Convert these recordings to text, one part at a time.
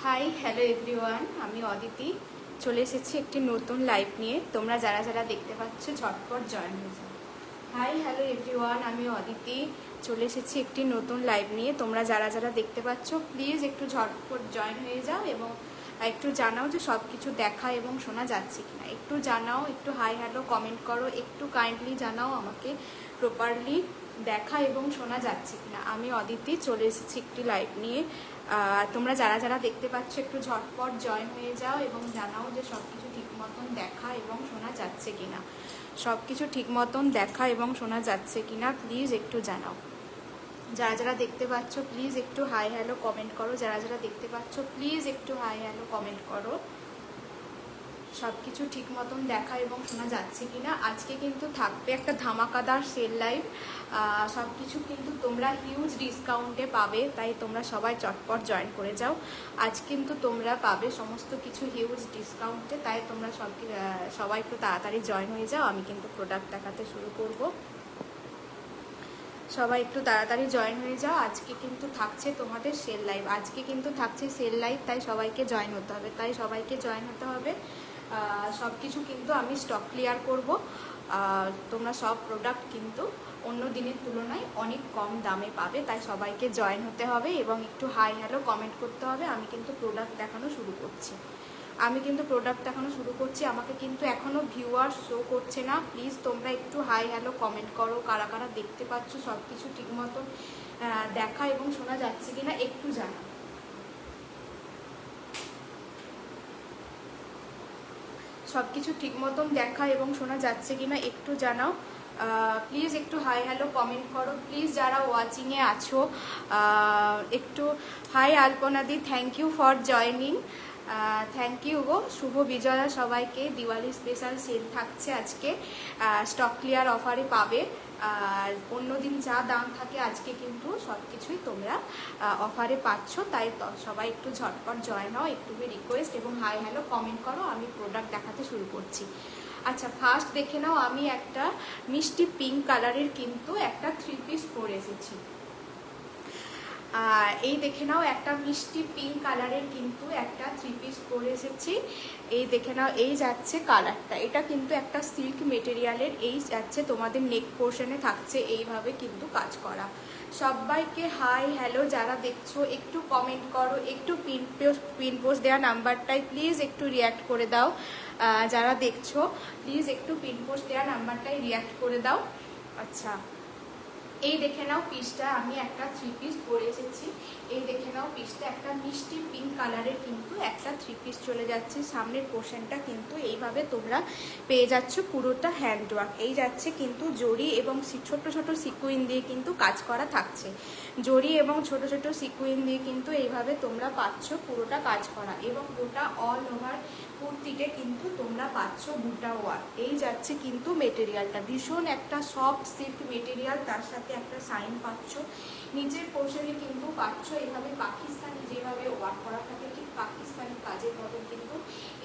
Hi hello everyone, আমি অদিতি চলে এসেছি একটি নতুন লাইভ নিয়ে। তোমরা যারা যারা দেখতে পাচ্ছ ঝটপট জয়েন হয়ে যাও। হাই হ্যালো এভরিওয়ান, আমি অদিতি চলে এসেছি একটি নতুন লাইভ নিয়ে। তোমরা যারা যারা দেখতে পাচ্ছ প্লিজ একটু ঝটপট জয়েন হয়ে যাও এবং একটু জানাও যে সব কিছু দেখা এবং শোনা যাচ্ছে কিনা। একটু জানাও, একটু হাই হ্যালো কমেন্ট করো, একটু কাইন্ডলি জানাও আমাকে প্রপারলি দেখা এবং শোনা যাচ্ছে কিনা। আমি অদিতি চলে এসেছি একটি লাইভ নিয়ে। তোমরা যারা যারা দেখতে পাচ্ছ একটু ঝটপট জয়েন হয়ে যাও এবং জানাও যে সব কিছু ঠিক মতন দেখা এবং শোনা যাচ্ছে কিনা। সব কিছু ঠিক মতন দেখা এবং শোনা যাচ্ছে কিনা প্লিজ একটু জানাও। যারা যারা দেখতে পাচ্ছ প্লিজ একটু হাই হ্যালো কমেন্ট করো। যারা যারা দেখতে পাচ্ছ প্লিজ একটু হাই হ্যালো কমেন্ট করো। সব কিছু ঠিক মতন দেখা এবং শোনা যাচ্ছে কিনা। আজকে কিন্তু থাকবে একটা ধামাকাদার সেল লাইভ। সব কিছু কিন্তু তোমরা হিউজ ডিসকাউন্টে পাবে, তাই তোমরা সবাই চটপট জয়েন করে যাও। আজ কিন্তু তোমরা পাবে সমস্ত কিছু হিউজ ডিসকাউন্টে, তাই তোমরা সবাই একটু তাড়াতাড়ি জয়েন হয়ে যাও। আমি কিন্তু প্রোডাক্ট দেখাতে শুরু করব। সবাই একটু তাড়াতাড়ি জয়েন হয়ে যাও। আজকে কিন্তু থাকছে তোমাদের সেল লাইভ, আজকে কিন্তু থাকছে সেল লাইভ, তাই সবাইকে জয়েন হতে হবে, সব কিছু কিন্তু আমি স্টক ক্লিয়ার করব। তোমরা সব প্রোডাক্ট কিন্তু অন্য দিনের তুলনায় অনেক কম দামে পাবে, তাই সবাইকে জয়েন হতে হবে এবং একটু হাই হ্যালো কমেন্ট করতে হবে। আমি কিন্তু প্রোডাক্ট দেখানো শুরু করছি। আমাকে কিন্তু এখনও ভিউয়ার শো করছে না। প্লিজ তোমরা একটু হাই হ্যালো কমেন্ট করো, কারা কারা দেখতে পাচ্ছ, সব কিছু ঠিক মতো দেখা এবং শোনা যাচ্ছে কিনা একটু জানাও। সব কিছু ঠিক মতন দেখা এবং শোনা যাচ্ছে কিনা একটু জানাও। প্লিজ একটু হাই হ্যালো কমেন্ট করো প্লিজ। যারা ওয়াচিংয়ে আছো একটু হাই আলপনাদি, thank you for joining. Thank you গো। শুভ বিজয়া সবাইকে। দিওয়ালি স্পেশাল সেল থাকছে আজকে, স্টক ক্লিয়ার অফারে পাবে। আর অন্যদিন যা দাম থাকে আজকে কিন্তু সব কিছুই তোমরা অফারে পাচ্ছ, তাই সবাই একটু ঝটপট জয়েন হও, একটু রিকোয়েস্ট এবং হাই হ্যালো কমেন্ট করো। আমি প্রোডাক্ট দেখাতে শুরু করছি। আচ্ছা, ফার্স্ট দেখে নাও, আমি একটা মিষ্টি পিঙ্ক কালারের কিন্তু একটা 3 পিস পরে এসেছি। এই দেখে নাও, একটা মিষ্টি পিঙ্ক কালারের কিন্তু একটা 3 পিস পরে এসেছি। এই দেখে নাও, এই যাচ্ছে কালারটা, এটা কিন্তু একটা সিল্ক মেটেরিয়ালের। এই যাচ্ছে তোমাদের নেক পোর্শনে থাকছে এইভাবে কিন্তু কাজ করা। সবাইকে হাই হ্যালো, যারা দেখছো একটু কমেন্ট করো, একটু পিন পোস্ট দেওয়া নাম্বারটায় প্লিজ একটু রিয়্যাক্ট করে দাও। যারা দেখছো প্লিজ একটু পিন পোস্ট দেওয়া নাম্বারটায় রিয়্যাক্ট করে দাও। আচ্ছা, এই দেখে নাও পিসটা, আমি একটা 3 পিস পরে এসেছি। এই দেখে নাও পিসটা একটা মিষ্টি পিঙ্ক কালারের কিন্তু একটা 3 পিস চলে যাচ্ছে। সামনের পোর্শনটা কিন্তু এইভাবে তোমরা পেয়ে যাচ্ছ, পুরোটা হ্যান্ডওয়ার্ক। এই যাচ্ছে কিন্তু জরি এবং ছোট ছোট সিকুইন দিয়ে কিন্তু কাজ করা থাকছে। জরি এবং ছোট ছোট সিকুইন দিয়ে কিন্তু এইভাবে তোমরা পাচ্ছ পুরোটা কাজ করা, এবং গোটা অল ওভার কুর্তিতে কিন্তু তোমরা পাচ্ছ বুটা ওয়ার্ক। এই যাচ্ছে কিন্তু মেটেরিয়ালটা ভীষণ একটা সফট সিল্ক মেটেরিয়াল, তার সাথে একটা সাইন পাচ্ছ। নিচের পোর্শনে কিন্তু পাচ্ছ এইভাবে পাকিস্তানি যেভাবে ওয়ার্ক করা থাকে, ঠিক পাকিস্তানি কাজের মতন কিন্তু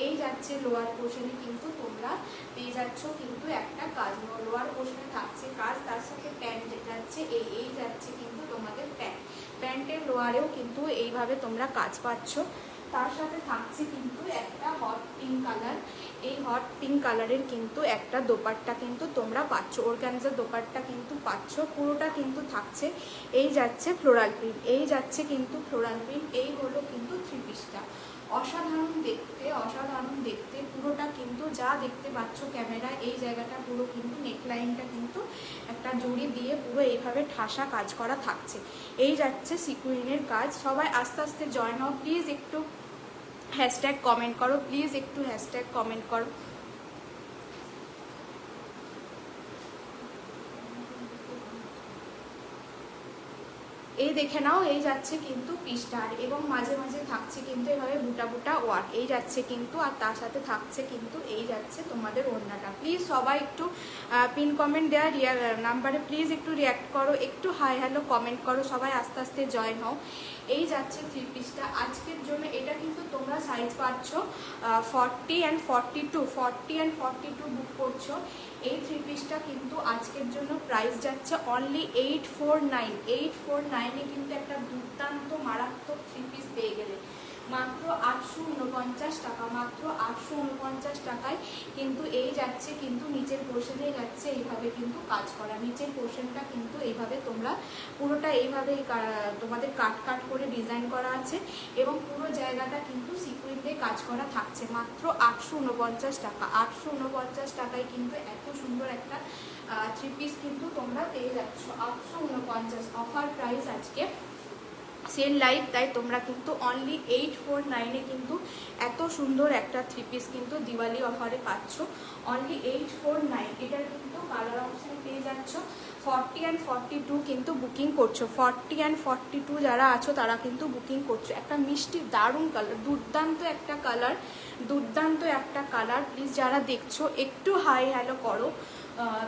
এই যাচ্ছে। লোয়ার পোর্শনে কিন্তু তোমরা পেয়ে যাচ্ছ কিন্তু একটা কাজ, লোয়ার পোর্শনে থাকছে কাজ, তার সাথে প্যান্ট যাচ্ছে। এই যাচ্ছে কিন্তু তোমাদের প্যান্টের লোয়ারেও কিন্তু এইভাবে তোমরা কাজ পাচ্ছ। তার সাথে থাকছে কিন্তু একটা হট পিঙ্ক কালার। এই হট পিঙ্ক কালারের কিন্তু একটা দোপাট্টা কিন্তু তোমরা পাচ্ছ, অর্গানজা দোপাট্টা কিন্তু পাচ্ছ। পুরোটা কিন্তু থাকছে এই যাচ্ছে ফ্লোরাল প্রিন্ট, এই যাচ্ছে কিন্তু ফ্লোরাল প্রিন্ট। এই হলো কিন্তু 3 পিসটা। অসাধারণ দেখতে পুরোটা কিন্তু যা দেখতে পাচ্ছ ক্যামেরা, এই জায়গাটা পুরো কিন্তু নেকলাইনটা কিন্তু একটা জড়ি দিয়ে পুরো এইভাবে ঠাসা কাজ করা থাকছে। এই যাচ্ছে সিকুইনের কাজ। সবাই আস্তে আস্তে জয়েন হও প্লিজ, একটু হ্যাশট্যাগ কমেন্ট করো প্লিজ, একটু হ্যাশট্যাগ কমেন্ট করো। এই দেখে নাও, এই যাচ্ছে কিন্তু পিসটার, এবং মাঝে মাঝে থাকছে কিন্তু এভাবে বুটা বুটা ওয়ার্ক। এই যাচ্ছে কিন্তু, আর তার সাথে থাকছে কিন্তু এই যাচ্ছে তোমাদের ওড়নাটা। প্লিজ সবাই একটু পিন কমেন্ট দেওয়া নাম্বারে প্লিজ একটু রিয়্যাক্ট করো, একটু হাই হ্যালো কমেন্ট করো। সবাই আস্তে আস্তে জয়েন হও। এই যাচ্ছে 3 পিসটা আজকের জন্য। এটা কিন্তু তোমরা সাইজ পাচ্ছ 40 and 42 বুক করছো। এই 3 পিসটা পিসটা কিন্তু আজকের জন্য প্রাইস যাচ্ছে অনলি 849। 849-এ কিন্তু একটা দুর্দান্ত মারাত্মক 3 পিস পেয়ে গেলে মাত্র 849 টাকা। মাত্র 849 টাকায় কিন্তু এই যাচ্ছে, কিন্তু নিচের পোর্শনে যাচ্ছে এইভাবে কিন্তু কাজ করা। নিচের পোর্শনটা কিন্তু এইভাবে তোমরা পুরোটা এইভাবে তোমাদের কাট কাট করে ডিজাইন করা আছে এবং পুরো জায়গাটা কিন্তু সিকুয়েন্স দিয়ে কাজ করা থাকছে। মাত্র 849 টাকা। 849 টাকায় কিন্তু এত সুন্দর একটা 3 পিস কিন্তু তোমরা পেয়ে যাচ্ছ। 849 অফার প্রাইস আজকে, সেল লাইভ, তাই তোমরা কিন্তু অনলি 849-এ কিন্তু এত সুন্দর একটা 3 পিস কিন্তু দিওয়ালি অফারে পাচ্ছ। অনলি 849। এটার কিন্তু কালার অপশন পেয়ে যাচ্ছ। 40 অ্যান্ড 42 কিন্তু বুকিং করছো। 40 অ্যান্ড 42 যারা আছো তারা কিন্তু বুকিং করছো। একটা মিষ্টি দারুণ কালার, দুর্দান্ত একটা কালার, দুর্দান্ত একটা কালার। প্লিজ যারা দেখছো একটু হাই হ্যালো করো,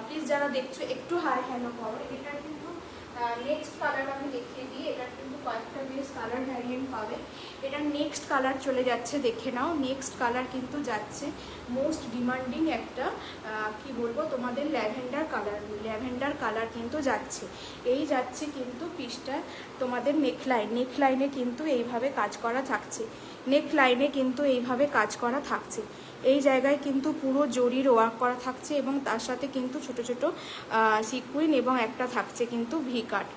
প্লিজ যারা দেখছো একটু হাই হ্যালো করো। এটা কিন্তু নেক্সট কালার আমি দেখিয়ে দিই। এটার কিন্তু কয়েকটা বেশ কালার ভ্যারিয়েন্ট পাবে। এটা নেক্সট কালার চলে যাচ্ছে, দেখে নাও। নেক্সট কালার কিন্তু যাচ্ছে মোস্ট ডিমান্ডিং একটা কি বলবো তোমাদের ল্যাভেন্ডার কালার। ল্যাভেন্ডার কালার কিন্তু যাচ্ছে, এই যাচ্ছে কিন্তু পিসটা তোমাদের নেকলাইনে কিন্তু এইভাবে কাজ করা থাকছে। নেকলাইনে কিন্তু এইভাবে কাজ করা থাকছে। এই জায়গায় কিন্তু পুরো জরির ওয়ার্ক করা থাকছে এবং তার সাথে কিন্তু ছোট ছোট সিকুইন এবং একটা থাকছে কিন্তু ভি কাট।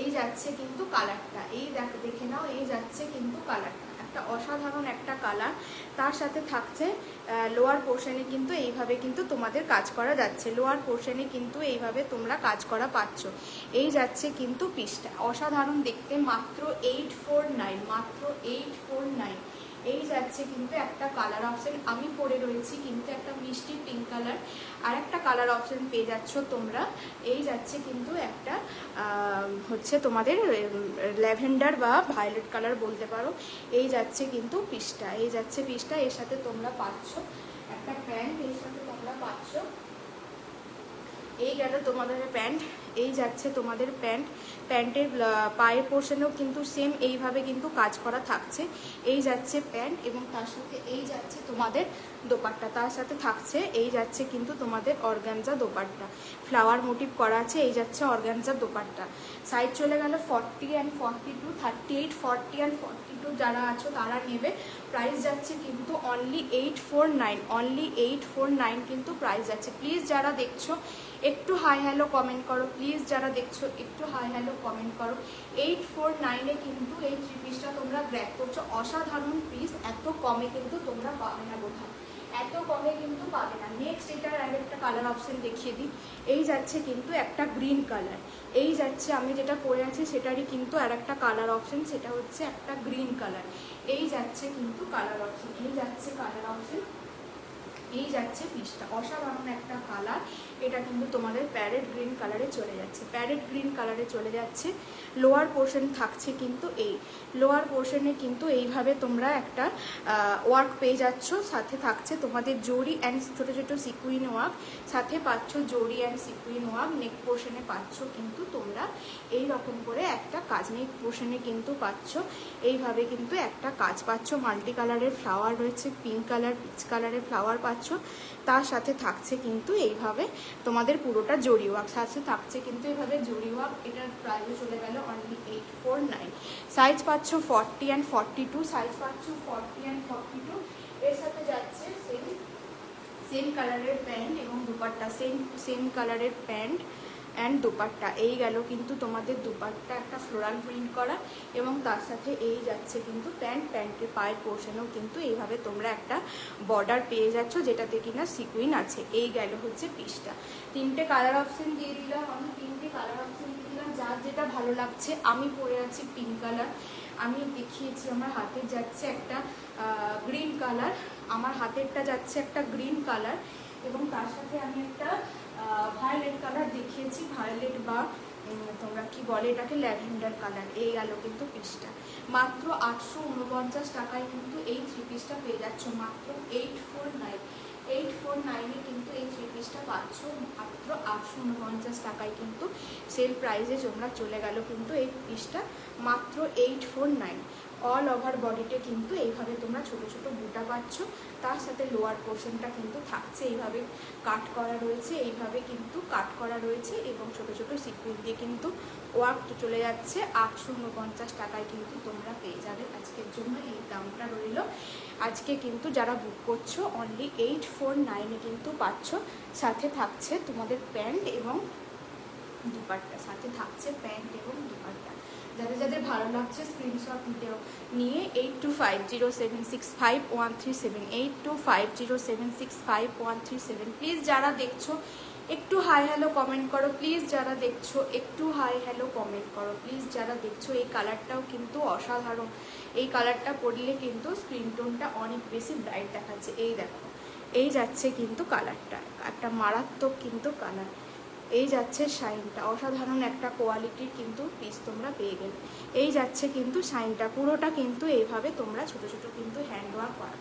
এই যাচ্ছে কিন্তু কালারটা, এই দেখে নাও, এই যাচ্ছে কিন্তু কালারটা, একটা অসাধারণ একটা কালার। তার সাথে থাকছে লোয়ার পোর্শনে কিন্তু এইভাবে কিন্তু তোমাদের কাজ করা যাচ্ছে। লোয়ার পোর্শনে কিন্তু এইভাবে তোমরা কাজ করা পাচ্ছ। এই যাচ্ছে কিন্তু পিসটা অসাধারণ দেখতে। মাত্র 849, মাত্র 849। এই যাচ্ছে কিন্তু একটা কালার অপশন। আমি পরে রয়েছি কিন্তু একটা মিষ্টি পিঙ্ক কালার, আর একটা কালার অপশন পেয়ে যাচ্ছ তোমরা। এই যাচ্ছে কিন্তু একটা হচ্ছে তোমাদের ল্যাভেন্ডার বা ভায়োলেট কালার বলতে পারো। এই যাচ্ছে কিন্তু পিসটা, এই যাচ্ছে পিসটা। এর সাথে তোমরা পাচ্ছ একটা প্যান্ট, এর সাথে তোমরা পাচ্ছ, এই গেল তোমাদের প্যান্ট। এই যাচ্ছে তোমাদের প্যান্ট। প্যান্টের পায়ের পোর্শনেও কিন্তু সেম এইভাবে কিন্তু কাজ করা থাকছে। এই যাচ্ছে প্যান্ট এবং তার সাথে এই যাচ্ছে তোমাদের দোপাট্টা। তার সাথে থাকছে এই যাচ্ছে কিন্তু তোমাদের অর্গানজা দোপাট্টা, ফ্লাওয়ার মোটিভ করা আছে। এই যাচ্ছে অর্গানজা দোপাট্টা। সাইজ চলে গেল 40 অ্যান্ড 42, 38, 40 অ্যান্ড 42 যারা আছো তারা নেবে। প্রাইস যাচ্ছে কিন্তু অনলি 849, অনলি 849 কিন্তু প্রাইস যাচ্ছে। প্লিজ যারা দেখছো একটু হাই হ্যালো কমেন্ট করো, প্লিজ যারা দেখছো একটু হাই হ্যালো কমেন্ট করো। 849-এ কিন্তু এই 3 পিসটা তোমরা গ্র্যাব করছো। অসাধারণ পিস, এত কমে কিন্তু তোমরা পাবে না কোথাও, এত কমে কিন্তু পাবে না। নেক্সট এটার আরেকটা কালার অপশন দেখিয়ে দিই। এই যাচ্ছে কিন্তু একটা গ্রিন কালার। এই যাচ্ছে আমি যেটা পরে আছি সেটারই কিন্তু আর একটা কালার অপশন, সেটা হচ্ছে একটা গ্রিন কালার। এই যাচ্ছে কিন্তু কালার অপশন, এই যাচ্ছে কালার অপশন, এই যাচ্ছে পিসটা অসাধারণ একটা কালার। এটা কিন্তু তোমাদের প্যারেট গ্রিন কালারে চলে যাচ্ছে, প্যারেট গ্রিন কালারে চলে যাচ্ছে। লোয়ার পোর্শন থাকছে কিন্তু এই লোয়ার পোর্শনে কিন্তু এইভাবে তোমরা একটা ওয়ার্ক পেয়ে যাচ্ছ। সাথে থাকছে তোমাদের জরি অ্যান্ড ছোটো ছোটো সিকুইন ওয়ার্ক, সাথে পাচ্ছ জরি অ্যান্ড সিকুইন ওয়ার্ক। নেক পোর্শনে পাচ্ছ কিন্তু তোমরা এই রকম করে একটা কাজ, নেক পোর্শনে কিন্তু পাচ্ছ এইভাবে কিন্তু একটা কাজ পাচ্ছ। মাল্টি কালারের ফ্লাওয়ার রয়েছে, পিঙ্ক কালার, পিচ কালারের ফ্লাওয়ার পাচ্ছ। তার সাথে থাকছে কিন্তু এইভাবে তোমাদের পুরোটা জরি ওয়ার্ক, সাথে থাকছে কিন্তু এইভাবে জরি ওয়ার্ক। এটার প্রাইসে চলে গেল অনলি 849। সাইজ পাচ্ছ 40 অ্যান্ড 42, সাইজ পাচ্ছ 40 অ্যান্ড 42। এর সাথে যাচ্ছে সেম কালারের প্যান্ট এবং দুপাট্টা, সেম কালারের প্যান্ট অ্যান্ড দুপাট্টা। এই গেল কিন্তু তোমাদের দুপাট্টা, একটা ফ্লোরাল প্রিন্ট করা এবং তার সাথে এই যাচ্ছে কিন্তু প্যান্টের পায়ের পোর্শনেও কিন্তু এইভাবে তোমরা একটা বর্ডার পেয়ে যাচ্ছ যেটাতে কিনা সিকুইন আছে। এই গেল হচ্ছে পিসটা। 3টে কালার অপশন দিয়ে দিলাম আমি, 3টে কালার অপশন দিয়ে দিলাম, যার যেটা ভালো লাগছে। আমি পরে আছি পিঙ্ক কালার, আমি দেখিয়েছি। আমার হাতের যাচ্ছে একটা গ্রিন কালার, আমার হাতেরটা যাচ্ছে একটা গ্রিন কালার এবং তার সাথে আমি একটা ভায়োলেট কালার দেখিয়েছি, ভায়োলেট বা তোমরা কি বলে এটাকে, ল্যাভেন্ডার কালার। এই গেল কিন্তু পিসটা। মাত্র 849 টাকায় কিন্তু এই 3 পিসটা পেয়ে যাচ্ছ। মাত্র 849, 849-এ কিন্তু এই 3 পিসটা পাচ্ছ মাত্র 849 টাকায় কিন্তু সেল প্রাইসে তোমরা চলে গেল কিন্তু এই পিসটা মাত্র 849। অল ওভার বডিতে কিন্তু এইভাবে তোমরা ছোট ছোট বুটা পাচ্ছ, তার সাথে লোয়ার পোর্শনটা কিন্তু থাকছে এইভাবে কাট করা রয়েছে, এইভাবে কিন্তু কাট করা রয়েছে এবং ছোট ছোট সিকুয়েন্স দিয়ে কিন্তু ওয়ার্ক চলে যাচ্ছে। 849 টাকায় কিন্তু তোমরা পেয়ে যাবে আজকের জন্য এই দামটা রইল। আজকে কিন্তু যারা বুক করছো অনলি 849-এ কিন্তু পাচ্ছ। সাথে থাকছে তোমাদের প্যান্ট এবং দুপাট্টা, সাথে থাকছে প্যান্ট এবং দুপাট্টা। যাদের যাদের ভালো লাগছে স্ক্রিনশট নিয়ে 8250765137 8250765137 প্লিজ যারা দেখছো একটু হাই হ্যালো কমেন্ট করো, প্লিজ যারা দেখছো একটু হাই হ্যালো কমেন্ট করো, প্লিজ যারা দেখছো। এই কালারটাও কিন্তু অসাধারণ, এই কালারটা পরলে কিন্তু স্ক্রিন টোনটা অনেক বেশি ব্রাইট দেখাচ্ছে। এই দেখো, এই যাচ্ছে কিন্তু কালারটা, একটা মারাত্মক কিন্তু কালার, এই যাচ্ছে শাইনটা, অসাধারণ একটা কোয়ালিটির কিন্তু পিস তোমরা পেয়ে গেলে। এই যাচ্ছে কিন্তু শাইনটা, পুরোটা কিন্তু এইভাবে তোমরা ছোট ছোট কিন্তু হ্যান্ডওয়ার্ক করা,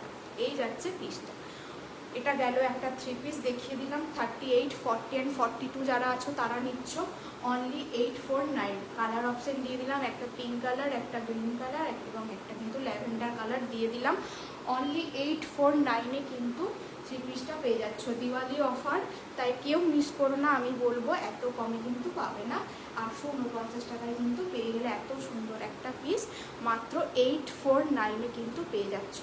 এই যাচ্ছে পিসটা। এটা গেল একটা 3 পিস দেখিয়ে দিলাম। 38, 40 অ্যান্ড 42 যারা আছো তারা নিচ্ছ অনলি 849। কালার অপশন দিয়ে দিলাম, একটা পিঙ্ক কালার, একটা গ্রিন কালার এবং একটা কিন্তু ল্যাভেন্ডার কালার দিয়ে দিলাম। অনলি 849-এ কিন্তু 3 পিসটা পেয়ে যাচ্ছ। দিওয়ালি অফার, তাই কেউ মিস করো না, আমি বলবো এত কমে কিন্তু পাবে না। 849 টাকায় কিন্তু পেয়ে গেলে এত সুন্দর একটা পিস মাত্র 849-এ কিন্তু পেয়ে যাচ্ছ।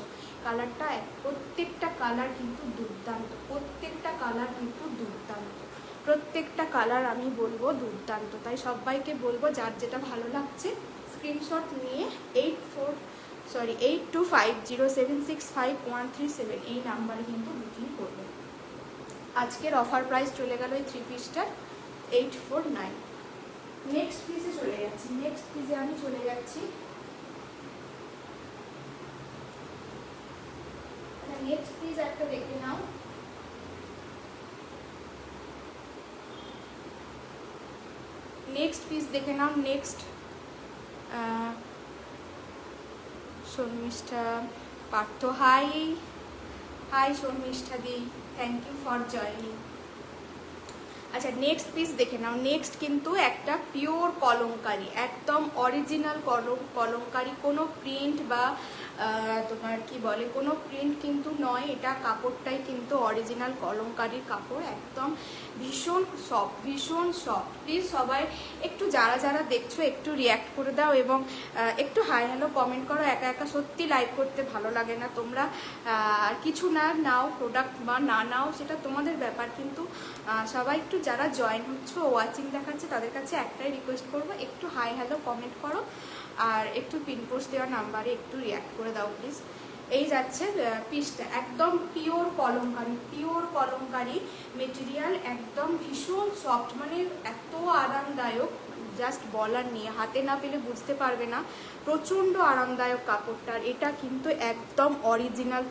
কালারটা প্রত্যেকটা কালার কিন্তু দুর্দান্ত, প্রত্যেকটা কালার কিন্তু দুর্দান্ত, প্রত্যেকটা কালার আমি বলবো দুর্দান্ত। তাই সবাইকে বলবো যার যেটা ভালো লাগছে স্ক্রিনশট নিয়ে 8250765137 এই নাম্বারে কিন্তু বুকিং করবে। আজকের অফার প্রাইস চলে গেল এই 3 পিসটার 849। নেক্সট পিসে চলে যাচ্ছি, নেক্সট পিসে আমি চলে যাচ্ছি। নেক্সট পিস একটা দেখে নাও। নেক্সট পিস দেখে নাও। Next Sharmistha Partha, hi hi Sharmistha দি, থ্যাংক ইউ ফর জয়নিং। আচ্ছা নেক্সট পিস দেখে নাও। নেক্সট কিন্তু একটা পিওর কলমকারি, একদম অরিজিনাল কলমকারি, কোনো প্রিন্ট বা তোমার কি বলে কোনো প্রিন্ট কিন্তু নয়, এটা কাপড়টাই কিন্তু অরিজিনাল কলমকারির কাপড়, একদম ভীষণ সফট, ভীষণ সফট। প্লিজ সবাই একটু যারা যারা দেখছো একটু রিয়্যাক্ট করে দাও এবং একটু হাই হ্যালো কমেন্ট করো। একা একা সত্যি লাইভ করতে ভালো লাগে না। তোমরা কিছু না নাও প্রোডাক্ট বা না নাও সেটা তোমাদের ব্যাপার, কিন্তু সবাই একটু যারা জয়েন হচ্ছে ওয়াচিং দেখাচ্ছে তাদের কাছে একটাই রিকোয়েস্ট করবো, একটু হাই হ্যালো কমেন্ট করো আর একটু পিনপোস্ট দেওয়া নাম্বারে একটু রিয়্যাক্ট করে দাও প্লিজ। এই যাচ্ছে পিসটা, একদম pure kalamkari, pure kalamkari material, একদম ভীষণ সফট, মানে এত আরামদায়ক জাস্ট বলার নিয়ে, হাতে না পেলে বুঝতে পারবে না, প্রচণ্ড আরামদায়ক কাপড়টার। এটা কিন্তু একদম অরিজিনাল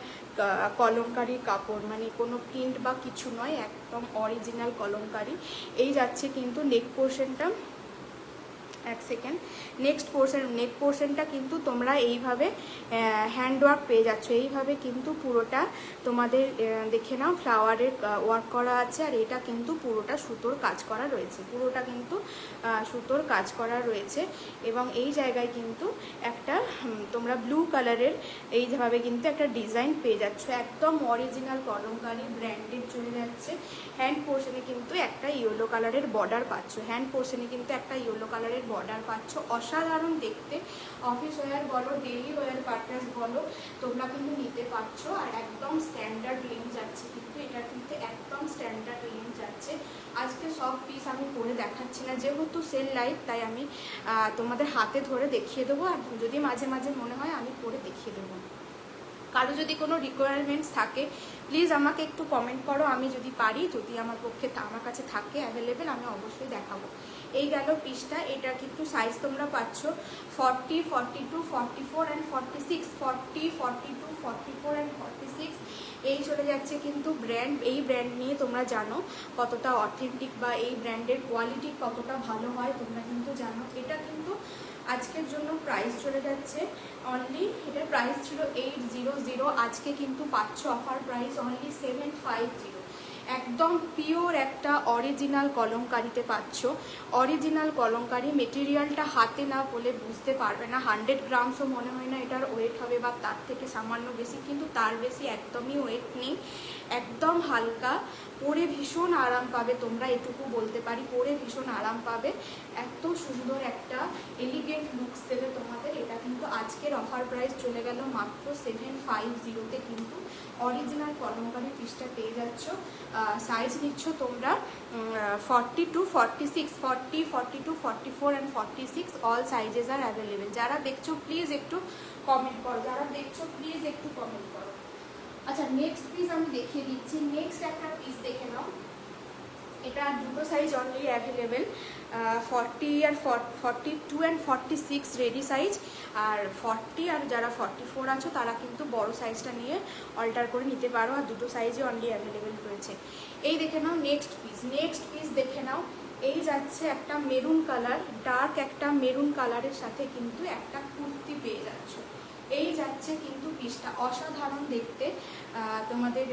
কলমকারি কাপড়, মানে কোনো প্রিন্ট বা কিছু নয়, একদম অরিজিনাল কলমকারি। এই যাচ্ছে কিন্তু নেক পোর্শনটা, এক সেকেন্ড, নেক পোর্শনটা কিন্তু তোমরা এইভাবে হ্যান্ডওয়ার্ক পেয়ে যাচ্ছ, এইভাবে কিন্তু পুরোটা তোমাদের দেখে নাও ফ্লাওয়ারের ওয়ার্ক করা আছে, আর এটা কিন্তু পুরোটা সুতোর কাজ করা রয়েছে, পুরোটা কিন্তু সুতোর কাজ করা রয়েছে। এবং এই জায়গায় কিন্তু একটা তোমরা ব্লু কালারের এইভাবে কিন্তু একটা ডিজাইন পেয়ে যাচ্ছ, একদম অরিজিনাল কলমকারি ব্র্যান্ডেড চলে যাচ্ছে। হ্যান্ড পোর্শনে কিন্তু একটা ইয়েলো কালারের বর্ডার পাচ্ছ, হ্যান্ড পোর্শনে কিন্তু একটা ইয়েলো কালারের বর্ডার পাচ্ছ, অসাধারণ দেখতে। অফিস ওয়্যার বলো, ডেইলি ওয়্যার পারপাস বলো, তোমরা কিন্তু নিতে পারছো। আর একদম স্ট্যান্ডার্ড লেন্থ যাচ্ছে কিন্তু, এটা কিন্তু একদম স্ট্যান্ডার্ড লেন্থ যাচ্ছে। আজকে সব পিস আমি পরে দেখাচ্ছি না, যেহেতু সেল লাইভ, তাই আমি তোমাদের হাতে ধরে দেখিয়ে দেবো, আর যদি মাঝে মাঝে মনে হয় আমি পরে দেখিয়ে দেবো। কারো যদি কোনো রিকোয়ারমেন্টস থাকে প্লিজ আমাকে একটু কমেন্ট করো, আমি যদি পারি, যদি আমার পক্ষে আমার কাছে থাকে অ্যাভেলেবেল, আমি অবশ্যই দেখাবো। এই গেল পিসটা, এটা কিন্তু সাইজ তোমরা পাচ্ছ 40, 42, 44 অ্যান্ড 46, 40, 42, 44 অ্যান্ড 46। এই চলে যাচ্ছে কিন্তু ব্র্যান্ড, এই ব্র্যান্ড নিয়ে তোমরা জানো কতটা অথেন্টিক বা এই ব্র্যান্ডের কোয়ালিটি কতটা ভালো হয়, তোমরা কিন্তু জানো। এটা কিন্তু আজকের জন্য প্রাইস চলে যাচ্ছে অনলি, এটার প্রাইস ছিল 800, আজকে কিন্তু পাচ্ছ অফার প্রাইস অনলি 750। একদম পিওর একটা অরিজিনাল কলমকারিতে পাচ্ছ। অরিজিনাল কলমকারি, মেটেরিয়ালটা হাতে না বলে বুঝতে পারবে না। 100 গ্রামসও মনে হয় না এটার ওয়েট হবে, বা তার থেকে সামান্য বেশি, কিন্তু তার বেশি একদমই ওয়েট নেই। একদম হালকা, পরে ভীষণ আরাম পাবে তোমরা, এটুকু বলতে পারি, পরে ভীষণ আরাম পাবে। এত সুন্দর একটা এলিগেন্ট লুকস দেবে তোমাদের। এটা কিন্তু আজকের অফার প্রাইস চলে গেল মাত্র 750-তে কিন্তু অরিজিনাল কলমকারি পিসটা পেয়ে যাচ্ছ। সাইজ নিচ্ছ তোমরা 40 to 46, 40, 42, 44 and 46, all sizes R available. যারা দেখছো প্লিজ একটু কমেন্ট করো, যারা দেখছো প্লিজ একটু কমেন্ট করো। আচ্ছা, নেক্সট পিস আমি দেখিয়ে দিচ্ছি। নেক্সট একটা পিস দেখে নাও। এটা দুটো সাইজ অনলি অ্যাভেলেবেল, 40 আর 42 অ্যান্ড 46 রেডি সাইজ, আর 40 আর যারা 44 আছো তারা কিন্তু বড় সাইজটা নিয়ে অল্টার করে নিতে পারো, আর দুটো সাইজে অনলি অ্যাভেলেবেল রয়েছে। এই দেখে নাও নেক্সট পিস। নেক্সট পিস দেখে নাও। এই যাচ্ছে একটা মেরুন কালার, ডার্ক একটা মেরুন কালারের সাথে কিন্তু একটা কুর্তি পেয়ে যাচ্ছ। এই যাচ্ছে কিন্তু পিসটা অসাধারণ দেখতে। তোমাদের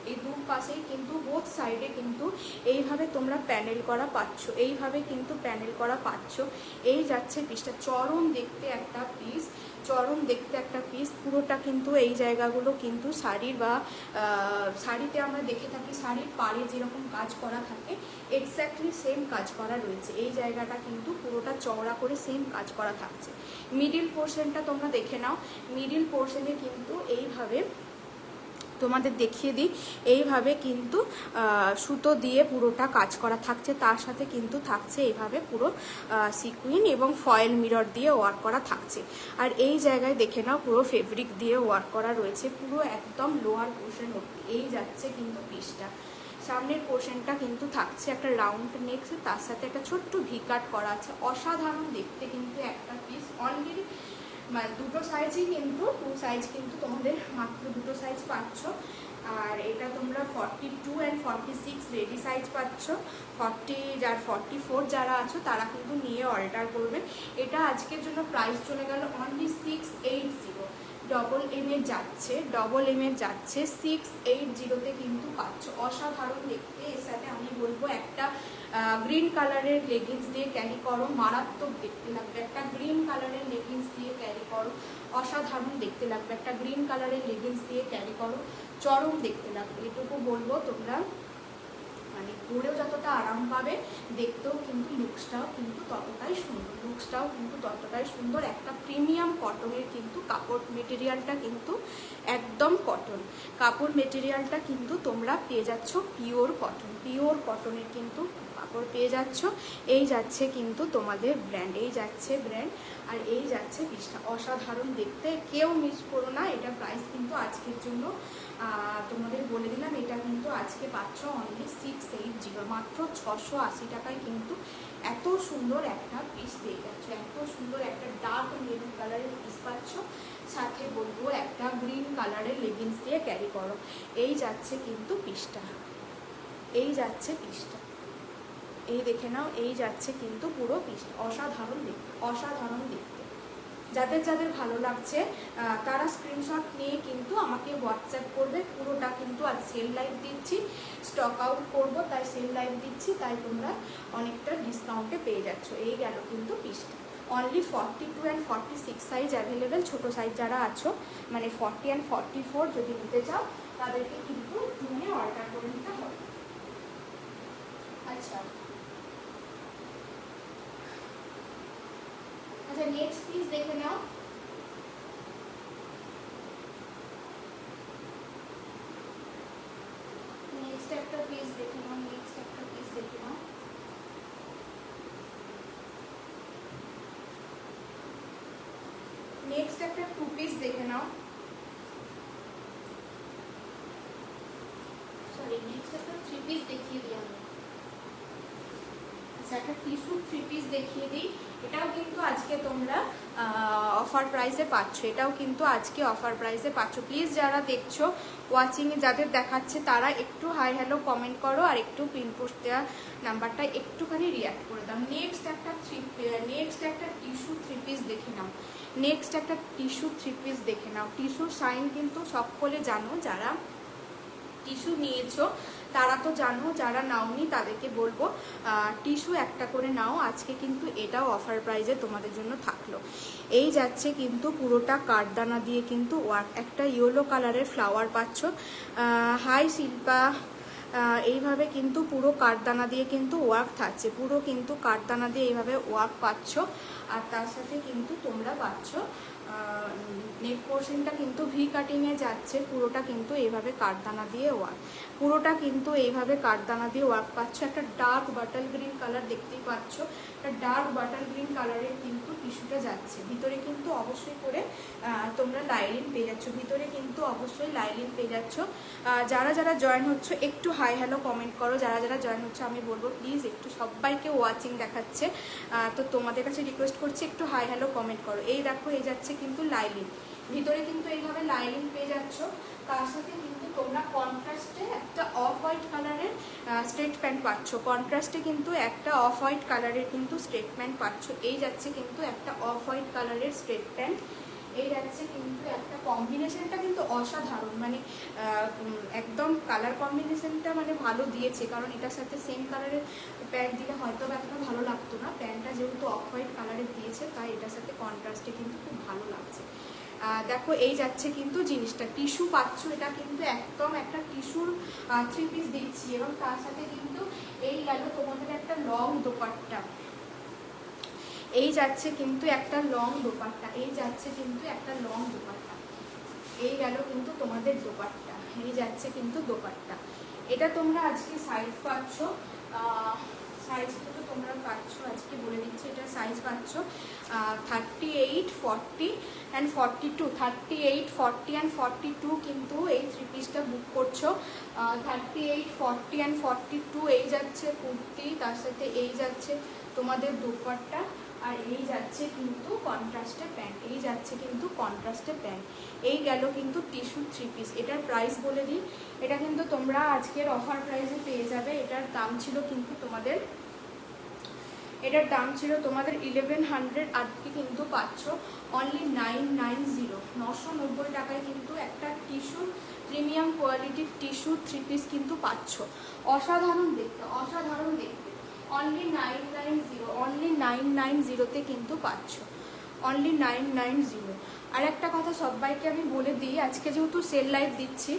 এই দু পাশেই কিন্তু বোথ সাইডে কিন্তু এইভাবে তোমরা প্যানেল করা পাচ্ছ, এইভাবে কিন্তু প্যানেল করা পাচ্ছ। এই যাচ্ছে পিসটা, চরম দেখতে একটা পিস, চরম দেখতে একটা পিস। পুরোটা কিন্তু এই জায়গাগুলো কিন্তু শাড়ির বা শাড়িতে আমরা দেখে থাকি শাড়ির পাড়ে যেরকম কাজ করা থাকে, এক্স্যাক্টলি সেম কাজ করা রয়েছে। এই জায়গাটা কিন্তু পুরোটা চওড়া করে সেম কাজ করা থাকছে। মিডিল পোর্শনটা তোমরা দেখে নাও। মিডিল পোর্শনে কিন্তু এইভাবে তোমাদের দেখিয়ে দিই, এইভাবে কিন্তু সুতো দিয়ে পুরোটা কাজ করা থাকছে, তার সাথে কিন্তু থাকছে এইভাবে পুরো সিকুইন এবং ফয়েল মিরর দিয়ে ওয়ার্ক করা থাকছে। আর এই জায়গায় দেখে নাও পুরো ফেব্রিক দিয়ে ওয়ার্ক করা রয়েছে, পুরো একদম লোয়ার পোর্শন অবধি। এই যাচ্ছে কিন্তু পিসটা। সামনের পোর্শনটা কিন্তু থাকছে একটা রাউন্ড নেক, তার সাথে একটা ছোট্ট ভি কাট করা আছে। অসাধারণ দেখতে কিন্তু একটা পিস। অনলি দুটো সাইজই কিন্তু, টু সাইজ কিন্তু তোমাদের মাত্র দুটো সাইজ পাচ্ছ। আর এটা তোমরা 42 অ্যান্ড 46 রেডি সাইজ পাচ্ছ। 44 যারা আছো তারা কিন্তু নিয়ে অল্টার করবে। এটা আজকের জন্য প্রাইস চলে গেল অনলি 680। ডবল এম এর যাচ্ছে, ডবল এম এর যাচ্ছে 680-তে কিন্তু পাচ্ছ। অসাধারণ দেখতে। এর সাথে আমি বলবো একটা গ্রিন কালারের লেগিংস দিয়ে ক্যারি করো, মারাত্মক দেখতে লাগবে। একটা গ্রিন কালারের লেগিংস দিয়ে ক্যারি করো, অসাধারণ দেখতে লাগবে। একটা গ্রিন কালারের লেগিংস দিয়ে ক্যারি করো, চরম দেখতে লাগবে। এটুকু বলবো। তোমরা মানে পরেও যতটা আরাম পাবে, দেখতেও কিন্তু লুকসটাও কিন্তু ততটাই সুন্দর, লুকসটাও কিন্তু ততটাই সুন্দর। একটা প্রিমিয়াম কটনের কিন্তু কাপড়, মেটেরিয়ালটা কিন্তু একদম কটন। কাপড় মেটেরিয়ালটা কিন্তু তোমরা পেয়ে যাচ্ছ পিওর কটন, পিওর কটনের কিন্তু কাপড় পেয়ে যাচ্ছ। এই যাচ্ছে কিন্তু তোমাদের ব্র্যান্ড, এই যাচ্ছে ব্র্যান্ড, আর এই যাচ্ছে পিসটা। অসাধারণ দেখতে, কেউ মিস করো না। এটা প্রাইস কিন্তু আজকের জন্য তোমাদের বলে দিলাম, এটা কিন্তু আজকে পাচ্ছ অনলি 680, মাত্র 680 টাকায় কিন্তু এত সুন্দর একটা পিস পেয়ে যাচ্ছ। এত সুন্দর একটা ডার্ক মেরুন কালারের পিস পাচ্ছ, সাথে বলবো একটা গ্রিন কালারের লেগিংস দিয়ে ক্যারি করো। এই যাচ্ছে কিন্তু পিসটা, এই যাচ্ছে পিসটা। এই দেখে নাও, এই যাচ্ছে কিন্তু পুরো পিসটা। অসাধারণ দেখতে, অসাধারণ দেখতে। যাদের যাদের ভালো লাগছে তারা স্ক্রিনশট নিয়ে কিন্তু আমাকে হোয়াটসঅ্যাপ করবে। পুরোটা কিন্তু আজ সেল লাইভ দিচ্ছি, স্টক আউট করবো তাই সেল লাইভ দিচ্ছি, তাই তোমরা অনেকটা ডিসকাউন্টে পেয়ে যাচ্ছ। এই গেল কিন্তু পিসটা। Only 42 and 46 size available. ছোটো সাইজ যারা আছো, মানে 40 অ্যান্ড 44 যদি নিতে চাও, তাদেরকে কিন্তু নিয়ে অর্ডার করে নিতে হবে। আচ্ছা আচ্ছা, নেক্সট পিস দেখে নাও। নেক্সট একটা পিস দেখে নাও, নেক্সট একটা পিস দেখে নাও। নেক্সট একটা টু পিস দেখে নাও। সরি, নেক্সট একটা থ্রি পিস দেখিয়ে দিই আমি। আচ্ছা, একটা টিস্যু থ্রি পিস দেখিয়ে দিই। এটাও কিন্তু আজকে তোমরা অফার প্রাইসে পাচ্ছ, এটাও কিন্তু আজকে অফার প্রাইসে পাচ্ছ। প্লিজ যারা দেখছো, ওয়াচিংয়ে যাদের দেখাচ্ছে, তারা একটু হাই হ্যালো কমেন্ট করো, আর একটু পিনপোস্ট দেওয়া নাম্বারটা একটুখানি রিঅ্যাক্ট করে দাও। নেক্সট একটা টিস্যু থ্রি পিস দেখে নাও। নেক্সট একটা টিস্যু থ্রি পিস দেখে নাও। টিস্যুর সাইন কিন্তু সকলে জানো, যারা টিস্যু নিয়েছো তারা তো জানো, যারা নাওনি তাদেরকে বলবো টিস্যু একটা করে নাও। আজকে কিন্তু এটাও অফার প্রাইজে তোমাদের জন্য থাকলো। এই যাচ্ছে কিন্তু পুরোটা কাঠদানা দিয়ে কিন্তু ওয়ার্ক, একটা ইয়েলো কালারের ফ্লাওয়ার পাচ্ছ। হাই শিল্পা, এইভাবে কিন্তু পুরো কাঠদানা দিয়ে কিন্তু ওয়ার্ক থাকছে, পুরো কিন্তু কাঠদানা দিয়ে এইভাবে ওয়ার্ক পাচ্ছ। আর তার সাথে কিন্তু তোমরা পাচ্ছ নেক পোর্শনটা কিন্তু ভি কাটিংয়ে যাচ্ছে, পুরোটা কিন্তু এইভাবে কাঠদানা দিয়ে ওয়ার্ক, পুরোটা কিন্তু এইভাবে কাঠদানা দিয়ে ওয়ার্ক পাচ্ছ। একটা ডার্ক বাটার গ্রিন কালার দেখতেই পাচ্ছ, একটা ডার্ক বাটার গ্রিন কালারের কিন্তু টিস্যুটা যাচ্ছে। ভিতরে কিন্তু অবশ্যই করে তোমরা লাইলিন পেয়ে যাচ্ছ, ভিতরে কিন্তু অবশ্যই লাইলিন পেয়ে যাচ্ছ। যারা যারা জয়েন হচ্ছে একটু হাই হ্যালো কমেন্ট করো। যারা যারা জয়েন হচ্ছে আমি বলবো প্লিজ একটু, সবাইকে ওয়াচিং দেখাচ্ছে তো তোমাদের কাছে রিকোয়েস্ট করছি একটু হাই হ্যালো কমেন্ট করো। এই দেখো, এই যাচ্ছে কিন্তু লাইলিন, ভিতরে কিন্তু এইভাবে লাইলিন পেয়ে যাচ্ছ। তার সাথে কিন্তু তোমরা কন্ট্রাস্টে একটা অফ হোয়াইট কালারের স্ট্রেট প্যান্ট পাচ্ছ, কন্ট্রাস্টে কিন্তু একটা অফ হোয়াইট কালারের কিন্তু স্ট্রেট প্যান্ট পাচ্ছ। এই যাচ্ছে কিন্তু একটা অফ হোয়াইট কালারের স্ট্রেট প্যান্ট। এই যাচ্ছে কিন্তু একটা কম্বিনেশনটা কিন্তু অসাধারণ, মানে একদম কালার কম্বিনেশনটা মানে ভালো দিয়েছে, কারণ এটার সাথে সেম কালারের প্যান্ট দিলে হয়তো এতটা ভালো লাগতো না। প্যান্টটা যেহেতু অফ হোয়াইট কালারের দিয়েছে তাই এটার সাথে কন্ট্রাস্টে কিন্তু খুব ভালো লাগছে। দেখো এই যাচ্ছে কিন্তু জিনিসটা, টিস্যু পাচ্ছ, এটা কিন্তু একদম একটা টিস্যুর 3 পিস দিচ্ছি। এবং তার সাথে কিন্তু এই গেল তোমাদের একটা লং দোপাট্টা, এই যাচ্ছে কিন্তু একটা লং দোপাট্টা, এই যাচ্ছে কিন্তু একটা লং দোপাট্টা, এই গেল কিন্তু তোমাদের দোপাট্টা, এই যাচ্ছে কিন্তু দোপাট্টা। এটা তোমরা আজকে সাইজ পাচ্ছ, সাইজ কিন্তু তোমরা পাচ্ছ আজকে বলে দিচ্ছি, এটা সাইজ পাচ্ছ 38, 40 অ্যান্ড 42, 38, 40 অ্যান্ড 42 কিন্তু এই 3 পিসটা বুক করছো। 38, 40 অ্যান্ড 42 এই যাচ্ছে কুর্তি, তার সাথে এই যাচ্ছে তোমাদের দোপাট্টা, আর এই যাচ্ছে কিন্তু কন্ট্রাস্টে প্যান্ট, এই যাচ্ছে কিন্তু কন্ট্রাস্টে প্যান্ট। এই গেল কিন্তু টিস্যু 3 পিস। এটার প্রাইস বলে দিই, এটা কিন্তু তোমরা আজকের অফার প্রাইসে পেয়ে যাবে। এটার দাম ছিল কিন্তু তোমাদের, এটার দাম ছিল তোমাদের 1100, আজকে কিন্তু পাচ্ছ অনলি 990, 990 টাকায় কিন্তু একটা টিস্যু প্রিমিয়াম কোয়ালিটির টিস্যু 3 পিস কিন্তু পাচ্ছ। অসাধারণ দেখতে, অসাধারণ দেখতে, অনলি 990, অনলি 990তে কিন্তু পাচ্ছ, অনলি 990। আর একটা কথা সবাইকে আমি বলে দিই, আজকে যেহেতু সেল লাইভ দিচ্ছি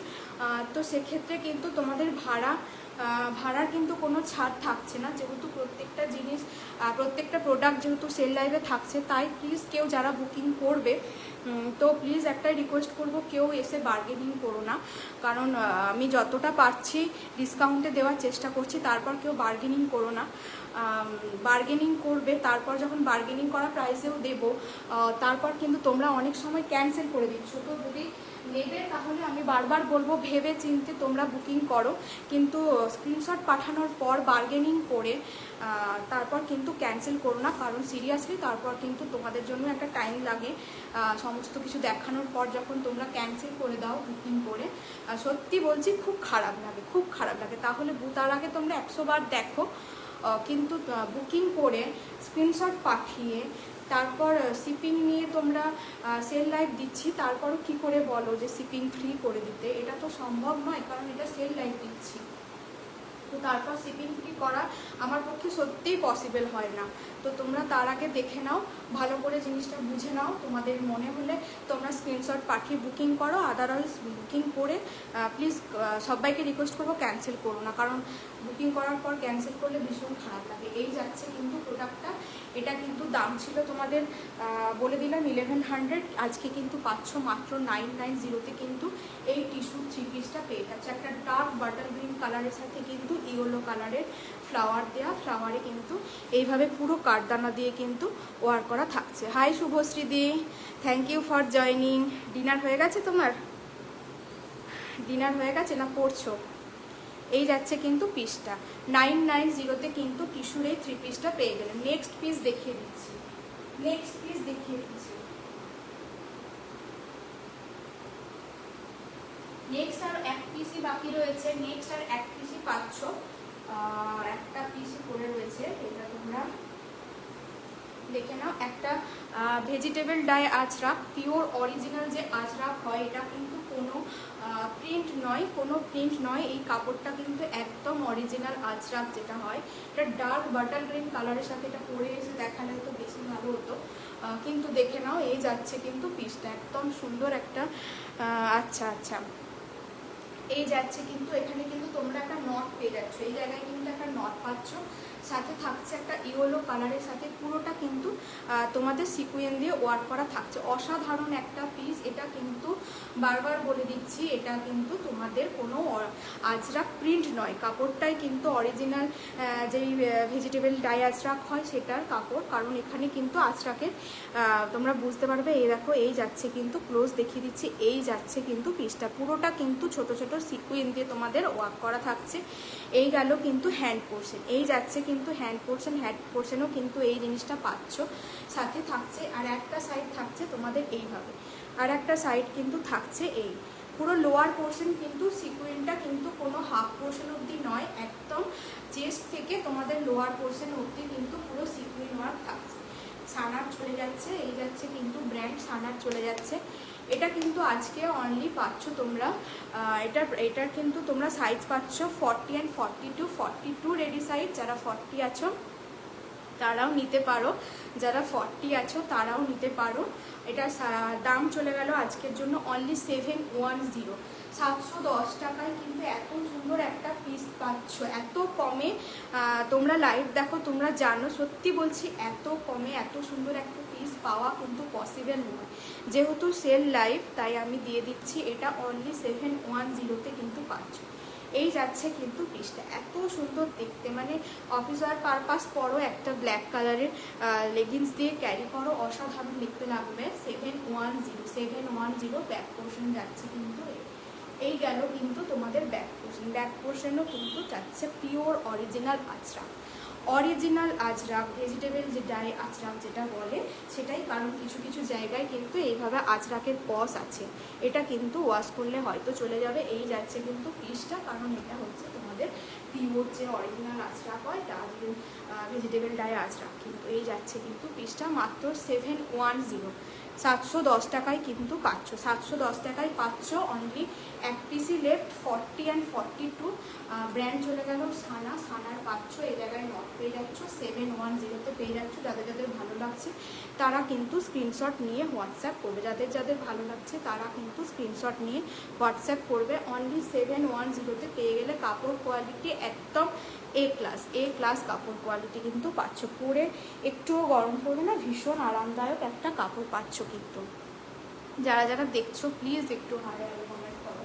তো সেক্ষেত্রে কিন্তু তোমাদের ভাড়ার কিন্তু কোনো ছাড় থাকছে না, যেহেতু প্রত্যেকটা জিনিস প্রত্যেকটা প্রোডাক্ট যেহেতু সেল লাইভে থাকছে, তাই প্লিজ কেউ যারা বুকিং করবে তো প্লিজ একটাই রিকোয়েস্ট করব, কেউ এসে বার্গেনিং করো না, কারণ আমি যতটা পারছি ডিসকাউন্টে দেওয়ার চেষ্টা করছি, তারপর কেউ বার্গেনিং করো না। বার্গেনিং করবে, তারপর যখন বার্গেনিং করা প্রাইসেও দেবো তারপর কিন্তু তোমরা অনেক সময় ক্যান্সেল করে দিচ্ছ। তো যদি নেবে তাহলে আমি বারবার বলবো ভেবে চিন্তে তোমরা বুকিং করো, কিন্তু স্ক্রিনশট পাঠানোর পর বার্গেনিং করে তারপর কিন্তু ক্যান্সেল করো না, কারণ সিরিয়াসলি তারপর কিন্তু তোমাদের জন্য একটা টাইম লাগে। সমস্ত কিছু দেখানোর পর যখন তোমরা ক্যান্সেল করে দাও বুকিং করে, সত্যি বলছি খুব খারাপ লাগে, খুব খারাপ লাগে। তাহলে তার আগে তোমরা 100 বার দেখো, কিন্তু বুকিং করে স্ক্রিনশট পাঠিয়ে তারপর শিপিং নিয়ে তোমরা সেল লাইভ দিচ্ছি, তারপরও কি করে বলো যে শিপিং ফ্রি করে দিতে, এটা তো সম্ভব নয়, কারণ এটা সেল লাইভ দিচ্ছি। তো তারপর শিপিং ফ্রি করা আমার পক্ষে সত্যিই পসিবল হয় না। তো তোমরা তার আগে দেখে নাও, ভালো করে জিনিসটা বুঝে নাও, তোমাদের মনে হলে তোমরা স্ক্রিনশট পাঠিয়ে বুকিং করো, আদারওয়াইজ বুকিং করে প্লিজ সবাইকে রিকোয়েস্ট করবো ক্যান্সেল করো না, কারণ বুকিং করার পর ক্যান্সেল করলে ভীষণ খারাপ লাগে। এই যাচ্ছে কিন্তু প্রোডাক্টটা, এটা কিন্তু দাম ছিল তোমাদের বলে দিলাম 1100, আজকে কিন্তু পাচ্ছ মাত্র 990তে কিন্তু এই টিস্যু 3 পিসটা পেয়ে যাচ্ছে। একটা ডার্ক বাটার গ্রিন কালারের সাথে কিন্তু ইয়েলো কালারের ফ্লাওয়ার দেওয়া, ফ্লাওয়ারে কিন্তু এইভাবে পুরো কাঠদানা দিয়ে কিন্তু ওয়ার করা থাকছে। Hi Subhashree di, thank you for joining. Dinner হয়ে গেছে তোমার? ডিনার হয়ে গেছে না পড়ছো? এই যাচ্ছে কিন্তু পিসটা 990তে কিন্তু টিস্যুর এই 3 পিসটা পেয়ে গেলেন। নেক্সট পিস দেখিয়ে দিচ্ছি, নেক্সট পিস দেখিয়ে দিচ্ছি। নেক্সট আর এক পিসই বাকি রয়েছে, নেক্সট আর এক পিসই পাচ্ছ, একটা পিসই পড়ে রয়েছে, এটা তোমরা দেখে নাও, একটা vegetable die Ajrak, pure original যে আজরাক হয়, এটা কিন্তু কোনো প্রিন্ট নয়, কোনো প্রিন্ট নয়। এই কাপড়টা কিন্তু একদম অরিজিনাল আজরাক যেটা হয়। এটা ডার্ক বাটার গ্রিন কালারের সাথে এটা পরে এসে দেখালে তো বেশি ভালো হতো, কিন্তু দেখে নাও এই যাচ্ছে কিন্তু পিসটা একদম সুন্দর একটা। আচ্ছা আচ্ছা, এই যাচ্ছে কিন্তু এখানে কিন্তু তোমরা একটা নট পেয়ে যাচ্ছ, এই জায়গায় কিন্তু একটা নট পাচ্ছ, সাথে থাকছে একটা ইয়েলো কালারের সাথে পুরোটা কিন্তু তোমাদের সিকুয়েন দিয়ে ওয়ার্ক করা থাকছে। অসাধারণ একটা পিস, এটা কিন্তু বারবার বলে দিচ্ছি, এটা কিন্তু তোমাদের কোনো আজরাক প্রিন্ট নয়, কাপড়টাই কিন্তু অরিজিনাল যেই ভেজিটেবল ডাই আজরাক হয় সেটার কাপড়। কারণ এখানে কিন্তু আজরাকের তোমরা বুঝতে পারবে, এই দেখো এই যাচ্ছে কিন্তু, ক্লোজ দেখিয়ে দিচ্ছি, এই যাচ্ছে কিন্তু পিসটা পুরোটা কিন্তু ছোট ছোট সিকুয়েন দিয়ে তোমাদের ওয়ার্ক করা থাকছে। এই গেল কিন্তু হ্যান্ড পোর্শন, এই যাচ্ছে কিন্তু হ্যান্ড পোর্শন, হ্যান্ড পোর্শনও কিন্তু এই জিনিসটা পাচ্ছ, সাথে থাকছে আর একটা সাইড থাকছে তোমাদের এইভাবে, আর একটা সাইড কিন্তু থাকছে এই পুরো লোয়ার পোর্শন কিন্তু সিকুয়েনটা কিন্তু কোনো হাফ পোর্শন অবধি নয়, একদম চেস্ট থেকে তোমাদের লোয়ার পোর্শন অবধি কিন্তু পুরো সিকুয়েন ওয়ার্ক থাকছে। সানার চলে যাচ্ছে, এই যাচ্ছে কিন্তু ব্র্যান্ড সানার চলে যাচ্ছে। এটা কিন্তু আজকে অনলি পাচ্ছ তোমরা, এটার কিন্তু তোমরা সাইজ পাচ্ছ 40 অ্যান্ড 42, 42 রেডি সাইজ, যারা 40 আছো তারাও নিতে পারো, যারা 40 আছো তারাও নিতে পারো। এটার দাম চলে গেল আজকের জন্য অনলি 710, 710 টাকায় কিন্তু এত সুন্দর একটা পিস পাচ্ছ, এত কমে। তোমরা লাইভ দেখো, তোমরা জানো, সত্যি বলছি এত কমে এত সুন্দর একটা পিস পাওয়া কিন্তু পসিবল নয়। যেহেতু সেল লাইভ তাই আমি দিয়ে দিচ্ছি, এটা অনলি 710তে কিন্তু পাচ্ছ। এই যাচ্ছে কিন্তু পিসটা এত সুন্দর দেখতে, মানে অফিস ওয়ার পারপাস পরও, একটা ব্ল্যাক কালারের লেগিংস দিয়ে ক্যারি করো, অসাধারণ দেখতে লাগবে। 710 ব্যাক পোর্শন যাচ্ছে কিন্তু, এই গেল কিন্তু তোমাদের ব্যাক পোর্শন। ব্যাক পোর্শনও কিন্তু যাচ্ছে pure original Ajrak, original Ajrak vegetable যে ডাই আজরাক যেটা বলে সেটাই। কারণ কিছু কিছু জায়গায় কিন্তু এইভাবে আজরাকের পস আছে, এটা কিন্তু ওয়াশ করলে হয়তো চলে যাবে। এই যাচ্ছে কিন্তু পিসটা, কারণ এটা হচ্ছে তোমাদের পিওর যে অরিজিনাল আজরাক হয়, তার ভেজিটেবল ডাই আজরাক কিন্তু। এই যাচ্ছে কিন্তু পিসটা মাত্র 710, 710 টাকায় কিন্তু পাচ্ছ, 710 টাকায় পাচ্ছ অনলি। এক পিসি লেফট, 40 অ্যান্ড 42, ব্র্যান্ড চলে গেল সানা, সানার পাচ্ছ এই জায়গায় নট পেয়ে যাচ্ছ, 710তে পেয়ে যাচ্ছ। যাদের যাদের ভালো লাগছে তারা কিন্তু স্ক্রিনশট নিয়ে হোয়াটসঅ্যাপ করবে, যাদের যাদের ভালো লাগছে তারা কিন্তু স্ক্রিনশট নিয়ে হোয়াটসঅ্যাপ করবে। অনলি 710তে পেয়ে গেলে কাপড় কোয়ালিটি একদম এ ক্লাস কাপড় কোয়ালিটি কিন্তু পাচ্ছ, পরে একটুও গরম পড়বে না, ভীষণ আরামদায়ক একটা কাপড় পাচ্ছ কিন্তু। যারা যারা দেখছো প্লিজ একটু হাই হ্যালো কমেন্ট করো,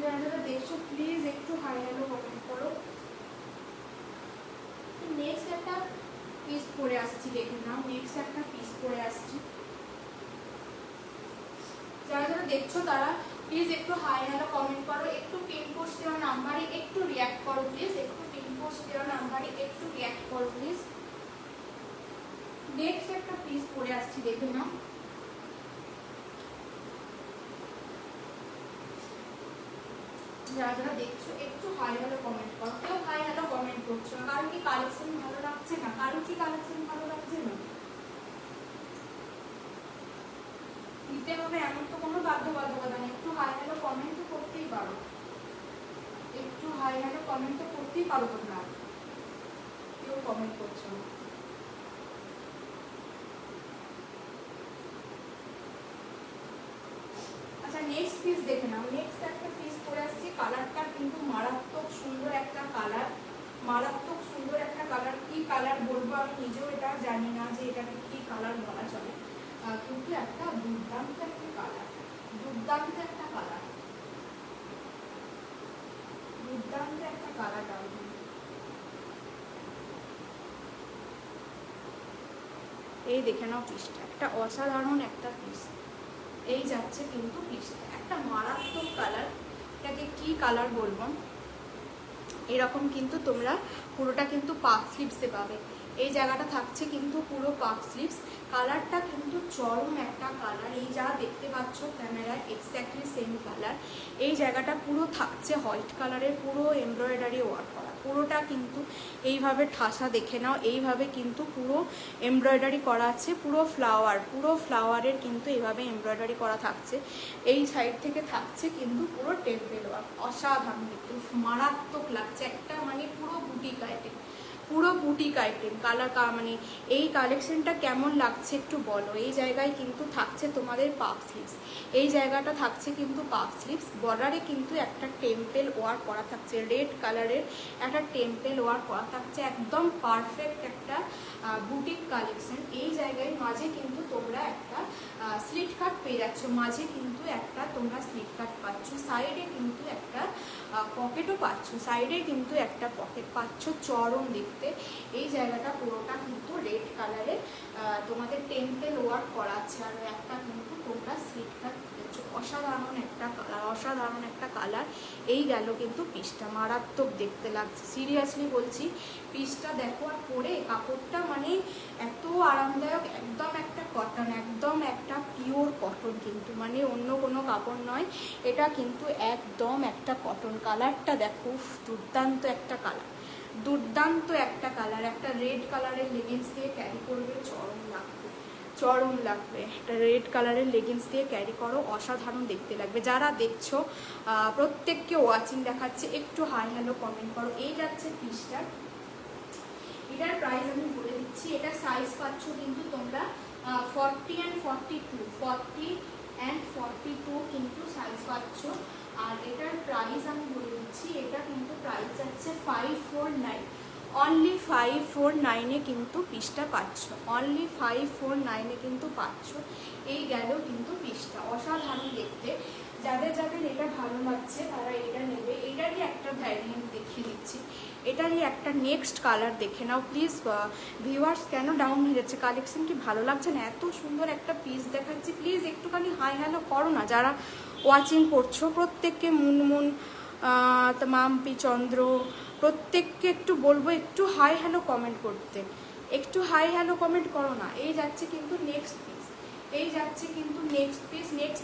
যারা যারা দেখছো প্লিজ একটু হাই হ্যালো কমেন্ট করো। নেক্সট একটা পিস পরে আসছি, দেখুন না, নেক্সট একটা পিস পরে আসছি। যারা যারা দেখছো তারা প্লিজ একটু হাই হ্যালো কমেন্ট করো, একটু পিন পোস্ট দেওয়া নাম্বারে একটু রিয়াক্ট করো প্লিজ, একটু পিন পোস্ট দেওয়া নাম্বারে একটু রিয়াক্ট করো প্লিজ। নেক্সট একটা পিস পরে আসছি, দেখুন না। যারা যারা দেখছো একটু হাই হ্যালো কমেন্ট করো, কেউ হাই হ্যালো কমেন্ট করছো না, কারণ কি কালেকশন ভালো লাগছে না, কারণ কি কালেকশন ভালো লাগছে না, দিতে হবে এমন তো কোনো বাধ্যবাধকতা নেই। একটু হাই হ্যালো কমেন্ট তো করতেই পারো, একটু হাই হ্যালো কমেন্ট তো করতেই পারো তোমরা, কেউ কমেন্ট করছো না। আচ্ছা নেক্সট পিস দেখে নাও, নেক্সট একটা পিস পরে আসছি। কালারটা কিন্তু মারাত্মক সুন্দর একটা কালার, মারাত্মক সুন্দর একটা কালার। কি কালার বলবো আমি নিজেও এটা জানি না যে এটাকে কি কালার বলা চলে, কিন্তু একটা দুর্দান্ত একটা কালার, দুর্দান্ত একটা কালার, দুর্দান্ত একটা কালার। এই দেখে নাও পিসটা, একটা অসাধারণ একটা পিস। এই যাচ্ছে কিন্তু পিসটা একটা মারাত্মক কালার, এটাকে কি কালার বলবো, এরকম কিন্তু তোমরা পুরোটা কিন্তু পাফ স্লিভসে পাবে। এই জায়গাটা থাকছে কিন্তু পুরো পাফ স্লিভস, কালারটা কিন্তু চরম একটা কালার। এই যা দেখতে পাচ্ছ ক্যামেরায় এক্স্যাক্টলি সেম কালার। এই জায়গাটা পুরো থাকছে হোয়াইট কালারের, পুরো এমব্রয়ডারি ওয়ার্ক করা। পুরোটা কিন্তু এইভাবে ঠাসা দেখে নাও, এইভাবে কিন্তু পুরো এমব্রয়ডারি করা আছে, পুরো ফ্লাওয়ারের কিন্তু এইভাবে এমব্রয়ডারি করা থাকছে। এই সাইড থেকে থাকছে কিন্তু পুরো টেম্পেল ওয়ার্ক, অসাধারণ দেখতে, মারাত্মক লাগছে, একটা মানে পুরো বুটিক আইটেম কালার মানে এই কালেকশনটা কেমন লাগছে একটু বলো। এই জায়গায় কিন্তু থাকছে তোমাদের পাফ স্লিভস, এই জায়গাটা থাকছে কিন্তু পাফ স্লিভস, বর্ডারে কিন্তু একটা টেম্পেল ওয়ার্ক করা থাকছে, রেড কালারের একটা টেম্পেল ওয়ার্ক করা থাকছে, একদম পারফেক্ট একটা বুটিক কালেকশন। এই জায়গায় মাঝে কিন্তু তোমরা একটা স্লিট কাট পেয়ে যাচ্ছ, মাঝে কিন্তু একটা তোমরা স্লিট কাট পাচ্ছ, সাইডে কিন্তু একটা পকেটও পাচ্ছ, সাইডে কিন্তু একটা পকেট পাচ্ছ, চরম দেখতে। এই জায়গাটা পুরোটা কিন্তু রেড কালারের তোমাদের টেম্পেল ওয়ার্ক করা আছে, আর একটা কিন্তু তোমরা স্লিট কাট পেয়েছো, অসাধারণ একটা কালার। এই গেল কিন্তু পিসটা, মারাত্মক দেখতে লাগছে, সিরিয়াসলি বলছি। পিসটা দেখো আর পরে কাপড়টা মানে এত আরামদায়ক, একদম একটা কটন, একদম একটা পিওর কটন কিন্তু, মানে অন্য কোনো কাপড় নয়, এটা কিন্তু একদম একটা কটন। কালারটা দেখো, দুর্দান্ত একটা কালার, একটা রেড কালারের লেগিংস দিয়ে ক্যারি করবে, চরম লাগবে। একটা রেড কালারের লেগিংস দিয়ে ক্যারি করো, অসাধারণ দেখতে লাগবে। যারা দেখছো প্রত্যেককে ওয়াচিং দেখাচ্ছে, একটু হাই হ্যালো কমেন্ট করো। এই যাচ্ছে পিসটা, এটার প্রাইস আমি বলে দিচ্ছি। এটা সাইজ পাচ্ছ কিন্তু তোমরা 40 and 42 কিন্তু সাইজ পাচ্ছ। আর এটার প্রাইস আমি বলে দিচ্ছি, এটা কিন্তু প্রাইস যাচ্ছে 549, অনলি 549-এ কিন্তু পিসটা পাচ্ছ, অনলি 549-এ কিন্তু পাচ্ছ। এই গেল কিন্তু পিসটা, অসাধারণ দেখতে। যাদের এটা ভালো লাগছে তারা এটা নেবে। এটারই একটা ভ্যারিয়েন্ট দেখিয়ে দিচ্ছি, এটারই একটা নেক্সট কালার দেখে নাও প্লিজ। ভিউয়ার্স কেন ডাউন হয়ে যাচ্ছে, কালেকশন কি ভালো লাগছে না? এত সুন্দর একটা পিস দেখাচ্ছি, প্লিজ একটুখানি হাই হ্যালো করো না যারা ওয়াচিং করছো। প্রত্যেককে মুনমুন, মাম্পি, চন্দ্র, প্রত্যেককে একটু বলবো একটু হাই হ্যালো কমেন্ট করতে, একটু হাই হ্যালো কমেন্ট করো না। এই যাচ্ছে কিন্তু নেক্সট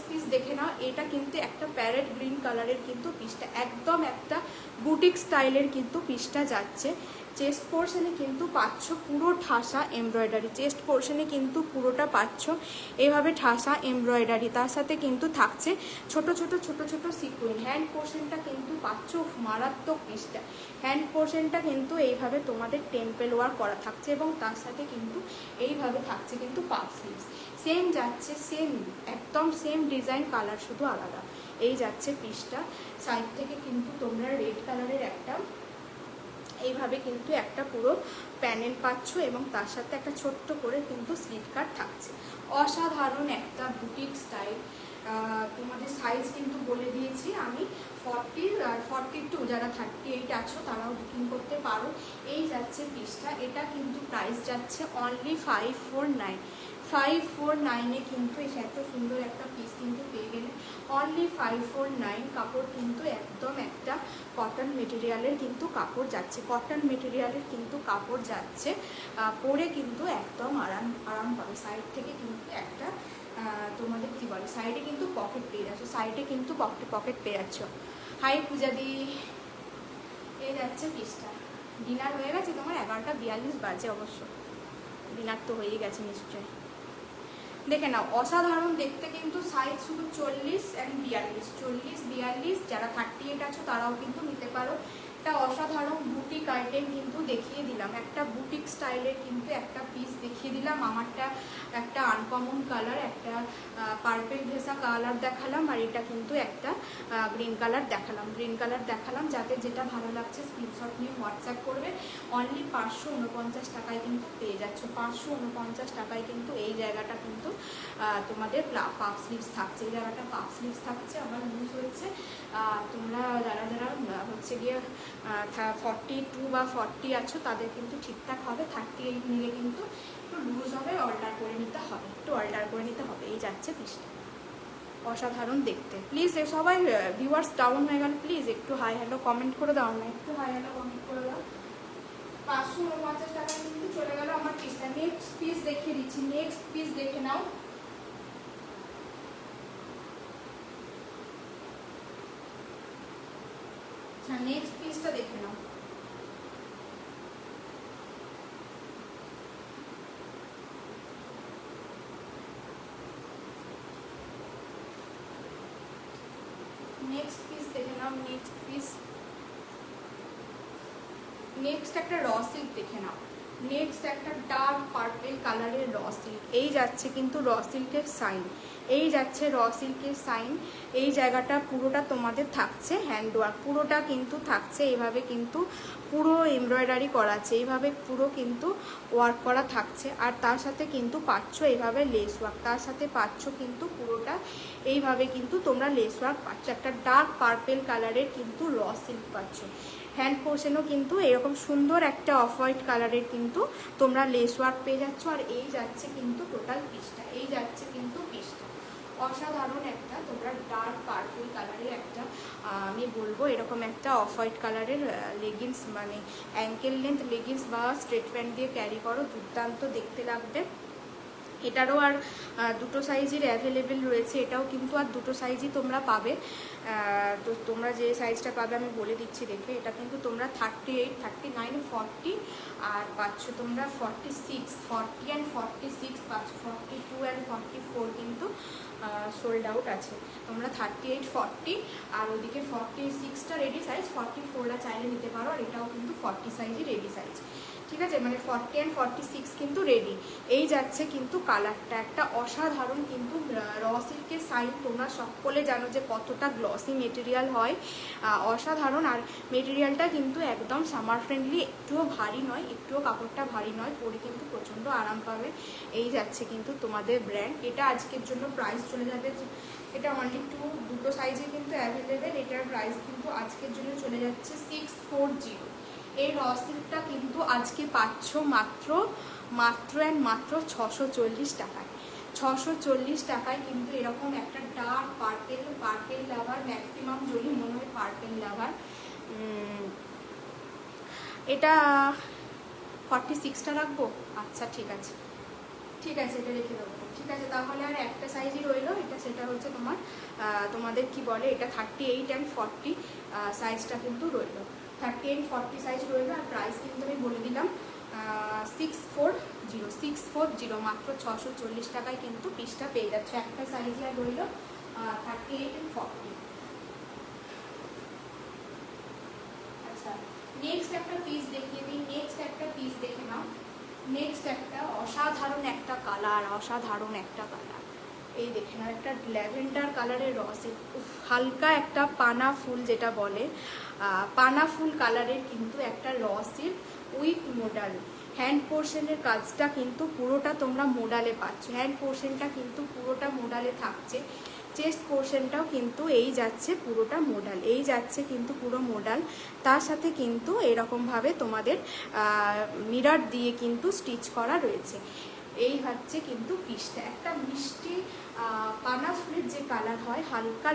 পিস দেখে নাও। এটা কিন্তু একটা প্যারেট গ্রিন কালারের কিন্তু পিসটা, একদম একটা বুটিক স্টাইলের কিন্তু পিসটা যাচ্ছে। চেস্ট পোর্শনে কিন্তু পাচ্ছ পুরো ঠাসা এমব্রয়ডারি, চেস্ট পোর্শনে কিন্তু পুরোটা পাচ্ছ এইভাবে ঠাসা এমব্রয়ডারি, তার সাথে কিন্তু থাকছে ছোট ছোট সিকুয়েন্স। হ্যান্ড পোর্শনটা কিন্তু পাচ্ছ, মারাত্মক পিসটা, হ্যান্ড পোর্শনটা কিন্তু এইভাবে তোমাদের টেম্পেল ওয়ার্ক করা থাকছে, এবং তার সাথে কিন্তু এইভাবে থাকছে কিন্তু পাফ স্লিভস। সেম যাচ্ছে, একদম সেম ডিজাইন, কালার শুধু আলাদা। এই যাচ্ছে পিসটা, সাইড থেকে কিন্তু তোমরা রেড কালারের একটা এইভাবে কিন্তু একটা পুরো প্যানেল পাচ্ছ, এবং তার সাথে একটা ছোট্ট করে কিন্তু স্লিট কাট থাকছে, অসাধারণ একটা বুটিক স্টাইল। তোমাদের সাইজ কিন্তু বলে দিয়েছি আমি, 40 আর 42, যারা 38 আছো তারাও বুকিং করতে পারো। এই যাচ্ছে পিসটা, এটা কিন্তু প্রাইস যাচ্ছে অনলি 549-এ কিন্তু এত সুন্দর একটা পিস কিন্তু পেয়ে গেলে, অনলি 549। কাপড় কিন্তু একদম একটা কটন মেটেরিয়ালের কিন্তু কাপড় যাচ্ছে, পরে কিন্তু একদম আরাম পাবে। সাইড থেকে কিন্তু একটা তোমাদের কি বলে, সাইডে কিন্তু পকেট পেয়ে যাচ্ছ, পকেট পেয়ে যাচ্ছ। হাই পূজাদি, এই যাচ্ছে পিসটা। ডিনার হয়ে গেছে তোমার? 11:42 বাজে অবশ্য, ডিনার তো হয়েই গেছে নিশ্চয়ই। দেখে নাও, অসাধারণ দেখতে কিন্তু। সাইজ শুধু 40 and 42, যারা 38 আছো তারাও কিন্তু নিতে পারো। একটা অসাধারণ বুটিক আইটেম কিন্তু দেখিয়ে দিলাম, একটা বুটিক স্টাইলের কিন্তু একটা পিস দেখিয়ে দিলাম। আমারটা একটা আনকমন কালার, একটা পার্পল ঘেঁষা কালার দেখালাম, আর এটা কিন্তু একটা গ্রিন কালার দেখালাম। যাতে যেটা ভালো লাগছে স্ক্রিনশট নিয়ে হোয়াটসঅ্যাপ করবে। অনলি 549 টাকায় কিন্তু পেয়ে যাচ্ছ, 549 টাকায় কিন্তু এই জায়গাটা কিন্তু তোমাদের পাফ স্লিভস থাকছে, এই জায়গাটা পাফ স্লিভস থাকছে। আমার লুজ হয়েছে, তোমরা যারা হচ্ছে গিয়ে 42 বা 40 আছো তাদের কিন্তু ঠিকঠাক হবে, 38 নিলে কিন্তু একটু লুজ হবে, অল্টার করে নিতে হবে। এই যাচ্ছে পিসটা, অসাধারণ দেখতে। প্লিজ সবাই ভিউয়ার্স ডাউন হয়ে গেল, প্লিজ একটু হাই হ্যালো কমেন্ট করে দাও না, 549 টাকায় কিন্তু চলে গেল আমার পিসটা। নেক্সট পিস দেখিয়ে দিচ্ছি, নেক্সট পিস দেখে নাও। নেক্সট পিসটা দেখে নাও, নেক্সট পিস দেখে নাও, নেক্সট পিস, নেক্সট একটা র সিল্ক দেখে নাও। নেক্সট একটা ডার্ক পার্পল কালারের র সিল্ক, এই যাচ্ছে কিন্তু র সিল্কের সাইন, এই যাচ্ছে র সিল্কের সাইন। এই জায়গাটা পুরোটা তোমাদের থাকছে হ্যান্ডওয়ার্ক, পুরোটা কিন্তু থাকছে এইভাবে, কিন্তু পুরো এমব্রয়ডারি করা আছে, এইভাবে পুরো কিন্তু ওয়ার্ক করা থাকছে। আর তার সাথে কিন্তু পাচ্ছ এইভাবে লেস ওয়ার্ক, তার সাথে পাচ্ছ কিন্তু পুরোটা এইভাবে কিন্তু তোমরা লেস ওয়ার্ক পাচ্ছ। একটা ডার্ক পার্পল কালারের কিন্তু র সিল্ক পাচ্ছ। হ্যান্ড পোর্শনও কিন্তু এরকম সুন্দর একটা অফ হোয়াইট কালারের কিন্তু তোমরা লেস ওয়ার্ক পেয়ে যাচ্ছ। আর এই যাচ্ছে কিন্তু টোটাল পিসটা, এই যাচ্ছে কিন্তু পিসটা অসাধারণ একটা তোমরা ডার্ক পার্পল কালারের একটা আমি বলবো এরকম একটা অফ হোয়াইট কালারের লেগিংস, মানে অ্যাঙ্কেল লেন্থ লেগিংস বা স্ট্রেট প্যান্ট দিয়ে ক্যারি করো, দুর্দান্ত দেখতে লাগবে। এটারও আর দুটো সাইজের অ্যাভেলেবেল রয়েছে, এটাও কিন্তু আর দুটো সাইজই তোমরা পাবে। তো তোমরা যে সাইজটা পাবে আমি বলে দিচ্ছি দেখে, এটা কিন্তু তোমরা 38, 39, 40 আর পাচ্ছ তোমরা 46, 40 অ্যান্ড 46 পাচ্ছ, 42 অ্যান্ড 44 কিন্তু সোল্ড আউট আছে। তোমরা 38, 40 আর ওদিকে 46টা রেডি সাইজ, 44টা চাইলে নিতে পারো। আর এটাও কিন্তু 40 সাইজই রেডি সাইজ, ঠিক আছে, মানে 40 অ্যান্ড 46 কিন্তু রেডি। এই যাচ্ছে কিন্তু কালারটা একটা অসাধারণ কিন্তু র সিল্কের সাইন, তোমরা সকলে জানো যে কতটা গ্লসি মেটেরিয়াল হয়, অসাধারণ। আর মেটেরিয়ালটা কিন্তু একদম সামার ফ্রেন্ডলি, একটুও ভারী নয়, একটুও কাপড়টা ভারী নয়, পরে কিন্তু প্রচণ্ড আরাম পাবে। এই যাচ্ছে কিন্তু তোমাদের ব্র্যান্ড। এটা আজকের জন্য প্রাইস চলে যাবে, এটা অনলি দুটো সাইজে কিন্তু অ্যাভেলেবেল। এটার প্রাইস কিন্তু আজকের জন্য চলে যাচ্ছে 640। এই র সিল্কটা কিন্তু আজকে পাচ্ছ মাত্র অ্যান্ড মাত্র 640 টাকায়। 640 টাকায় কিন্তু এরকম একটা ডার্ক পার্পেল লাভার, ম্যাক্সিমাম জড়ি মনে হয় পার্পেল লাভার। এটা 46টা রাখবো, আচ্ছা ঠিক আছে, ঠিক আছে, এটা রেখে দেবো, ঠিক আছে। তাহলে আর একটা সাইজই রইলো, এটা সেটা হচ্ছে তোমাদের কি বলে, এটা 38 অ্যান্ড 40 সাইজটা কিন্তু রইলো, 38, 40 সাইজ রইলো। আর প্রাইস কিন্তু আমি বলে দিলাম 640, মাত্র 640 টাকায় কিন্তু পিসটা পেয়ে যাচ্ছে। একটা সাইজে আর রইলো 38 অ্যান্ড 40। আচ্ছা, নেক্সট একটা পিস দেখিয়ে দিই, নেক্সট একটা পিস দেখে নাও। নেক্সট একটা অসাধারণ একটা কালার, অসাধারণ একটা কালার, এই দেখে নাও, একটা ল্যাভেন্ডার কালারের রসে হালকা একটা পানা ফুল যেটা বলে, পানা ফুল কালারের কিন্তু একটা রসের উইথ মোডাল। হ্যান্ড পোর্শনের কাজটা কিন্তু পুরোটা তোমরা মোডালে পাচ্ছ, হ্যান্ড পোর্শনটা কিন্তু পুরোটা মোডালে থাকছে। চেস্ট পোর্শনটাও কিন্তু এই যাচ্ছে পুরোটা মোডাল, এই যাচ্ছে কিন্তু পুরো মোডাল। তার সাথে কিন্তু এরকমভাবে তোমাদের মিরর দিয়ে কিন্তু স্টিচ করা রয়েছে। এই হচ্ছে কিন্তু পিসটা, একটা মিষ্টি পানা ফুলের যে কালার হয়, হালকা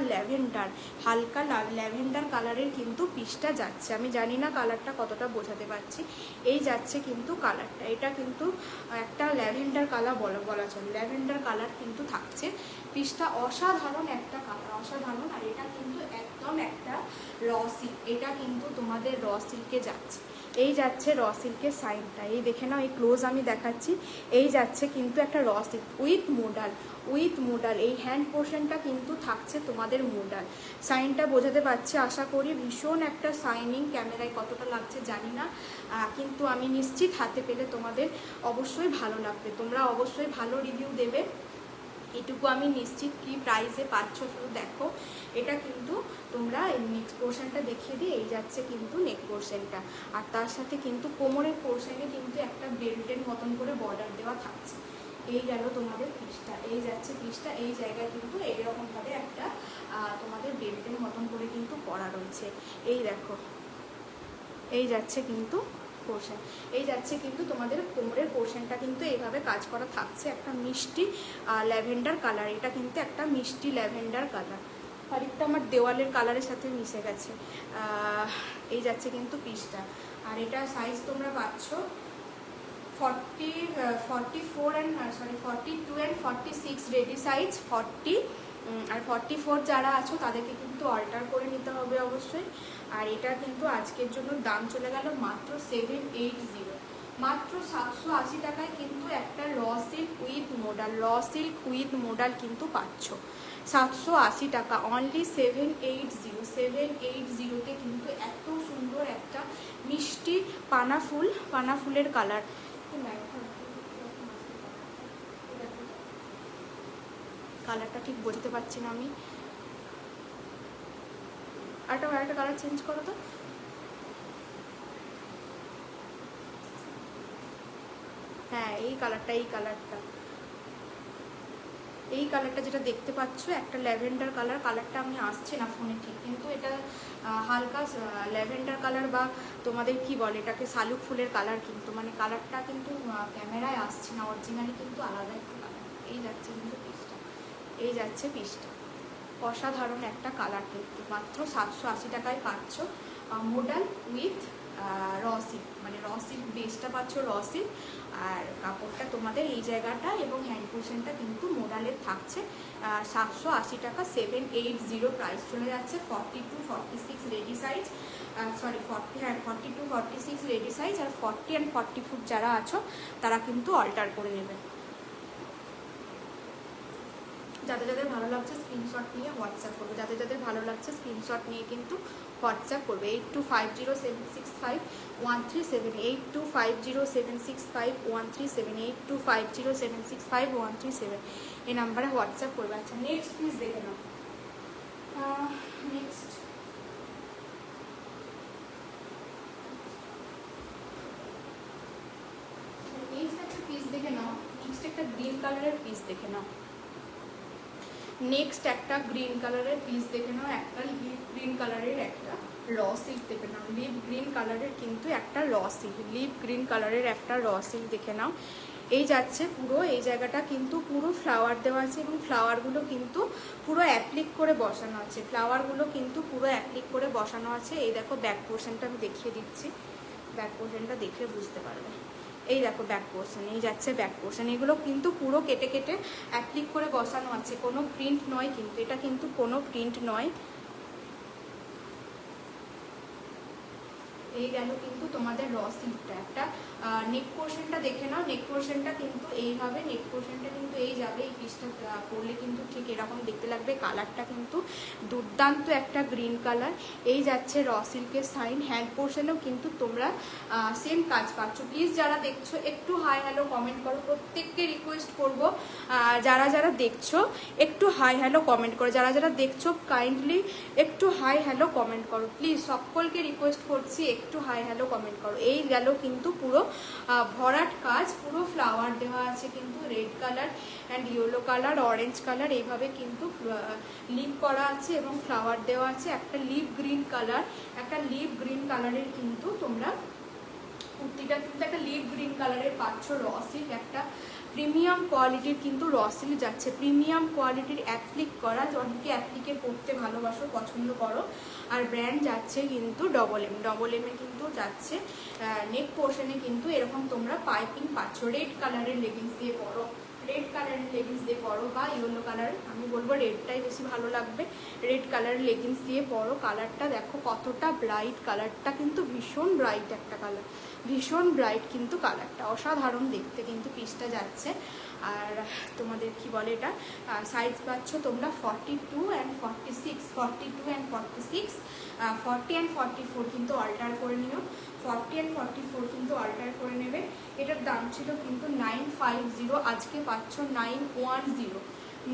ল্যাভেন্ডার কালারের কিন্তু পিসটা যাচ্ছে। আমি জানি না কালারটা কতটা বোঝাতে পারছি, এই যাচ্ছে কিন্তু কালারটা, এটা কিন্তু একটা ল্যাভেন্ডার কালার বলা চলে, ল্যাভেন্ডার কালার কিন্তু থাকছে। পিসটা অসাধারণ একটা কালার, অসাধারণ। আর এটা কিন্তু একদম একটা র সিল্ক, এটা কিন্তু তোমাদের র সিল্কে যাচ্ছে। এই যাচ্ছে র সিল্কের সাইনটা, এই দেখে নাও, এই ক্লোজ আমি দেখাচ্ছি। এই যাচ্ছে কিন্তু একটা র সিল্ক উইথ মোডাল, এই হ্যান্ড পোর্শনটা কিন্তু থাকছে তোমাদের মোডাল। সাইনটা বোঝাতে পারছি আশা করি, ভীষণ একটা সাইনিং, ক্যামেরায় কতটা লাগছে জানি না, কিন্তু আমি নিশ্চিত হাতে পেলে তোমাদের অবশ্যই ভালো লাগবে, তোমরা অবশ্যই ভালো রিভিউ দেবে, এটুকু আমি নিশ্চিত। কি প্রাইসে পাচ্ছ শুধু দেখো। এটা কিন্তু তোমরা নেক পোর্শনটা দেখিয়ে দিই, এই যাচ্ছে কিন্তু নেক পোর্শনটা। আর তার সাথে কিন্তু কোমরের পোর্শনে কিন্তু একটা বেল্টের মতন করে বর্ডার দেওয়া থাকছে। এই গেল তোমাদের পিসটা, এই যাচ্ছে পিসটা, এই জায়গায় কিন্তু এইরকমভাবে একটা তোমাদের বেল্টের মতন করে কিন্তু করা রয়েছে। এই দেখো, এই যাচ্ছে কিন্তু পোর্শন, এই যাচ্ছে কিন্তু তোমাদের কোমরের পোর্শনটা কিন্তু এইভাবে কাজ করা থাকছে। একটা মিষ্টি ল্যাভেন্ডার কালার, এটা কিন্তু একটা মিষ্টি ল্যাভেন্ডার কালার, আরেকটা আমার দেওয়ালের কালারের সাথে মিশে গেছে। এই যাচ্ছে কিন্তু পিসটা। আর এটা সাইজ তোমরা পাচ্ছ 44 অ্যান্ড 42 অ্যান্ড 46 রেডি সাইজ, 40 আর 44 যারা আছো তাদেরকে কিন্তু অল্টার করে নিতে হবে অবশ্যই। আর এটা কিন্তু আজকের জন্য দাম চলে গেল মাত্র 780, মাত্র 780 টাকায় কিন্তু একটা র সিল্ক উইথ মোডাল কিন্তু পাচ্ছ। 780 টাকা অনলি 780 কিন্তু এত সুন্দর একটা মিষ্টি পানা ফুলের কালার। কালারটা ঠিক বুঝতে পারছি না আমি, আরেকটা কালার চেঞ্জ করো তো। হ্যাঁ এই কালারটা যেটা দেখতে পাচ্ছ একটা ল্যাভেন্ডার কালারটা আমি আসছে না ফোনে ঠিক, কিন্তু এটা হালকা ল্যাভেন্ডার কালার বা তোমাদের কি বলে এটাকে শালুক ফুলের কালার, কিন্তু মানে কালারটা কিন্তু ক্যামেরায় আসছে না, অরিজিনালি কিন্তু আলাদা একটা কালার। এই যাচ্ছে কিন্তু পিসটা অসাধারণ একটা কালার, কিন্তু মাত্র 780 টাকায় পাচ্ছ মোডাল উইথ র সিল্ক, মানে র সিল্ক বেসটা পাচ্ছ র সিল্ক, আর কাপড়টা তোমাদের এই জায়গাটা এবং হ্যান্ড পোর্শনটা কিন্তু মোডালের থাকছে। 780 টাকা 780 প্রাইস চলে যাচ্ছে। 42-46 রেডি সাইজ, 42-46 রেডি সাইজ, আর 40 and 44 যারা আছো তারা কিন্তু অল্টার করে নেবে। যাদের ভালো লাগছে স্ক্রিনশট নিয়ে হোয়াটসঅ্যাপ করবে, যাদের ভালো লাগছে স্ক্রিনশট নিয়ে কিন্তু হোয়াটসঅ্যাপ করবে। 8250765137, 8250765137, 8250765137 এই নাম্বারে হোয়াটসঅ্যাপ করবে। আচ্ছা নেক্সট পিস দেখে নাও। নেক্সট একটা পিস দেখে নাও। নেক্সট একটা গ্রিন কালারের পিস দেখে নাও। একটা লিপ গ্রিন কালারের একটা র সিল্ক দেখে নাও। লিপ গ্রিন কালারের কিন্তু একটা র সিল্ক দেখে নাও। এই যাচ্ছে পুরো এই জায়গাটা কিন্তু পুরো ফ্লাওয়ার দেওয়া আছে এবং ফ্লাওয়ারগুলো কিন্তু পুরো অ্যাপ্লিক করে বসানো আছে। এই দেখো ব্যাক পোর্শনটা আমি দেখিয়ে দিচ্ছি, ব্যাক পোর্শনটা দেখলে বুঝতে পারবে। এই দেখো ব্যাক পোর্শন, এই যাচ্ছে ব্যাক পোর্শন, এগুলো কিন্তু পুরো কেটে অ্যাপ্লিক করে বসানো আছে, কোনো প্রিন্ট নয় কিন্তু, এটা কিন্তু কোনো প্রিন্ট নয়। এই গেল কিন্তু তোমাদের র সিল্কটা। একটা নেক পোর্শনটা দেখে নাও। নেক পোর্শনটা কিন্তু এইভাবে, এই যাবে, এই পিসটা পরলে কিন্তু ঠিক এরকম দেখতে লাগবে। কালারটা কিন্তু দুর্দান্ত একটা গ্রিন কালার। এই যাচ্ছে র সিল্কের সাইন। হ্যান্ড পোর্শনেও কিন্তু তোমরা সেম কাজ পাচ্ছ। প্লিজ যারা দেখছো একটু হাই হ্যালো কমেন্ট করো, প্রত্যেককে রিকোয়েস্ট করব যারা দেখছো একটু হাই হ্যালো কমেন্ট করো, যারা দেখছো কাইন্ডলি একটু হাই হ্যালো কমেন্ট করো প্লিজ, সকলকে রিকোয়েস্ট করছি একটু হাই হ্যালো কমেন্ট করো। এই গেল কিন্তু পুরো ভরাট কাজ, পুরো ফ্লাওয়ার দেওয়া আছে কিন্তু red colour and yellow colour, orange colour, এইভাবে কিন্তু লিপ করা আছে এবং ফ্লাওয়ার দেওয়া আছে। একটা লিপ গ্রিন কালারের কিন্তু তোমরা কুর্তিটা কিন্তু একটা লিপ গ্রিন কালারের পাচ্ছ। র সিল্ক একটা প্রিমিয়াম কোয়ালিটির কিন্তু র সিল্ক যাচ্ছে, প্রিমিয়াম কোয়ালিটির অ্যাপ্লিক করা, অনেকে অ্যাপ্লিকে পরতে ভালোবাসো, পছন্দ করো। আর ব্র্যান্ড যাচ্ছে কিন্তু ডবল এমে কিন্তু যাচ্ছে। নেক পোর্শনে কিন্তু এরকম তোমরা পাইপিং পাচ্ছ। রেড কালারের লেগিংস দিয়ে পরো বা ইয়েলো কালার, আমি বলবো রেডটাই বেশি ভালো লাগবে। রেড কালারের লেগিংস দিয়ে পরো। কালারটা দেখো কতটা ব্রাইট, কালারটা কিন্তু ভীষণ ব্রাইট একটা কালার, ভীষণ ব্রাইট কিন্তু কালারটা, অসাধারণ দেখতে কিন্তু পিসটা যাচ্ছে। আর তোমাদের কি বলে এটা সাইজ পাচ্ছ তোমরা 42 and 46, 40 and 44 কিন্তু অল্টার করে নিও, 40 and 44 কিন্তু অল্টার করে নেবে। এটার দাম ছিল কিন্তু 950, আজকে পাচ্ছ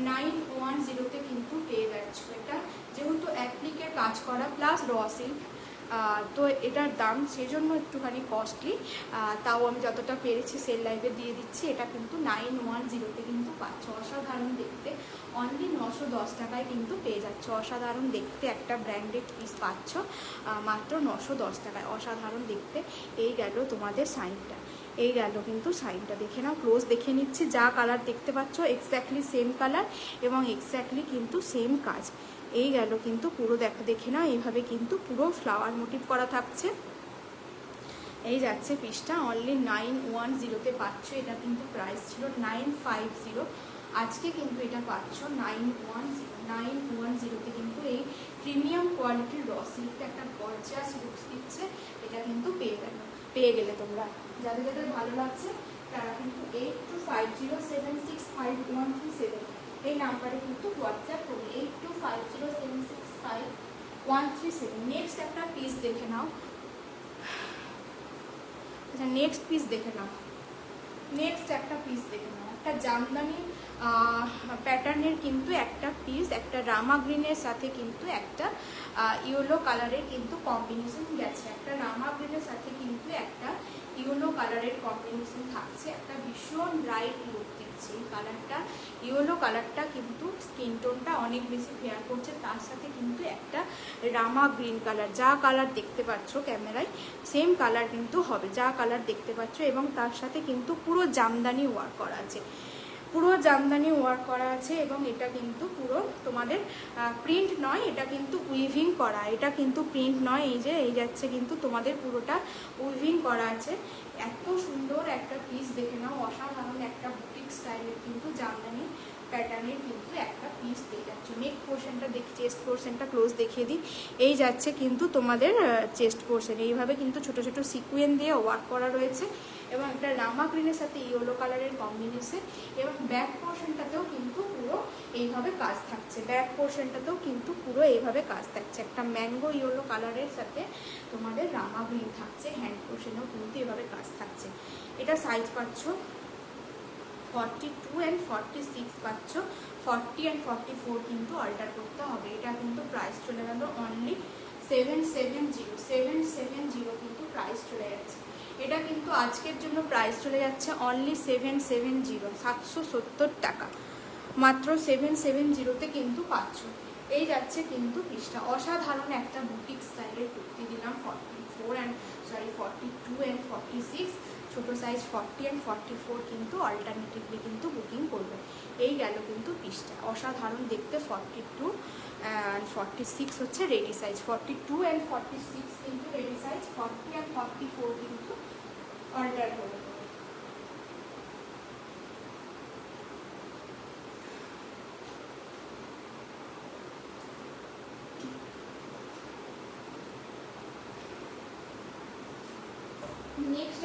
910তে কিন্তু পেয়ে যাচ্ছ। এটা যেহেতু অ্যাপ্লিকের কাজ করা প্লাস র সিল্ক, তো এটার দাম সেজন্য একটুখানি কস্টলি, তাও আমি যতটা পেরেছি সেল লাইভে দিয়ে দিচ্ছি। এটা কিন্তু 910তে কিন্তু পাচ্ছ। অসাধারণ দেখতে, অনলি 910 টাকায় কিন্তু পেয়ে যাচ্ছ। অসাধারণ দেখতে একটা ব্র্যান্ডেড পিস পাচ্ছ মাত্র 910 টাকায়, অসাধারণ দেখতে। এই গেল তোমাদের সাইনটা, দেখে নাও, ক্লোজ দেখে নিচ্ছি। যা কালার দেখতে পাচ্ছ এক্স্যাক্টলি সেম কালার এবং এক্স্যাক্টলি কিন্তু সেম কাজ। এই গেল কিন্তু পুরো দেখে নাও, এইভাবে কিন্তু পুরো ফ্লাওয়ার মোটিভ করা থাকছে। এই যাচ্ছে পিসটা, অনলি 910তে পাচ্ছ। এটা কিন্তু প্রাইস ছিল 950, আজকে কিন্তু এটা পাচ্ছ 910তে কিন্তু এই প্রিমিয়াম কোয়ালিটির র সিল্কটা একটা গর্জিয়াস লুকস দিচ্ছে। এটা কিন্তু পেয়ে গেল। পেয়ে গেলে তোমরা। যাদের যাদের ভালো লাগছে তারা কিন্তু 8250765137 এই নাম্বারে কিন্তু হোয়াটসঅ্যাপ করবে, 8250765137। নেক্সট একটা পিস দেখে নাও। আচ্ছা নেক্সট পিস দেখে নাও, নেক্সট একটা পিস দেখে নাও। একটা জামদানি প্যাটার্নের কিন্তু একটা পিস, একটা রামা গ্রিনের সাথে কিন্তু একটা ইয়েলো কালারের কিন্তু কম্বিনেশন গেছে। একটা রামা গ্রিনের সাথে কিন্তু একটা ইয়েলো কালারের কম্বিনেশন থাকছে। একটা ভীষণ ব্রাইট লুক দিচ্ছে এই কালারটা। ইয়েলো কালারটা কিন্তু স্কিন টোনটা অনেক বেশি ফেয়ার করছে, তার সাথে কিন্তু একটা রামা গ্রিন কালার, যা কালার দেখতে পাচ্ছ ক্যামেরায় সেম কালার কিন্তু হবে, যা কালার দেখতে পাচ্ছ। এবং তার সাথে কিন্তু পুরো জামদানি ওয়ার্ক করা আছে, পুরো জামদানি ওয়ার্ক করা আছে। এবং এটা কিন্তু পুরো তোমাদের প্রিন্ট নয়, এটা কিন্তু উইভিং করা, এটা কিন্তু প্রিন্ট নয়। এই যে এই যাচ্ছে কিন্তু তোমাদের পুরোটা উইভিং করা আছে। এত সুন্দর একটা পিস দেখে নাও, অসাধারণ একটা বুটিক স্টাইলের কিন্তু জামদানি প্যাটার্নের কিন্তু একটা পিস পেয়ে যাচ্ছে। নেক পোর্শনটা দেখি, চেস্ট পোর্শনটা ক্লোজ দেখিয়ে দিই। এই যাচ্ছে কিন্তু তোমাদের চেস্ট পোর্শন, এইভাবে কিন্তু ছোট ছোট সিকুয়েন দিয়ে ওয়ার্ক করা রয়েছে এবং একটা রামা গ্রিনের সাথে ইয়েলো কালারের কম্বিনেশন। এবং ব্যাক পোর্শনটাতেও কিন্তু পুরো এইভাবে কাজ থাকছে, ব্যাক পোর্শনটাতেও কিন্তু পুরো এইভাবে কাজ থাকছে। একটা ম্যাঙ্গো ইয়েলো কালারের সাথে তোমাদের রামা গ্রিন থাকছে, হ্যান্ড পোর্শনেও কিন্তু এভাবে কাজ থাকছে। এটা সাইজ পাচ্ছ 42 অ্যান্ড 46 পাচ্ছ, 40 অ্যান্ড 44 কিন্তু অল্টার করতে হবে। এটা কিন্তু প্রাইস চলে গেল অনলি 770 কিন্তু প্রাইস চলে যাচ্ছে। এটা কিন্তু আজকের জন্য প্রাইস চলে যাচ্ছে অনলি 770 টাকা, মাত্র 770তে কিন্তু পাচ্ছ। এই যাচ্ছে কিন্তু পিসটা। অসাধারণ একটা বুটিক স্টাইলের কুর্তি দিলাম 42 অ্যান্ড 46, ছোটো সাইজ 40 অ্যান্ড 44 কিন্তু অল্টারনেটিভলি কিন্তু বুকিং করবে। এই গেল কিন্তু পিসটা, অসাধারণ দেখতে। 42 অ্যান্ড 46 হচ্ছে রেডি সাইজ, 42 অ্যান্ড 46 কিন্তু রেডি সাইজ, 40 অ্যান্ড 44 কিন্তু অল্টার করবে। নেক্সট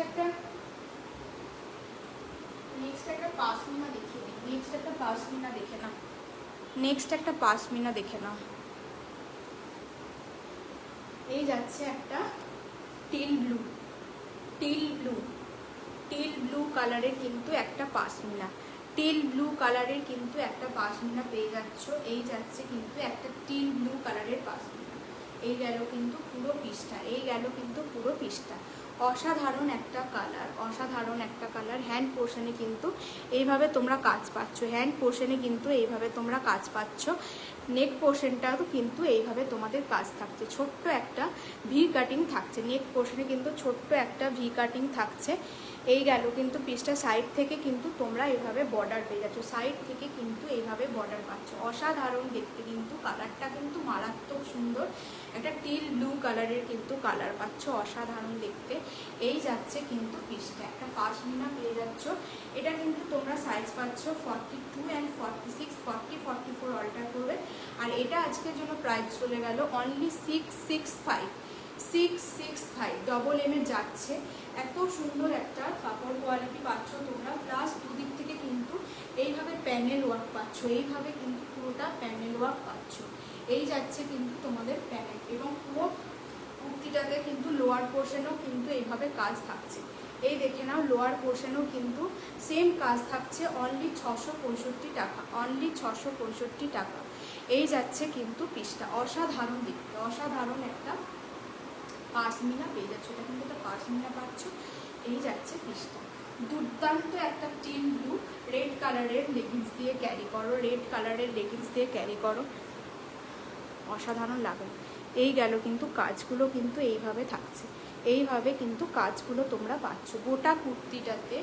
একটা পাশমিনা দেখিয়ে দিই। নেক্সট একটা পাশমিনা দেখে নাও, নেক্সট একটা পাশমিনা দেখে নাও। এই যাচ্ছে একটা টিল ব্লু কালারের কিন্তু একটা পাশমিনা, টিল ব্লু কালারের কিন্তু একটা পাশমিনা পেয়ে যাচ্ছ। এই যাচ্ছে কিন্তু একটা টিল ব্লু কালারের পাশমিনা। এই গেল কিন্তু পুরো পিসটা, এই গেল কিন্তু পুরো পিসটা। অসাধারণ একটা কালার, অসাধারণ একটা কালার। হ্যান্ড পোর্শনে কিন্তু এইভাবে তোমরা কাজ পাচ্ছ, হ্যান্ড পোর্শনে কিন্তু এইভাবে তোমরা কাজ পাচ্ছ। নেক পোর্শনটাও কিন্তু এইভাবে তোমাদের কাজ থাকছে, ছোট্ট একটা ভি কাটিং থাকছে। নেক পোর্শনে কিন্তু ছোট্ট একটা ভি কাটিং থাকছে। এই গেল কিন্তু পিসটা। সাইড থেকে কিন্তু তোমরা এইভাবে বর্ডার পেয়ে যাচ্ছ, সাইড থেকে কিন্তু এইভাবে বর্ডার পাচ্ছ। অসাধারণ দেখতে কিন্তু, কালারটা কিন্তু মারাত্মক সুন্দর। একটা টিল ব্লু কালারের কিন্তু কালার পাচ্ছ, অসাধারণ দেখতে। এই যাচ্ছে কিন্তু পিসটা, একটা পাশমিনা পেয়ে যাচ্ছ। এটা কিন্তু তোমরা সাইজ পাচ্ছ 42 অ্যান্ড 46, 40, 44 অল্টার করবে। আর এটা আজকের জন্য প্রাইস চলে গেল অনলি 665 ডবল এমে যাচ্ছে। এত সুন্দর একটা কাপড় কোয়ালিটি পাচ্ছ তোমরা, প্লাস দুদিক থেকে কিন্তু এইভাবে প্যানেল ওয়ার্ক পাচ্ছ, এইভাবে কিন্তু পুরোটা প্যানেল ওয়ার্ক পাচ্ছ। এই যাচ্ছে কিন্তু তোমাদের প্যানেল। এবং পুরো কুর্তিটাতে কিন্তু লোয়ার পোর্শনেও কিন্তু এইভাবে কাজ থাকছে। এই দেখে নাও, লোয়ার পোর্শনেও কিন্তু সেম কাজ থাকছে, অনলি 665 টাকা, অনলি 665 টাকা। এই যাচ্ছে কিন্তু পিসটা, অসাধারণ দেখতে, অসাধারণ একটা পাশমিনা পেয়ে যাচ্ছ। এটা কিন্তু একটা পাশমিনা পাচ্ছ। এই যাচ্ছে পিসটা। দুর্দান্ত একটা টিল ব্লু, রেড কালারের লেগিংস দিয়ে ক্যারি করো, রেড কালারের লেগিংস দিয়ে ক্যারি করো, অসাধারণ লাগে। এই গেল কিন্তু কাজগুলো কিন্তু এইভাবে থাকছে, এইভাবে কিন্তু কাজগুলো তোমরা পাচ্ছ। গোটা কুর্তিটাতে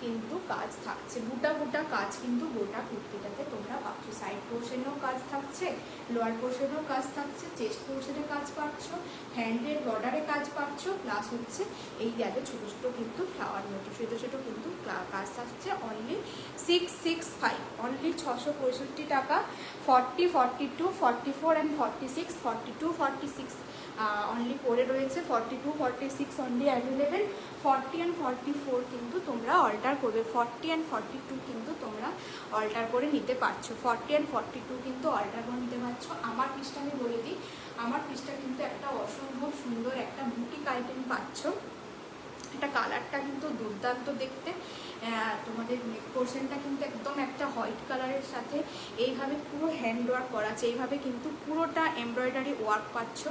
কিন্তু কাজ থাকছে, গোটা কাজ কিন্তু গোটা কুর্তিটাতে তোমরা পাচ্ছ। সাইড পোর্শনেও কাজ থাকছে, লোয়ার পোর্শনেও কাজ থাকছে, চেস্ট পোর্শনে কাজ পাচ্ছ, হ্যান্ডের বর্ডারে কাজ পাচ্ছ, প্লাস হচ্ছে এই গেল ছোটো ছোটো কিন্তু ফ্লাওয়ার মতো ছোটো ছোটো কিন্তু কাজ থাকছে। অনলি 665, অনলি 665 টাকা। 40, 42, 44 অ্যান্ড 46, 42, 46 অনলি পড়ে রয়েছে। 42, 46 অনলি অ্যাভেলেবেল। 40 অ্যান্ড 44 কিন্তু তোমরা অল্টার করবে। 40 অ্যান্ড 42 কিন্তু তোমরা অল্টার করে নিতে পারছো। 40 অ্যান্ড 42 কিন্তু অল্টার করে নিতে পারছো। আমার পিসটা আমি বলে দিই, আমার পিসটা কিন্তু একটা অসম্ভব সুন্দর একটা বুটিক আইটেম পাচ্ছ। এটা কালারটা কিন্তু দুর্দান্ত দেখতে। তোমাদের নেক পোর্শনটা কিন্তু একদম একটা হোয়াইট কালারের সাথে এইভাবে পুরো হ্যান্ড ওয়ার্ক করা আছে। এইভাবে কিন্তু পুরোটা এমব্রয়ডারি ওয়ার্ক পাচ্ছ,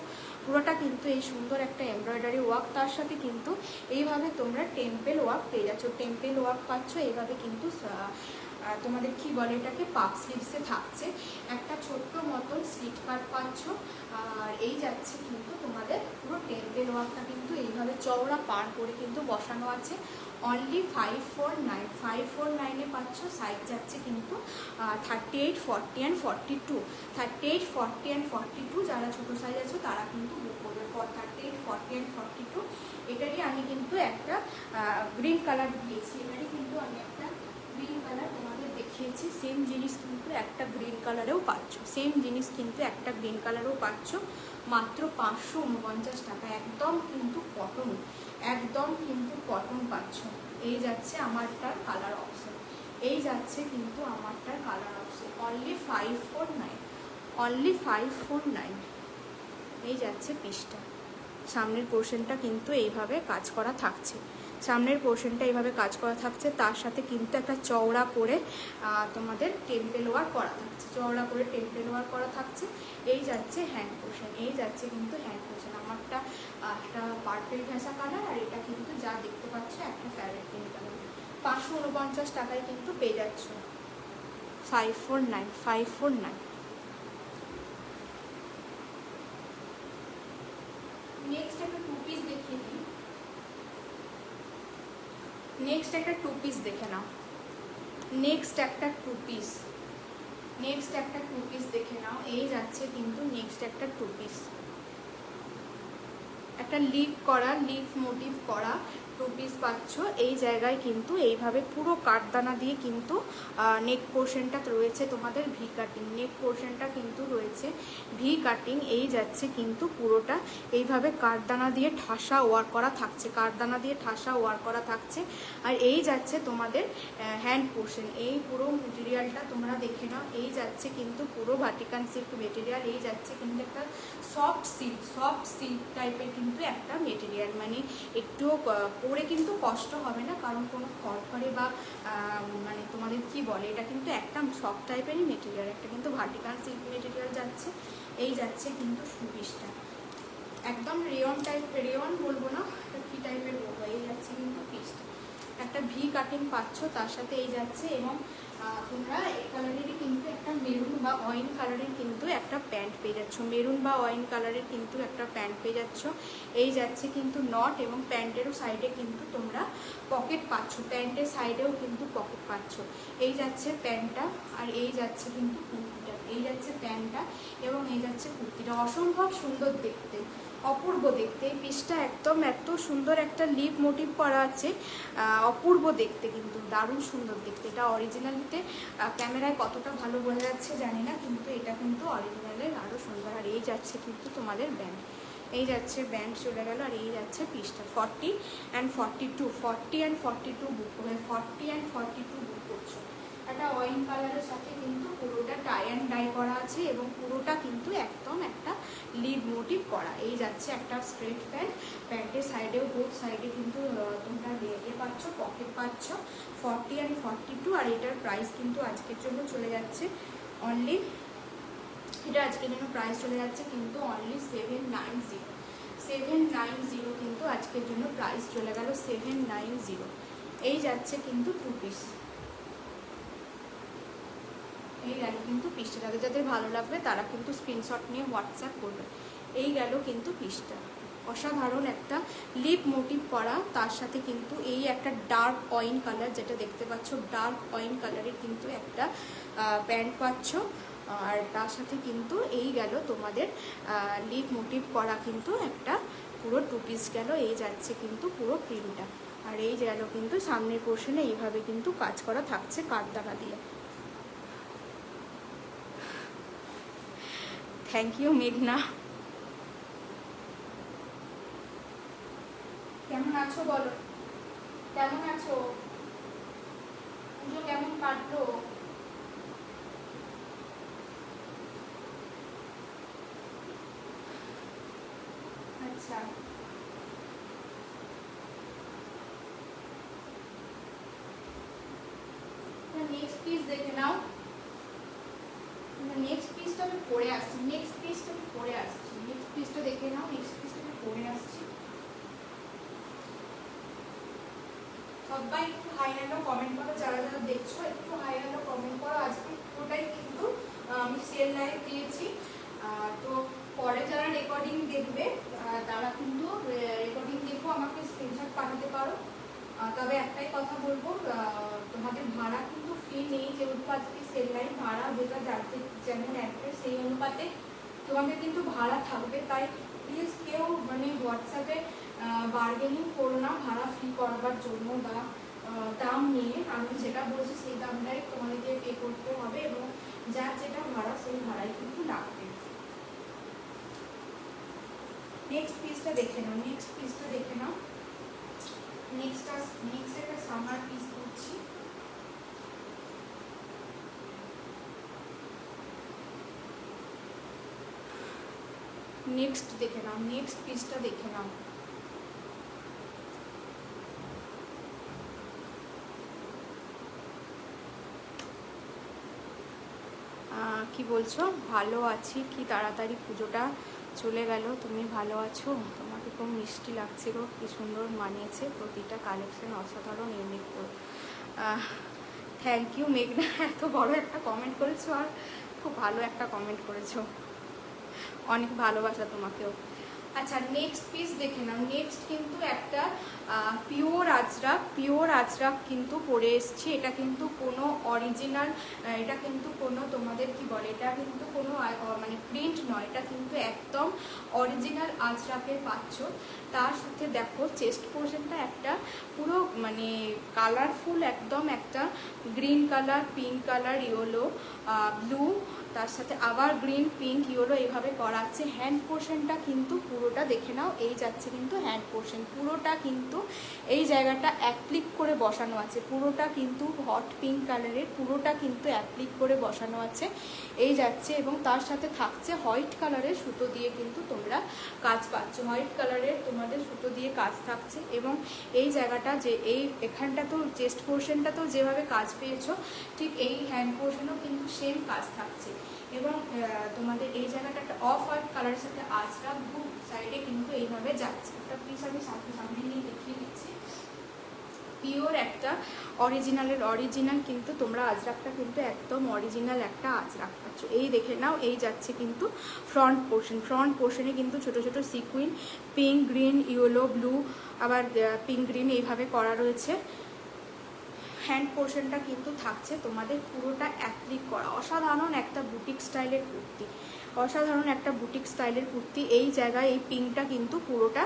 পুরোটা কিন্তু এই সুন্দর একটা এমব্রয়ডারি ওয়ার্ক। তার সাথে কিন্তু এইভাবে তোমরা টেম্পেল ওয়ার্ক পেয়ে যাচ্ছ, টেম্পেল ওয়ার্ক পাচ্ছ। এইভাবে কিন্তু তোমাদের কি বলে এটাকে, পাফ স্লিভসে থাকছে। একটা ছোট্ট মতন স্লিট কাট পাচ্ছ। আর এই যাচ্ছে কিন্তু তোমাদের পুরো টেম্পেল ওয়ার্কটা কিন্তু এইভাবে চওড়া পার করে কিন্তু বসানো আছে। অনলি 549, 549-এ পাচ্ছ। সাইজ যাচ্ছে কিন্তু 38, 40 অ্যান্ড 42। 38, 40 অ্যান্ড 42 যারা ছোটো সাইজ আছে তারা কিন্তু বুক করবে। 38, 40 অ্যান্ড 42। এটারই আমি কিন্তু একটা গ্রিন কালার দিয়েছি, এবারে কিন্তু আমি একটা গ্রিন কালার তোমাদের দেখিয়েছি। সেম জিনিস কিন্তু একটা গ্রিন কালারেও পাচ্ছ, সেম জিনিস কিন্তু একটা গ্রিন কালারেও পাচ্ছ মাত্র 549 টাকা। একদম কিন্তু কটন, একদম কিন্তু কটন পাচ্ছ। এই যাচ্ছে আমারটার কালার অপশন, এই যাচ্ছে কিন্তু আমারটার কালার অপশন। Only 549, only 549। এই যাচ্ছে পিসটা। সামনের পোর্শনটা কিন্তু এইভাবে কাজ করা থাকছে, সামনের পোর্শনটা এইভাবে কাজ করা থাকছে। তার সাথে কিন্তু একটা চওড়া করে তোমাদের টেম্পেল ওয়ার্ক করা থাকছে, চওড়া করে টেম্পেল ওয়ার্ক করা থাকছে। এই যাচ্ছে হ্যান্ড পোর্শন, এই যাচ্ছে কিন্তু হ্যান্ড পোর্শন। আমারটা একটা পার্পেল ঘেঁষা কালার, আর এটা কিন্তু যা দেখতে পাচ্ছ একটা প্যারেট পিঙ্ক কালার। 549 টাকায় কিন্তু পেয়ে যাচ্ছ। 549, 549। নেক্সট একটা টু পিস দেখিয়ে দিই, নেক্সট একটা টু পিস দেখে নাও। নেক্সট একটা টু পিস, নেক্সট একটা টু পিস দেখে নাও। এই যাচ্ছে কিন্তু নেক্সট একটা টু পিস, একটা লিফ করা, লিফ মোটিভ করা টু পিস পাচ্ছ। এই জায়গায় কিন্তু এইভাবে পুরো কাঠদানা দিয়ে কিন্তু নেক পোর্শনটা রয়েছে তোমাদের ভি কাটিং, নেক পোর্শনটা কিন্তু রয়েছে ভি কাটিং। এই যাচ্ছে কিন্তু পুরোটা এইভাবে কাঠদানা দিয়ে ঠাসা ওয়ার্ক করা থাকছে, কাঠদানা দিয়ে ঠাসা ওয়ার্ক করা থাকছে। আর এই যাচ্ছে তোমাদের হ্যান্ড পোর্শন। এই পুরো মেটেরিয়ালটা তোমরা দেখে নাও। এই যাচ্ছে কিন্তু পুরো ভাটিকান সিল্ক মেটেরিয়াল। এই যাচ্ছে কিন্তু একটা সফট সিল্ক, সফট সিল্ক টাইপের কিন্তু একটা মেটেরিয়াল, মানে একটুও পরে কিন্তু কষ্ট হবে না, কারণ কোনো খড়খড়ে বা মানে তোমাদের কি বলে, এটা কিন্তু একটা সফট টাইপেরই মেটেরিয়াল, একটা কিন্তু ভার্টিকাল সিল্ক মেটেরিয়াল যাচ্ছে। এই যাচ্ছে কিন্তু সুপিসটা একদম রেয়ন টাইপ, রেয়ন বলবো না, কি টাইপের বলবো। এই যাচ্ছে কিন্তু পিসটা একটা ভি কাটিং পাচ্ছ। তার সাথে এই যাচ্ছে, এবং তোমরা এই কালারেরই কিন্তু একটা মেরুন বা ওয়াইন কালারের কিন্তু একটা প্যান্ট পেয়ে যাচ্ছ, মেরুন বা ওয়াইন কালারের কিন্তু একটা প্যান্ট পেয়ে যাচ্ছ। এই যাচ্ছে কিন্তু নট, এবং প্যান্টেরও সাইডে কিন্তু তোমরা পকেট পাচ্ছ, প্যান্টের সাইডেও কিন্তু পকেট পাচ্ছ। এই যাচ্ছে প্যান্টটা, আর এই যাচ্ছে কিন্তু কুর্তিটা। এই যাচ্ছে প্যান্টটা এবং এই যাচ্ছে কুর্তিটা। অসম্ভব সুন্দর দেখতে, অপূর্ব দেখতে। এই পিসটা একদম এত সুন্দর একটা লিপ মোটিভ করা আছে, অপূর্ব দেখতে, কিন্তু দারুণ সুন্দর দেখতে। এটা অরিজিনালিতে ক্যামেরায় কতটা ভালো বোঝা যাচ্ছে জানি না, কিন্তু এটা কিন্তু অরিজিনালের আরও সুন্দর। আর এই যাচ্ছে কিন্তু তোমাদের ব্যান্ড, এই যাচ্ছে ব্যান্ড চলে গেল। আর এই যাচ্ছে পিসটা 40 অ্যান্ড 42, 40 অ্যান্ড 42 বুক করবে, 40 অ্যান্ড 42 বুক করছো। একটা ওয়াইন কালারের সাথে কিন্তু পুরোটা টাই অ্যান্ড ডাই করা আছে, এবং পুরোটা কিন্তু একদম একটা লিড মোটিভ করা। এই যাচ্ছে একটা স্ট্রেট প্যান্ট, প্যান্টের সাইডেও বোথ সাইডে কিন্তু তোমরা ইয়ে পাচ্ছ, পকেট পাচ্ছ। 40 অ্যান্ড 42। আর এটার প্রাইস কিন্তু আজকের জন্য চলে যাচ্ছে অনলি, এটা আজকের জন্য প্রাইস চলে যাচ্ছে কিন্তু অনলি 790, 790 কিন্তু আজকের জন্য প্রাইস চলে গেল 790। এই যাচ্ছে কিন্তু টু পিস, এই গেল কিন্তু পিসটা। যাদের যাদের ভালো লাগবে তারা কিন্তু স্ক্রিনশট নিয়ে হোয়াটসঅ্যাপ করবে। এই গেল কিন্তু পিসটা, অসাধারণ একটা লিপ মোটিভ করা। তার সাথে কিন্তু এই একটা ডার্ক ওয়াইন কালার, যেটা দেখতে পাচ্ছ ডার্ক ওয়াইন কালারের কিন্তু একটা প্যান্ট পাচ্ছ। আর তার সাথে কিন্তু এই গেল তোমাদের লিপ মোটিভ করা কিন্তু একটা পুরো টু পিস গেল। এই যাচ্ছে কিন্তু পুরো প্রিন্টটা। আর এই গেল কিন্তু সামনের পোর্শনে এইভাবে কিন্তু কাজ করা থাকছে কাঠদানা দিয়ে। থ্যাংক ইউ মেঘনা। কেমন আছো বলো, কেমন আছো? পুজো কেমন কাটলো? আচ্ছা, নেক্সট পিস দেখে নাও। নেক্সট পিসটা আমি পরে আসছি, নেক্সট পিসটা আমি পরে আসছি, নেক্সট পিসটা দেখে নাও, নেক্সট পিসটা আমি পরে আসছি। সবাই একটু হাই হ্যালো কমেন্ট করো, যারা যারা দেখছো একটু হাই হ্যালো কমেন্ট করো। আজকে পুরোটাই কিন্তু আমি সেল লাইভ দিয়েছি। তো পরে যারা রেকর্ডিং দেখবে তারা কিন্তু রেকর্ডিং দেখো, আমাকে স্ক্রিনশট পাঠাতে পারো। তবে একটাই কথা বলবো, তোমাদের ভাড়া কিন্তু ফ্রি নেই, যেহেতু আজকে সেল লাইভ ভাড়া যেটা যাচ্ছে যেমন অ্যাড্রেস সেই অনুপাতে তোমাদের কিন্তু ভাড়া থাকবে। তাই প্লিজ কেউ মানে হোয়াটসঅ্যাপে বার্গেনিং করো না ভাড়া ফ্রি করবার জন্য বা দাম নিয়ে। আমি যেটা বলছি সেই দামটাই তোমাদেরকে পে করতে হবে এবং যার যেটা ভাড়া সেই ভাড়াই কিন্তু লাগবে। নেক্সট পিসটা দেখে নাও, নেক্সট পিসটা দেখে নাও। নেক্সট একটা সামার পিস করছি। নেক্সট দেখে নাও, নেক্সট পিসটা দেখে নাও। কি বলছো? ভালো আছি, কি তাড়াতাড়ি পুজোটা চলে গেল, তুমি ভালো আছো? তোমাকে খুব মিষ্টি লাগছে গো, কি সুন্দর মানিয়েছে, প্রতিটা কালেকশন অসাধারণ ইউনিক। তো থ্যাংক ইউ মেঘনা, এত বড় একটা কমেন্ট করেছো আর খুব ভালো একটা কমেন্ট করেছো, অনেক ভালোবাসা তোমাকেও। আচ্ছা, নেক্সট পিস দেখে নাও। নেক্সট কিন্তু একটা পিওর আজরাক কিন্তু পরে এসছি। এটা কিন্তু কোনো অরিজিনাল, এটা কিন্তু কোনো তোমাদের কি বলে, এটা কিন্তু কোনো মানে প্রিন্ট নয়, এটা কিন্তু একদম অরিজিনাল আজরাকের পাচ্ছ। তার সাথে দেখো চেস্ট পোর্শনটা একটা পুরো মানে কালারফুল, একদম একটা green colour, pink colour, yellow, blue, তার সাথে আবার গ্রিন, পিঙ্ক, ইয়েলো এইভাবে করা আছে। হ্যান্ড পোর্শনটা কিন্তু পুরোটা দেখে নাও, এই যাচ্ছে কিন্তু হ্যান্ড পোর্শন, পুরোটা কিন্তু এই জায়গাটা অ্যাপ্লিক করে বসানো আছে, পুরোটা কিন্তু হট পিঙ্ক কালারের, পুরোটা কিন্তু অ্যাপ্লিক করে বসানো আছে এই যাচ্ছে। এবং তার সাথে থাকছে হোয়াইট কালারের সুতো দিয়ে কিন্তু তোমরা কাজ পাচ্ছ, হোয়াইট কালারের তোমাদের সুতো দিয়ে কাজ থাকছে। এবং এই জায়গাটা যে এখানটা তো চেস্ট পোর্শনটা তো যেভাবে কাজ পেয়েছো, ঠিক এই হ্যান্ড পোর্শনও কিন্তু সেম কাজ থাকছে। এবং তোমাদের এই জায়গাটা একটা অফ হোয়াইট কালারের সাথে আজরাক দু সাইডে কিন্তু এইভাবে যাচ্ছে। একটা পিস আমি সামনে নিয়ে দেখিয়ে দিচ্ছি। পিওর একটা অরিজিনাল কিন্তু তোমরা আজরাকটা কিন্তু একদম অরিজিনাল একটা আজরাক পাচ্ছ। এই দেখে নাও, এই যাচ্ছে কিন্তু ফ্রন্ট পোর্শনে কিন্তু ছোট ছোট sequin pink, green, yellow, blue, আবার পিঙ্ক গ্রিন এইভাবে করা রয়েছে। হ্যান্ড পোর্শনটা কিন্তু থাকছে তোমাদের পুরোটা অ্যাপ্লিক করা, অসাধারণ একটা বুটিক স্টাইলের কুর্তি, অসাধারণ একটা বুটিক স্টাইলের কুর্তি। এই জায়গায় এই পিঙ্কটা কিন্তু পুরোটা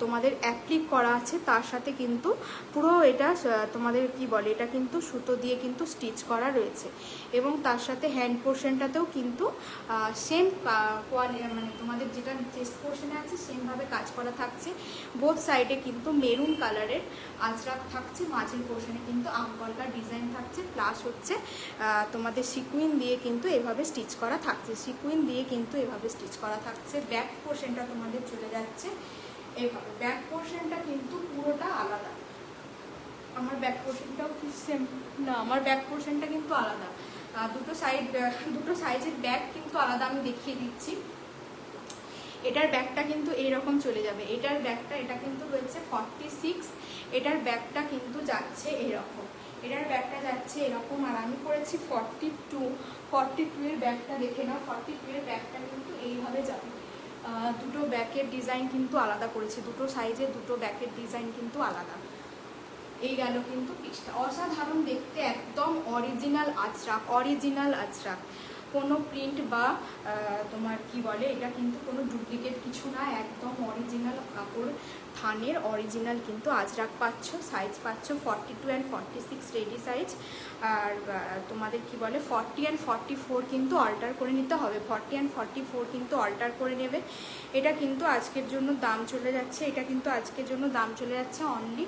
তোমাদের অ্যাপ্লিক করা আছে, তার সাথে কিন্তু পুরো এটা তোমাদের কি বলে, এটা কিন্তু সুতো দিয়ে কিন্তু স্টিচ করা রয়েছে। এবং তার সাথে হ্যান্ড পোর্শনটাতেও কিন্তু সেম মানে তোমাদের যেটা চেস্ট পোর্শনে আছে সেমভাবে কাজ করা থাকছে। বোথ সাইডে কিন্তু মেরুন কালারের আজরাক থাকছে, মাঝের পোর্শনে কিন্তু আমগলকার ডিজাইন থাকছে, প্লাস হচ্ছে তোমাদের সিকুইন দিয়ে কিন্তু এভাবে স্টিচ করা থাকছে, সিকুইন দিয়ে কিন্তু এভাবে স্টিচ করা থাকছে। ব্যাক পোর্শনটা তোমাদের চলে যাচ্ছে এভাবে, ব্যাক পোর্শনটা কিন্তু পুরোটা আলাদা। আমার ব্যাক পোর্শনটাও কি সেম না, আমার ব্যাক পোর্শনটা কিন্তু আলাদা, দুটো সাইজের ব্যাক কিন্তু আলাদা, আমি দেখিয়ে দিচ্ছি। এটার ব্যাগটা কিন্তু এইরকম চলে যাবে, এটার ব্যাগটা এটা কিন্তু রয়েছে 46, এটার ব্যাগটা কিন্তু যাচ্ছে এরকম, এটার ব্যাগটা যাচ্ছে এরকম। আর আমি করেছি 42 এর ব্যাগটা দেখে নাও, 42 এর ব্যাগটা কিন্তু এইভাবে যাবে। দুটো ব্যাগের ডিজাইন কিন্তু আলাদা করেছি, দুটো সাইজের দুটো ব্যাগের ডিজাইন কিন্তু আলাদা। এই গেল কিন্তু পিসটা, অসাধারণ দেখতে, একদম অরিজিনাল আজরাক। কোনো প্রিন্ট বা তোমার কি বলে, এটা কিন্তু কোনো ডুপ্লিকেট কিছু না, একদম অরিজিনাল কাপড়, থানের অরিজিনাল কিন্তু আজরাক পাচ্ছ। সাইজ পাচ্ছ 42 অ্যান্ড 46 রেডি সাইজ। আর তোমাদের কি বলে 40 অ্যান্ড 44 কিন্তু অল্টার করে নিতে হবে, 40 অ্যান্ড 44 কিন্তু অল্টার করে নেবে। এটা কিন্তু আজকের জন্য দাম চলে যাচ্ছে, এটা কিন্তু আজকের জন্য দাম চলে যাচ্ছে অনলি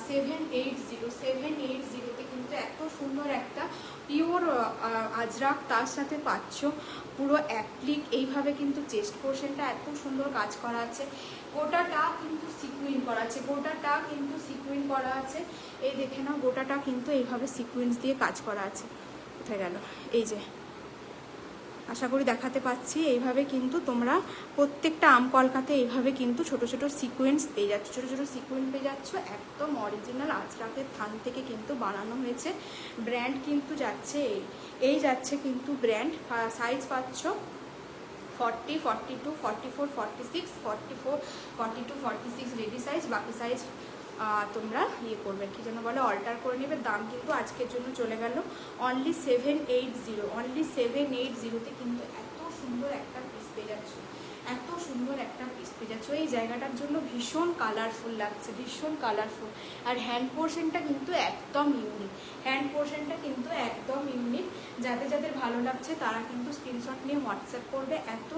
780 কিন্তু এত সুন্দর একটা পিওর আজরাক, তার সাথে পাচ্ছ পুরো অ্যাপ্লিক। এইভাবে কিন্তু চেস্ট পোর্শনটা এত সুন্দর কাজ করা আছে, গোটাটা কিন্তু সিকুইন করা আছে, গোটাটা কিন্তু সিকুইন করা আছে। এই দেখে নাও, গোটাটা কিন্তু এইভাবে সিকুয়েন্স দিয়ে কাজ করা আছে। কোথায় গেল, এই যে, আশা করি দেখাতে পাচ্ছি। এইভাবে কিন্তু তোমরা প্রত্যেকটা আমকলকাতে এইভাবে কিন্তু ছোট ছোট সিকোয়েন্স পেয়ে যাচ্ছ, ছোট ছোট সিকোয়েন্স পেয়ে যাচ্ছ। একদম অরিজিনাল আজরাকের থান থেকে কিন্তু বানানো হয়েছে। ব্র্যান্ড কিন্তু যাচ্ছে এই যাচ্ছে কিন্তু ব্র্যান্ড। সাইজ পাচ্ছ 40, 42, 44, 46, 44, 42, 46 রেডি সাইজ। বাকি সাইজ তোমরা ইয়ে করবে, কি যেন বলে, অল্টার করে নেবে। দাম কিন্তু আজকের জন্য চলে গেল অনলি 780, অনলি 780-তে কিন্তু এত সুন্দর একটা পিস পেয়ে যাচ্ছ, এত সুন্দর একটা পিস পেয়ে যাচ্ছ। এই জায়গাটার জন্য ভীষণ কালারফুল লাগছে, ভীষণ কালারফুল। আর হ্যান্ড পোর্শনটা কিন্তু একদম ইউনিক, হ্যান্ড পোর্শনটা কিন্তু একদম ইউনিক। যাদের যাদের ভালো লাগছে তারা কিন্তু স্ক্রিনশট নিয়ে হোয়াটসঅ্যাপ করবে। এত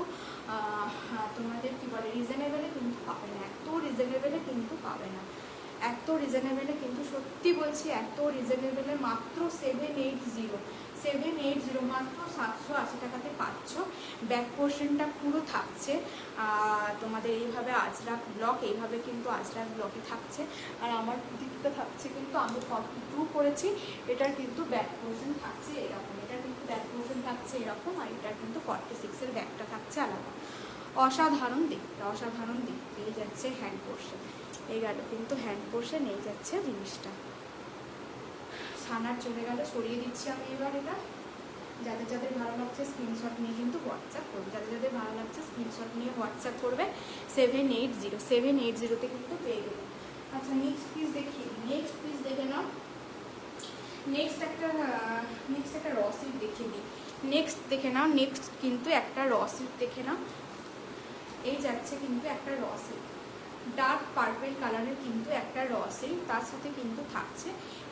তোমাদের কি বলে রিজনেবলে কিন্তু পাবে না, এত রিজনেবলে কিন্তু পাবে না, এত রিজনেবলে কিন্তু, সত্যি বলছি এত রিজনেবলে, মাত্র 780, মাত্র 780 টাকাতে পাচ্ছ। ব্যাক পোর্শনটা পুরো থাকছে তোমাদের এইভাবে আজরাক ব্লক, এইভাবে কিন্তু আজরাক ব্লকে থাকছে। আর আমার দিকটা থাকছে কিন্তু আমি 42 করেছি, এটার কিন্তু ব্যাক পোর্শন থাকছে এরকম, এটার কিন্তু ব্যাক পোর্শন থাকছে এরকম, আর এটার কিন্তু 46-এর ব্যাকটা থাকছে আলাদা। অসাধারণ দেখতে, অসাধারণ দেখতে। এই যাচ্ছে হ্যান্ড পোর্শন, এই গেল কিন্তু হ্যান্ড পোর্শন, এই যাচ্ছে জিনিসটা। সানার চলে গেল, সরিয়ে দিচ্ছি আমি এবার। এটা যাদের যাদের ভালো লাগছে স্ক্রিনশট নিয়ে কিন্তু হোয়াটসঅ্যাপ করবে, যাদের যাদের ভালো লাগছে স্ক্রিনশট নিয়ে হোয়াটসঅ্যাপ করবে। 780 কিন্তু পেয়ে গেলে। আচ্ছা, নেক্সট পিস দেখি, নেক্সট পিস দেখে নাও। নেক্সট একটা র সিল্ক দেখে নিই, নেক্সট দেখে নাও। নেক্সট কিন্তু একটা র সিল্ক দেখে নাও। এই যাচ্ছে কিন্তু একটা র সিল্ক, ডার্ক পার্পেল কালারের কিন্তু একটা র সিল্ক, তার সাথে কিন্তু থাকছে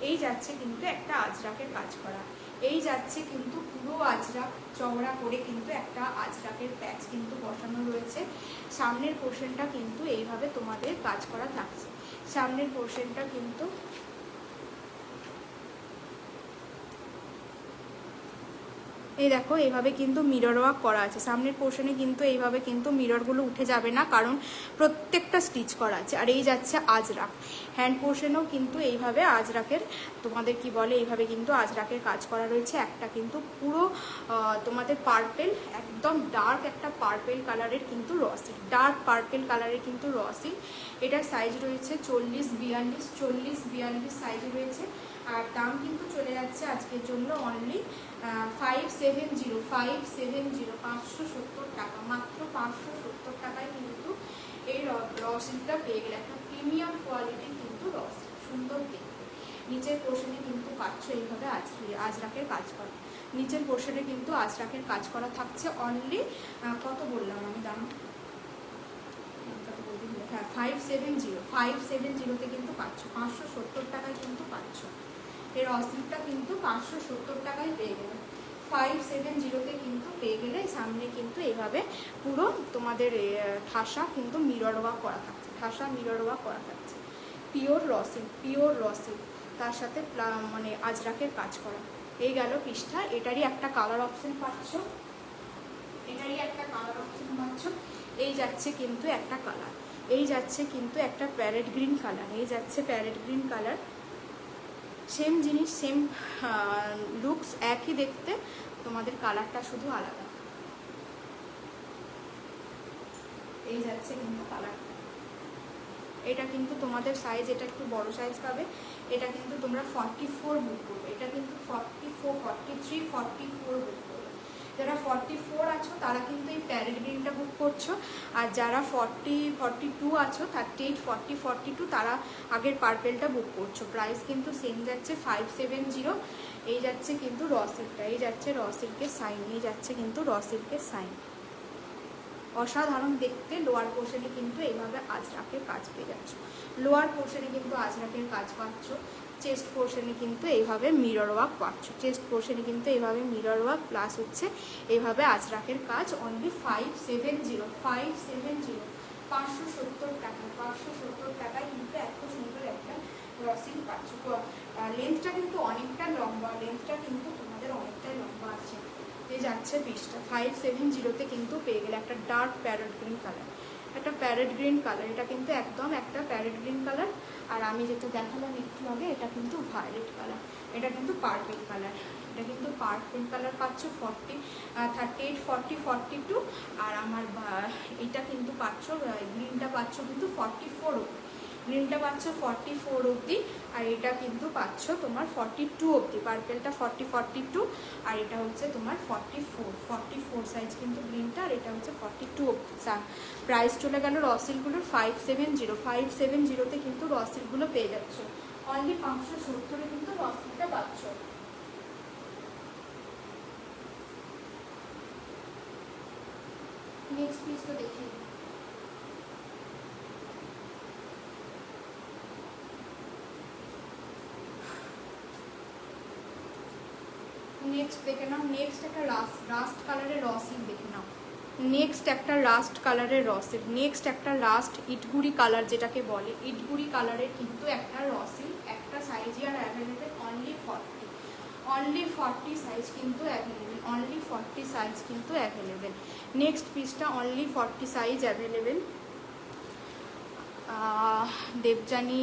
এই যাচ্ছে কিন্তু একটা আজরাকের কাজ করা। এই যাচ্ছে কিন্তু পুরো আজরাক চওড়া করে কিন্তু একটা আজরাকের প্যাচ কিন্তু বসানো রয়েছে। সামনের পোর্শনটা কিন্তু এইভাবে তোমাদের কাজ করা থাকছে, সামনের পোর্শনটা কিন্তু এই দেখো এইভাবে কিন্তু মিরর ওয়ার্ক করা আছে। সামনের পোর্শনে কিন্তু এইভাবে কিন্তু মিররগুলো উঠে যাবে না, কারণ প্রত্যেকটা স্টিচ করা আছে। আর এই যাচ্ছে আজরাক, হ্যান্ড পোর্শনেও কিন্তু এইভাবে আজরাকের তোমাদের কি বলে এইভাবে কিন্তু আজরাকের কাজ করা রয়েছে। একটা কিন্তু পুরো তোমাদের পার্পেল, একদম ডার্ক একটা পার্পেল কালারের কিন্তু রসিল, ডার্ক পার্পেল কালারের কিন্তু রসিল। এটার সাইজ রয়েছে 40-42 সাইজ রয়েছে। আর দাম কিন্তু চলে যাচ্ছে আজকের জন্য অনলি 570, 570 টাকা, মাত্র 570 টাকায় কিন্তু এই রসিলটা পেয়ে গেলে। একটা প্রিমিয়াম কোয়ালিটির কিন্তু রসিল, সুন্দর দেখতে। নিচের পোর্শনে কিন্তু পাচ্ছ এইভাবে আজরাকের কাজ করা, নিচের পোর্শনে কিন্তু আজরাকের কাজ করা থাকছে অনলি কত বললাম আমি দাম, হ্যাঁ 570-তে কিন্তু পাচ্ছ, 570 টাকায় কিন্তু পাচ্ছ। এর অসিলটা কিন্তু 570 টাকায় পেয়ে গেলে, 570-তে কিন্তু পেয়ে গেলে। সামনে কিন্তু এইভাবে পুরো তোমাদের ঠাসা কিন্তু মিরর ওয়ার্ক করা থাকছে, ঠাসা মিরর ওয়ার্ক করা থাকছে। পিওর রসিল, তার সাথে মানে আজরাকের কাজ করা। এই গেল পিসটা। এটারই একটা কালার অপশন পাচ্ছ, এটারই একটা কালার অপশন পাচ্ছ। এই যাচ্ছে কিন্তু একটা কালার, এই যাচ্ছে কিন্তু একটা প্যারেট গ্রিন কালার, এই যাচ্ছে প্যারেট গ্রিন কালার। সেম জিনিস, সেম লুকস, একই দেখতে, তোমাদের কালারটা শুধু আলাদা। এই যাচ্ছে কিন্তু কালারটা। এটা কিন্তু তোমাদের সাইজ, এটা একটু বড় সাইজ পাবে। এটা কিন্তু তোমরা 44 বুক করবে, এটা কিন্তু 44, 43, 44 বুক করবে। যারা 44 আছো তারা কিন্তু এই প্যারেট গ্রিনটা বুক করছো, আর যারা 42 আছো 38 40 42 তারা আগের পার্পেলটা বুক করছো। প্রাইস কিন্তু সেম যাচ্ছে 570। এই যাচ্ছে কিন্তু র সিল্কটা, এই যাচ্ছে র সিল্কের সাইন, এই যাচ্ছে কিন্তু র সিল্কের সাইন। অসাধারণ দেখতে। লোয়ার পোর্শনে কিন্তু এইভাবে আজরাকের কাজ পেয়ে যাচ্ছ, লোয়ার পোর্শনে কিন্তু আজরাকের কাজ পাচ্ছ, চেস্ট পোর্শনে কিন্তু এইভাবে মিরর ওয়ার্ক পাচ্ছ, চেস্ট পোর্শনে কিন্তু এইভাবে মিরর ওয়ার্ক প্লাস হচ্ছে এইভাবে আজরাকের কাজ। অনলি 570, 570 টাকা, 570 টাকায় কিন্তু এত সুন্দর একটা রসিল পাচ্ছ। লেন্থটা কিন্তু অনেকটা লম্বা, লেন্থটা কিন্তু তোমাদের অনেকটাই লম্বা আছে। যাচ্ছে পিসটা 570-তে কিন্তু পেয়ে গেলে একটা ডার্ক প্যারেট গ্রিন কালার, একটা প্যারেট গ্রিন কালার, এটা কিন্তু একদম একটা প্যারেট গ্রিন কালার। আর আমি যেটা দেখালাম একটু আগে এটা কিন্তু ভায়োলেট কালার, এটা কিন্তু পার্পল কালার, এটা কিন্তু পার্পল কালার পাচ্ছ 38 40 42। আর আমার এটা কিন্তু পাচ্ছ গ্রিনটা পাচ্ছ কিন্তু 44 অবধি, গ্রিনটা পাচ্ছ 44 অবধি, আর এটা কিন্তু পাচ্ছ তোমার 42 অবধি। পার্পেলটা 40 42, আর এটা হচ্ছে তোমার 44 সাইজ কিন্তু গ্রিনটা, আর এটা হচ্ছে 42 অবধি। প্রাইস চলে গেল রসিলগুলোর 570তে কিন্তু রসিলগুলো পেয়ে যাচ্ছ। অনলি 570-এ কিন্তু রসিলটা পাচ্ছ। নেক্সট পিস তো দেখি। নেক্সট দেখে নাও, নেক্সট একটা রাস্ট কালারের রসিল দেখে নাও, নেক্সট একটা রাস্ট কালারের রসিল, নেক্সট একটা রাস্ট ইটগুড়ি কালার যেটাকে বলে, ইটগুড়ি কালারের কিন্তু একটা রসিল, একটা সাইজই আর অ্যাভেলেবেল অনলি 40 সাইজ কিন্তু অ্যাভেলেবেল, অনলি 40 সাইজ কিন্তু অ্যাভেলেবেল। নেক্সট পিসটা অনলি 40 সাইজ অ্যাভেলেবেল। দেবজানি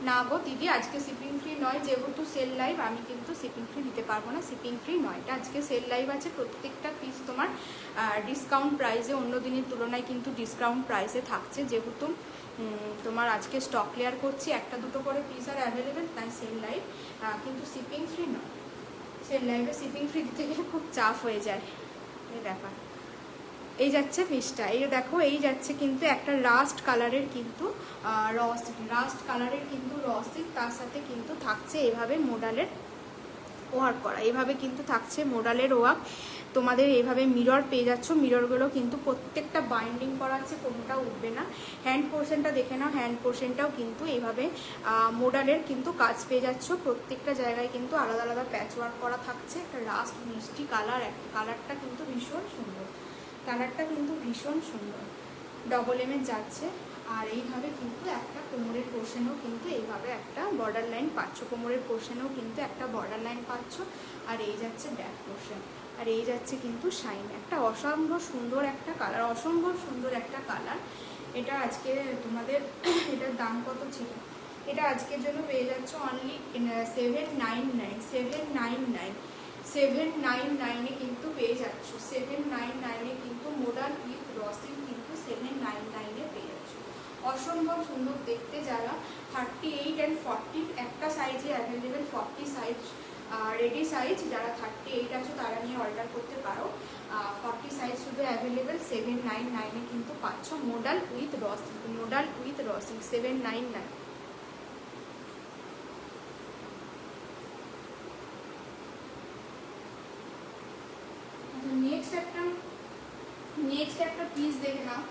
না গো দিদি, আজকে শিপিং ফ্রি নয়, যেহেতু সেল লাইভ আমি কিন্তু শিপিং ফ্রি দিতে পারবো না, শিপিং ফ্রি নয়, এটা আজকে সেল লাইভ আছে। প্রত্যেকটা পিস তোমার ডিসকাউন্ট প্রাইসে, অন্য দিনের তুলনায় কিন্তু ডিসকাউন্ট প্রাইসে থাকছে, যেহেতু তোমার আজকে স্টক ক্লিয়ার করছি, একটা দুটো করে পিস আর অ্যাভেলেবেল, তাই সেল লাইভ, কিন্তু শিপিং ফ্রি নয়। সেল লাইভে শিপিং ফ্রি দিতে গেলে খুব চাপ হয়ে যায়, এই ব্যাপার। এই যাচ্ছে পিসটা, এই দেখো, এই যাচ্ছে কিন্তু একটা রাস্ট কালারের কিন্তু রাস্ট কালারের কিন্তু রসিক, তার সাথে কিন্তু থাকছে এভাবে মোডালের ওয়ার্ক করা, এভাবে কিন্তু থাকছে মোডালের ওয়ার্ক। তোমাদের এইভাবে মিরর পেয়ে যাচ্ছ, মিররগুলো কিন্তু প্রত্যেকটা বাইন্ডিং করা আছে, কোনোটা উঠবে না। হ্যান্ড পোর্শনটা দেখে নাও, হ্যান্ড পোর্শনটাও কিন্তু এইভাবে মোডালের কিন্তু কাজ পেয়ে যাচ্ছ, প্রত্যেকটা জায়গায় কিন্তু আলাদা আলাদা প্যাচ ওয়ার্ক করা থাকছে। একটা রাস্ট মিষ্টি কালার, একটা কালারটা কিন্তু ভীষণ সুন্দর, কালারটা কিন্তু ভীষণ সুন্দর, ডবল এমএ যাচ্ছে। আর এইভাবে কিন্তু একটা কোমরের পোর্শনেও কিন্তু এইভাবে একটা বর্ডার লাইন পাচ্ছ, কোমরের পোর্শনেও কিন্তু একটা বর্ডার লাইন পাচ্ছ। আর এই যাচ্ছে ব্যাক পোর্শন, আর এই যাচ্ছে কিন্তু শাইন, একটা অসম্ভব সুন্দর একটা কালার, অসম্ভব সুন্দর একটা কালার। এটা আজকে তোমাদের এটার দাম কত ছিল, এটা আজকের জন্য পেয়ে যাচ্ছ অনলি 799 কিন্তু পেয়ে যাচ্ছ, 799 কিন্তু মোডাল উইথ রসিল কিন্তু 799 পেয়ে যাচ্ছ। অসম্ভব সুন্দর দেখতে। যারা 38 অ্যান্ড 40 একটা সাইজে অ্যাভেলেবেল, 40 সাইজ রেডি সাইজ, যারা 38 আছো তারা নিয়ে অর্ডার করতে পারো। 40 সাইজ শুধু অ্যাভেলেবেল 799 কিন্তু পাচ্ছ, মোডাল উইথ রসিল, মোডাল উইথ রসিল 799। নেক্সট একটা পিস দেখে নাও,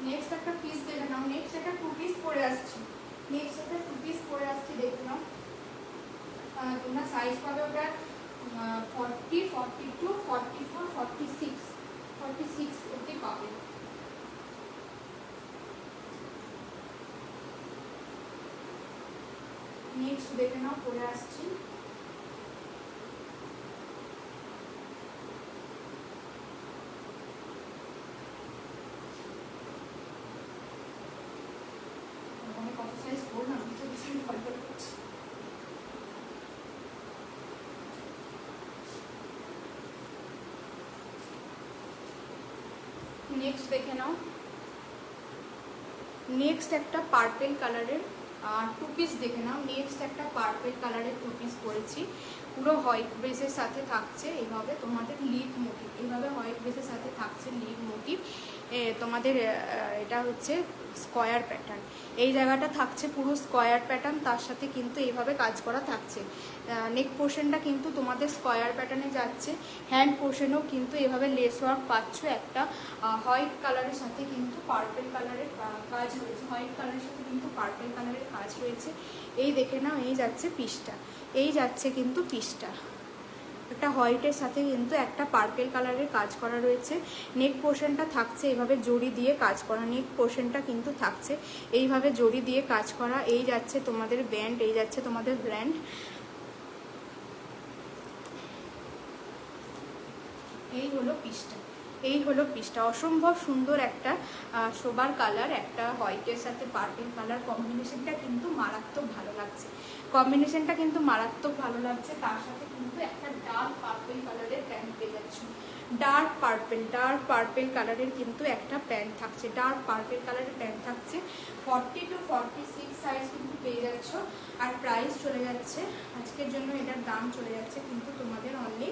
নেক্সট একটা পিস দেখে নাও, নেক্সট একটা টু পিস পরে আসছি, নেক্সট একটা টু পিস পরে আসছি দেখে নাও। তোমরা সাইজ পাবে ওটা 40 42 44 46 অবধি পাবে। নেক্সট দেখে নাও, পরে আসছি। নেক্সট দেখে নাও, নেক্সট একটা পার্পেল কালারের টু পিস দেখে নাও। নেক্সট একটা পার্পল কালারের টু পিস পরেছি, পুরো হোয়াইট বেসের সাথে থাকছে এইভাবে তোমাদের লিভ মোটিভ, এইভাবে হোয়াইট বেসের সাথে থাকছে লিভ মোটিভ। তোমাদের এটা হচ্ছে স্কোয়ার প্যাটার্ন, এই জায়গাটা থাকছে পুরো স্কোয়ার প্যাটার্ন, তার সাথে কিন্তু এইভাবে কাজ করা থাকছে। নেক পোর্শনটা কিন্তু তোমাদের স্কোয়ার প্যাটার্নে যাচ্ছে, হ্যান্ড পোর্শনেও কিন্তু এভাবে লেস ওয়ার্ক পাচ্ছ। একটা হোয়াইট কালারের সাথে কিন্তু পার্পল কালারের কাজ রয়েছে, হোয়াইট কালারের সাথে কিন্তু পার্পল কালারের কাজ রয়েছে। এই দেখে নাও, এই যাচ্ছে পিসটা, এই যাচ্ছে কিন্তু পিসটা, একটা হোয়াইটের সাথে কিন্তু একটা পার্পল কালারের কাজ করা রয়েছে। নেক পোর্শনটা থাকছে এইভাবে জড়ি দিয়ে কাজ করা, নেক পোর্শনটা কিন্তু থাকছে এইভাবে জড়ি দিয়ে কাজ করা। এই যাচ্ছে তোমাদের ব্যান্ড, এই যাচ্ছে তোমাদের ব্র্যান্ড। এই হলো পিসটা, এই হলো পিসটা, অসম্ভব সুন্দর একটা সোবার কালার, একটা হোয়াইটের সাথে পার্পল কালার কম্বিনেশনটা কিন্তু মারাত্মক ভালো লাগছে, কম্বিনেশনটা কিন্তু মারাত্মক ভালো লাগছে। তার সাথে কিন্তু একটা ডার্ক পার্পল কালারের প্যান্ট পেয়ে যাচ্ছ, ডার্ক পার্পল কালারের কিন্তু একটা প্যান্ট থাকছে, ডার্ক পার্পল কালারের প্যান্ট থাকছে। 40 to 46 সাইজ কিন্তু পেয়ে যাচ্ছ। আর প্রাইস চলে যাচ্ছে আজকের জন্য, এটার দাম চলে যাচ্ছে কিন্তু তোমাদের অনলি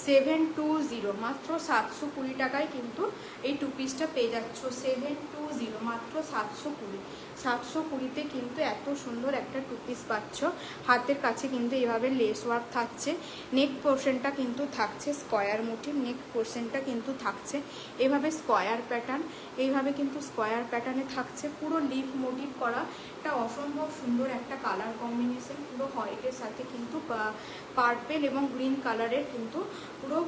720, মাত্র 720 টাকায় কিন্তু এই টু পিসটা পেয়ে যাচ্ছ। 720, মাত্র 720, 720তে কিন্তু এত সুন্দর একটা টু পিস পাচ্ছ। হাতের কাছে কিন্তু এভাবে লেস ওয়ার্ক থাকছে, নেক পোর্শনটা কিন্তু থাকছে স্কোয়ার মোটিভ, নেক পোর্শনটা কিন্তু থাকছে এভাবে স্কোয়ার প্যাটার্ন, এইভাবে কিন্তু স্কোয়ার প্যাটার্নে থাকছে, পুরো লিফ মোটিভ করা। একটা অসম্ভব সুন্দর একটা কালার কম্বিনেশন, পুরো হোয়াইটের সাথে কিন্তু পার্পল এবং গ্রিন কালারের কিন্তু পুরো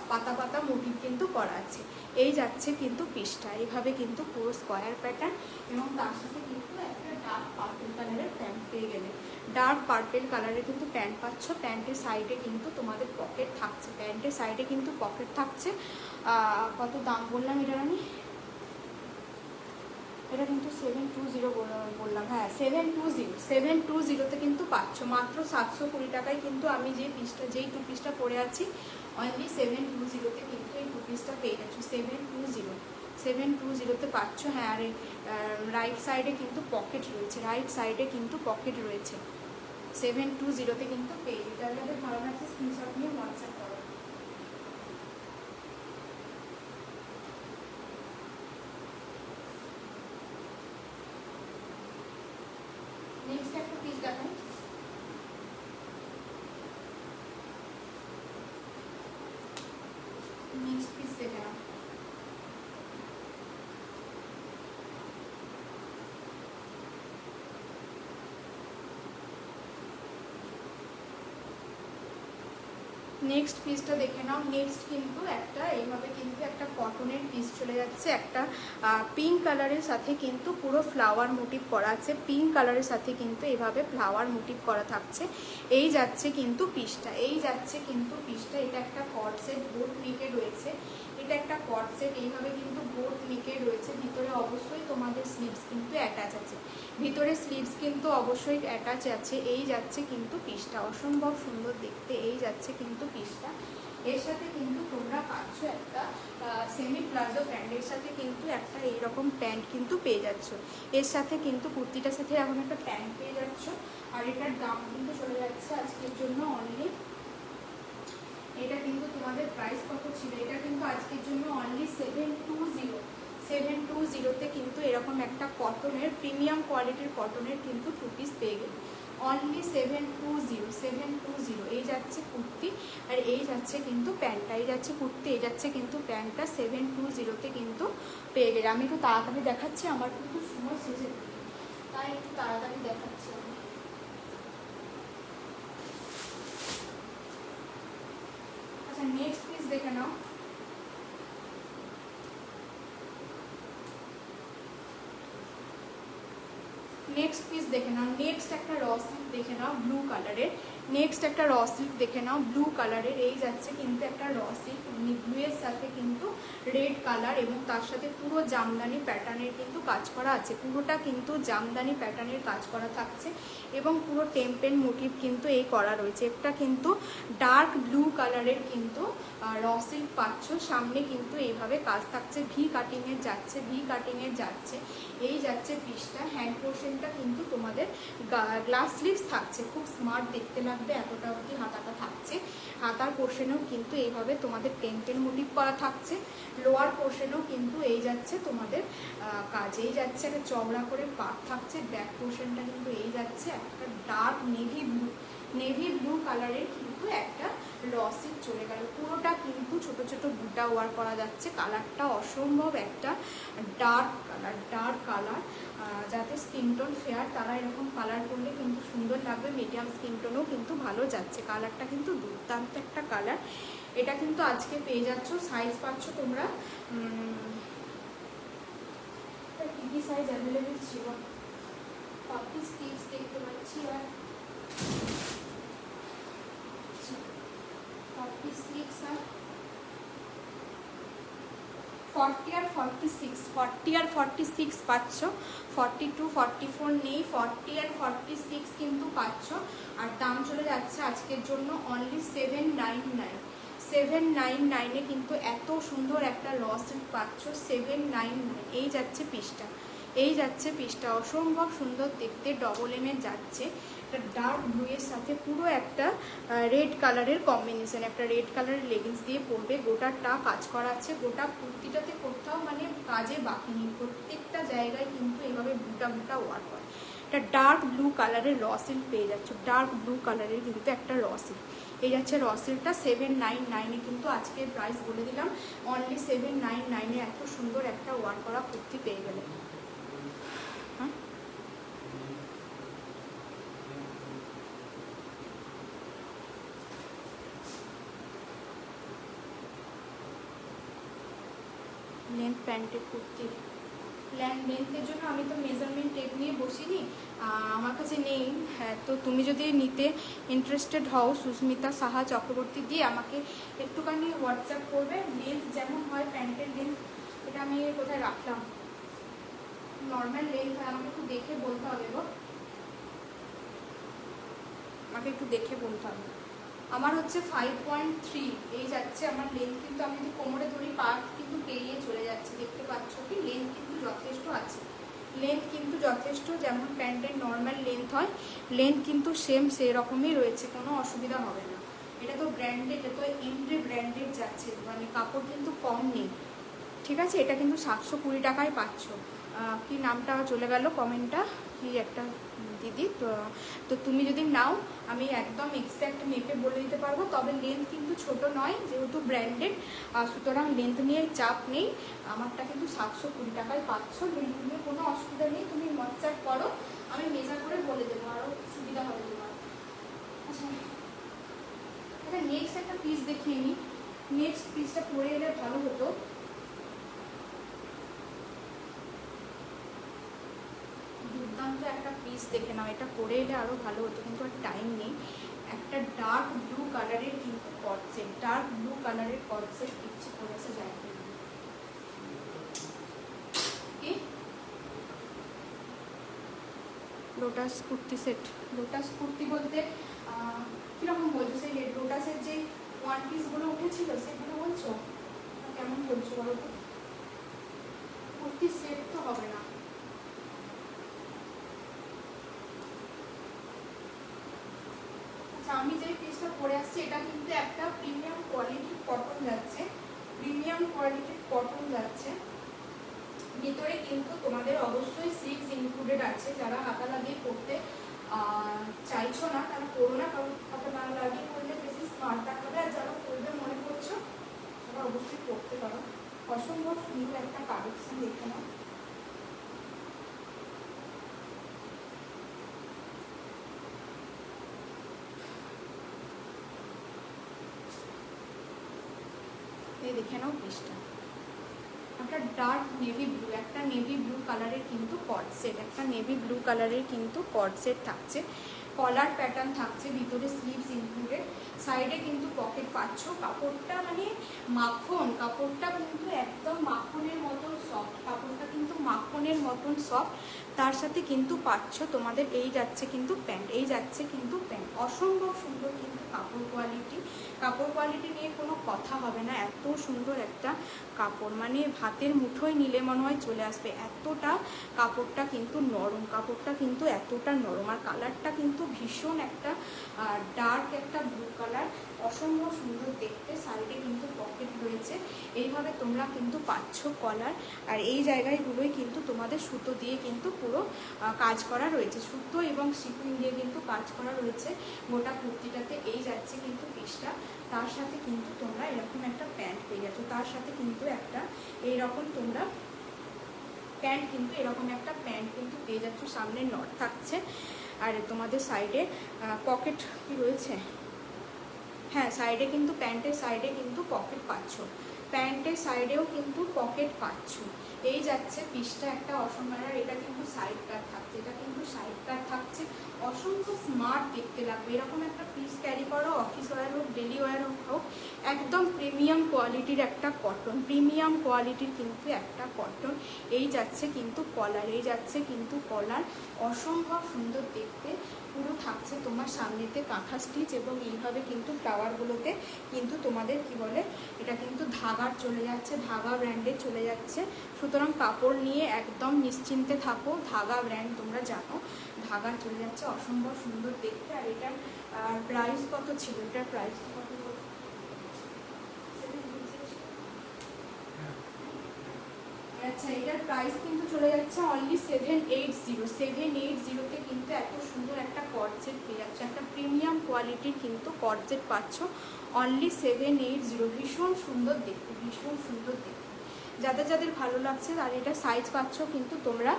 পাতা পাতা মোটিভ কিন্তু করা আছে। এই যাচ্ছে কিন্তু পিসটা, এইভাবে কিন্তু পুরো স্কোয়ার প্যাটার্ন, এবং তার সাথে কিন্তু একটা ডার্ক পার্পল কালারের প্যান্ট পেয়ে গেলে, ডার্ক পার্পল কালারের কিন্তু প্যান্ট পাচ্ছ। প্যান্টের সাইডে কিন্তু তোমাদের পকেট থাকছে, প্যান্টের সাইডে কিন্তু পকেট থাকছে। কত দাম বললাম এটার আমি, এটা কিন্তু 720 বললাম, হ্যাঁ 720তে কিন্তু পাচ্ছ মাত্র 720 টাকায়। কিন্তু আমি যে পিসটা, যেই টু পিসটা পরে আছি অনলি 720তে কিন্তু এই টু পিসটা পেয়ে যাচ্ছ। 720তে পাচ্ছ। হ্যাঁ, আর রাইট সাইডে কিন্তু পকেট রয়েছে, রাইট সাইডে কিন্তু পকেট রয়েছে। 720তে কিন্তু পেয়ে যাবে। যাদের ভালো লাগছে স্ক্রিনশট নিয়ে হোয়াটসঅ্যাপ করো। নেক্সট একটা পিস দেখাই, নেক্সট পিস দেখে নাও। নেক্সট পিসটা দেখে নাও। নেক্সট কিন্তু একটা এইভাবে কিন্তু একটা কটনের পিস চলে যাচ্ছে, একটা পিঙ্ক কালারের সাথে কিন্তু পুরো ফ্লাওয়ার মোটিভ করা আছে, পিঙ্ক কালারের সাথে কিন্তু এইভাবে ফ্লাওয়ার মোটিভ করা থাকছে। এই যাচ্ছে কিন্তু পিসটা, এই যাচ্ছে কিন্তু পিসটা। এটা একটা কট সেট, বোট নেকে রয়েছে, এটা একটা কট সেট, এইভাবে কিন্তু বোট নেকে রয়েছে। ভিতরে অবশ্যই তোমাদের স্লিভস কিন্তু অ্যাটাচ আছে, ভিতরে স্লিভস কিন্তু অবশ্যই অ্যাটাচ আছে। এই যাচ্ছে কিন্তু পিসটা, অসম্ভব সুন্দর দেখতে। এই যাচ্ছে কিন্তু পিসটা। এর সাথে কিন্তু তোমরা পাচ্ছ একটা সেমি প্লাজো প্যান্টের সাথে কিন্তু একটা এইরকম প্যান্ট কিন্তু পেয়ে যাচ্ছ। এর সাথে কিন্তু কুর্তিটার সাথে এখন একটা প্যান্ট পেয়ে যাচ্ছ। আর এটার দাম কিন্তু চলে যাচ্ছে আজকের জন্য অনলি, এটা কিন্তু তোমাদের প্রাইস কত ছিল, এটা কিন্তু আজকের জন্য অনলি 720তে কিন্তু এরকম একটা কটনের প্রিমিয়াম কোয়ালিটির কটনের কিন্তু টু পিস পেয়ে গেল অনলি 720। এই যাচ্ছে কুর্তি আর এই যাচ্ছে কিন্তু প্যান্টটা, এই যাচ্ছে কুর্তি, এই যাচ্ছে কিন্তু প্যান্টটা। 720তে কিন্তু পেয়ে গেলে। আমি একটু তাড়াতাড়ি দেখাচ্ছি, আমার কিন্তু সময় শেষে তাই একটু তাড়াতাড়ি দেখাচ্ছি আমি। আচ্ছা, নেক্সট পিস দেখে নাও। নেক্সট পিস দেখে নাও। নেক্সট একটা র সিল্ক দেখে নাও, ব্লু কালারের। নেক্সট একটা র সিল্ক দেখে নাও, ব্লু কালারের। এই যাচ্ছে কিন্তু একটা র সিল্ক, ব্লুয়ের সাথে কিন্তু রেড কালার এবং তার সাথে পুরো জামদানি প্যাটার্নের কিন্তু কাজ করা আছে। পুরোটা কিন্তু জামদানি প্যাটার্নের কাজ করা থাকছে এবং পুরো টেম্পেল মোটিভ কিন্তু এই করা রয়েছে। একটা কিন্তু ডার্ক ব্লু কালারের কিন্তু র সিল্ক পাচ্ছ, সামনে কিন্তু এইভাবে কাজ থাকছে, ভি কাটিংয়ের যাচ্ছে, ভি কাটিংয়ের যাচ্ছে। এই যাচ্ছে পিসটা, হ্যান্ড পোর্শনটা কিন্তু তোমাদের গ্লাস স্লিভস থাকছে, খুব স্মার্ট দেখতে লাগবে, এতটা অবধি হাতাটা থাকছে। হাতার পোর্শনেও কিন্তু এইভাবে তোমাদের টেম্পেল মোটিভ করা থাকছে। লোয়ার পোর্শনেও কিন্তু এই যাচ্ছে তোমাদের কাজেই যাচ্ছে, একটা চওড়া করে পাট থাকছে। ব্যাক পোর্শনটা কিন্তু এই যাচ্ছে একটা ডার্ক নেভি ব্লু কালারের কিন্তু একটা লসিক চলে গেল। পুরোটা কিন্তু ছোট ছোট বুটা ওয়ার করা যাচ্ছে। কালারটা অসম্ভব একটা ডার্ক কালার। যাতে স্কিন টোন ফেয়ার তারা এরকম কালার করলে কিন্তু সুন্দর লাগবে, মিডিয়াম স্কিন টোনও কিন্তু ভালো যাচ্ছে। কালারটা কিন্তু দুর্দান্ত একটা কালার। এটা কিন্তু আজকে পেয়ে যাচ্ছ, সাইজ পাচ্ছ তোমরা কি সাইজ অ্যাভেলেবেল ছিল, 46 দেখতে পাচ্ছি, আর 46 আর 40 আর 46, 40 আর 46 পাচ্ছ। 42 44 নেই, 40 আর 46 কিন্তু পাচ্ছ। আর দাম চলে যাচ্ছে আজকের জন্য অনলি 799। 799-এ কিন্তু এত সুন্দর একটা র সিল্ক পাচ্ছ, 799। এই যাচ্ছে পিসটা, এই যাচ্ছে পিসটা, অসম্ভব সুন্দর দেখতে, ডবল এমের যাচ্ছে। একটা ডার্ক ব্লুয়ের সাথে পুরো একটা রেড কালারের কম্বিনেশন, একটা রেড কালারের লেগিংস দিয়ে পরবে। গোটাটা কাজ করা আছে, গোটা কুর্তিটাতে কোথাও মানে কাজে বাকি নেই, প্রত্যেকটা জায়গায় কিন্তু এভাবে বুটা বুটা ওয়ার্ক হয়। একটা ডার্ক ব্লু কালারের র সিল্ক পেয়ে যাচ্ছ, ডার্ক ব্লু কালারের কিন্তু একটা র সিল্ক। এই যাচ্ছে র সিল্কটা 799-এ কিন্তু আজকের প্রাইস বলে দিলাম, অনলি 799-এ এত সুন্দর একটা ওয়ার্ক করা কুর্তি পেয়ে গেলে। হ্যাঁ, লেন্থ প্যান্টের কুর্তি, লেন্থের জন্য আমি তো মেজারমেন্ট টেপ নিয়ে বসিনি, আমার কাছে নেই। হ্যাঁ, তো তুমি যদি নিতে ইন্টারেস্টেড হও, সুস্মিতা সাহা চক্রবর্তী দিয়ে আমাকে একটুখানি হোয়াটসঅ্যাপ করবে। লেন্থ যেমন হয় প্যান্টের লেন্থ, এটা আমি কোথায় রাখলাম, নর্মাল লেন্থ হয়, আমাকে একটু দেখে বলতে হবে গো, আমাকে একটু দেখে বলতে হবে। আমার হচ্ছে 5.3 এই যাচ্ছে আমার লেন্থ, কিন্তু আমি যদি কোমরে ধরি পা কিন্তু পেরিয়ে চলে যাচ্ছে, দেখতে পাচ্ছ কি, লেন্থ কিন্তু যথেষ্ট আছে, লেন্থ কিন্তু যথেষ্ট, যেমন প্যান্টের নর্মাল লেন্থ হয় লেন্থ কিন্তু সেম সেরকমই রয়েছে, কোনো অসুবিধা হবে না। এটা তো ব্র্যান্ডেড, এটা তো এন্ট্রি ব্র্যান্ডেড যাচ্ছে, মানে কাপড় কিন্তু কম নেই, ঠিক আছে। এটা কিন্তু 720 টাকায় পাচ্ছ। কি নামটা চলে গেল কমেন্টটা, কি একটা দিদি, তো তুমি যদি নাও আমি একদম এক্স্যাক্ট মেপে বলে দিতে পারবো, তবে লেন্থ কিন্তু ছোট নয়, যেহেতু ব্র্যান্ডেড, সুতরাং লেন্থ নিয়ে চাপ নেই। আমারটা কিন্তু 720 টাকায় পাচ্ছ, লেন্থ নিয়ে কোনো অসুবিধা নেই। তুমি হোয়াটসঅ্যাপ করো, আমি মেজার করে বলে দেবো, আরও সুবিধা হবে তোমার। আচ্ছা, এটা নেক্সট একটা পিস দেখিয়ে নিই, নেক্সট পিসটা পরে এলে ভালো হতো। দুর্দান্ত একটা পিস দেখে নাও, এটা পরে এলে আরও ভালো হতো, কিন্তু আর টাইম নেই। একটা ডার্ক ব্লু কালারের কিন্তু কটসেট, ডার্ক ব্লু কালারের কটসেট ইচ্ছে করেছে যায় কি lotus kurti set. Lotus kurti বলতে কীরকম বলছো, সেই লোটাসের যে ওয়ান পিসগুলো উঠেছিল সেগুলো বলছো, কেমন বলছো বলো তো? কুর্তি সেট তো হবে না। আমি যে পিসটা পরে আসছি এটা কিন্তু একটা প্রিমিয়াম কোয়ালিটির কটন যাচ্ছে, প্রিমিয়াম কোয়ালিটির কটন যাচ্ছে। ভিতরে কিন্তু তোমাদের অবশ্যই সিল্ক ইনক্লুডেড আছে। যারা হাতা লাগিয়ে পরতে চাইছো না তারা পরো না, কারণ হাতা না লাগিয়ে পরলে বেশি স্মার্ট দেখাবে, আর যারা পরবে মনে করছো তারা অবশ্যই পরতে পারো। অসম্ভব সুন্দর একটা কালেকশন দেখে নাও। দেখে নাও পিসটা, একটা ডার্ক নেভি ব্লু, একটা নেভি ব্লু কালারের কিন্তু কট সেট, একটা নেভি ব্লু কালারের কিন্তু কট সেট থাকছে। কলার প্যাটার্ন থাকছে, ভিতরে স্লিভস ইনক্লুডেড, সাইডে কিন্তু পকেট পাচ্ছ। কাপড়টা মানে মাখন, কাপড়টা কিন্তু একদম মাখনের মতন সফট, কাপড়টা কিন্তু মাখনের মতন সফট। তার সাথে কিন্তু পাচ্ছ তোমাদের এই যাচ্ছে কিন্তু প্যান্ট, এই যাচ্ছে কিন্তু প্যান্ট। অসম্ভব সুন্দর কিন্তু কাপড় কোয়ালিটি, কাপড় কোয়ালিটি নিয়ে কোনো কথা হবে না। এত সুন্দর একটা কাপড়, মানে হাতের মুঠোয় নিলে মনে হয় চলে আসবে, এতটা কাপড়টা কিন্তু নরম, কাপড়টা কিন্তু এতটা নরম। আর কালারটা কিন্তু ভীষণ একটা ডার্ক একটা ব্লু কালার, অসম্ভব সুন্দর দেখতে। সাইডে কিন্তু পকেট রয়েছে, এইভাবে তোমরা কিন্তু পাচ্ছ কলার। আর এই জায়গাগুলোই কিন্তু তোমাদের সুতো দিয়ে কিন্তু পুরো কাজ করা রয়েছে, সুতো এবং সিকুইন দিয়ে কিন্তু কাজ করা রয়েছে গোটা কুর্তিটাতে। এই যাচ্ছে কিন্তু পিসটা, তার সাথে কিন্তু তোমরা এরকম একটা প্যান্ট পেয়ে যাচ্ছ, তার সাথে কিন্তু একটা এইরকম তোমরা প্যান্ট কিন্তু এরকম একটা প্যান্ট কিন্তু পেয়ে যাচ্ছ। সামনে নট থাকছে, আর তোমাদের সাইডে পকেট কি রয়েছে, হ্যাঁ সাইডে কিন্তু প্যান্টের সাইডে কিন্তু পকেট পাচ্ছ, প্যান্টের সাইডেও কিন্তু পকেট পাচ্ছ। এই যাচ্ছে পিসটা একটা অসম্ভব। আর এটা কিন্তু সাইড কাট থাকছে, এটা কিন্তু সাইড কাট থাকছে, অসংখ্য স্মার্ট দেখতে লাগবে। এরকম একটা পিস ক্যারি করো, অফিস ওয়্যার হোক, ডেলি ওয়্যার হোক, একদম প্রিমিয়াম কোয়ালিটির একটা কটন, প্রিমিয়াম কোয়ালিটির কিন্তু একটা কটন। এই যাচ্ছে কিন্তু কলার, এই যাচ্ছে কিন্তু কলার, অসম্ভব সুন্দর দেখতে। পুরো থাকছে তোমার সামনেতে কাঁথা স্টিচ, এবং এইভাবে কিন্তু ফ্লাওয়ারগুলোতে কিন্তু তোমাদের কি বলে, এটা কিন্তু ধাগার চলে যাচ্ছে, ধাগা ব্র্যান্ডে চলে যাচ্ছে। সুতরাং কাপড় নিয়ে একদম নিশ্চিন্তে থাকো, ধাগা ব্র্যান্ড তোমরা জানো, ধাগা চলে যাচ্ছে, অসম্ভব সুন্দর দেখতে। আর এটার প্রাইস কত ছিল, এটার প্রাইস কত? আচ্ছা, এটার প্রাইস কিন্তু চলে যাচ্ছে অনলি 780। 780তে কিন্তু এত সুন্দর একটা কর্সেট পেয়ে যাচ্ছে, একটা প্রিমিয়াম কোয়ালিটির কিন্তু কর্সেট পাচ্ছ অনলি 780। ভীষণ সুন্দর দেখতে, ভীষণ সুন্দর দেখতে। যাদের যাদের ভালো লাগছে, আর এটা সাইজ পাচ্ছ কিন্তু তোমরা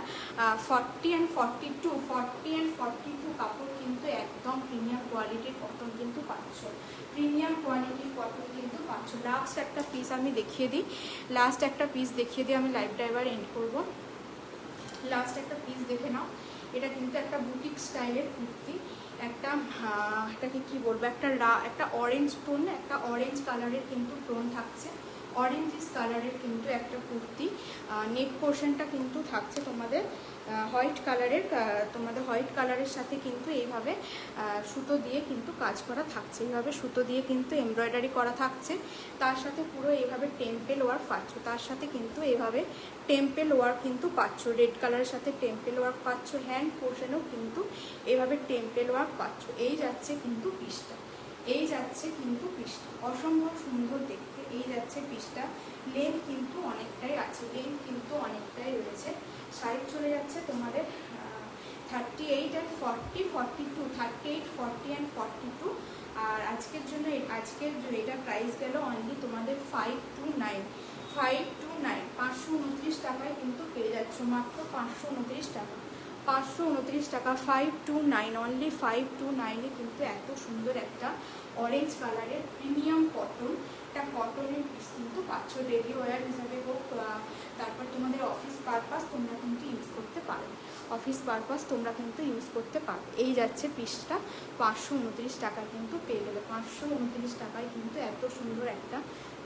40 and 42, 40 and 42 কাপড় কিন্তু একদম প্রিমিয়াম কোয়ালিটির কটন কিন্তু পাচ্ছ, প্রিমিয়াম কোয়ালিটির কটন কিন্তু পাচ্ছ। লাস্ট একটা পিস আমি দেখিয়ে দিই, লাস্ট একটা পিস দেখিয়ে দিয়ে আমি লাইভটা এবার এন্ড করবো। লাস্ট একটা পিস দেখে নাও, এটা কিন্তু একটা বুটিক স্টাইলের কুর্তি, একটা এটাকে কী বলবো, একটা অরেঞ্জ টোন, একটা অরেঞ্জ কালারের কিন্তু টোন থাকছে, অরেঞ্জিস কালারের কিন্তু একটা কুর্তি। নেক পোর্শনটা কিন্তু থাকছে তোমাদের হোয়াইট কালারের, তোমাদের হোয়াইট কালারের সাথে কিন্তু এইভাবে সুতো দিয়ে কিন্তু কাজ করা থাকছে, এইভাবে সুতো দিয়ে কিন্তু এমব্রয়ডারি করা থাকছে। তার সাথে পুরো এইভাবে টেম্পেল ওয়ার্ক পাচ্ছ, তার সাথে কিন্তু এইভাবে টেম্পেল ওয়ার্ক কিন্তু পাচ্ছ, রেড কালারের সাথে টেম্পেল ওয়ার্ক পাচ্ছ। হ্যান্ড পোর্শনেও কিন্তু এইভাবে টেম্পেল ওয়ার্ক পাচ্ছ। এই যাচ্ছে কিন্তু পিসটা, এই যাচ্ছে কিন্তু পিসটা, অসম্ভব সুন্দর দেখতে। এই যাচ্ছে পিসটা, লেন্থ কিন্তু অনেকটাই আছে, লেন্থ কিন্তু অনেকটাই রয়েছে। সাইড চলে যাচ্ছে তোমাদের 38 and 40, 42, 38, 40 and 42। আর আজকের জন্য এটা প্রাইস গেল অনলি তোমাদের 529, 529, 529 টাকায় কিন্তু পেয়ে যাচ্ছ, মাত্র 529 টাকা, 529 টাকা, 529, অনলি 529-এ কিন্তু এত সুন্দর একটা অরেঞ্জ কালারের প্রিমিয়াম কটন, একটা কটনের পিস কিন্তু পাচ্ছ। ডেলি ওয়্যার হিসাবে হোক, তারপর তোমাদের অফিস পারপাস তোমরা কিন্তু ইউজ করতে পারো, অফিস পারপাস তোমরা কিন্তু ইউজ করতে পারো। এই যাচ্ছে পিসটা 529 টাকায় কিন্তু পেয়ে গেলে, 529 টাকায় কিন্তু এত সুন্দর একটা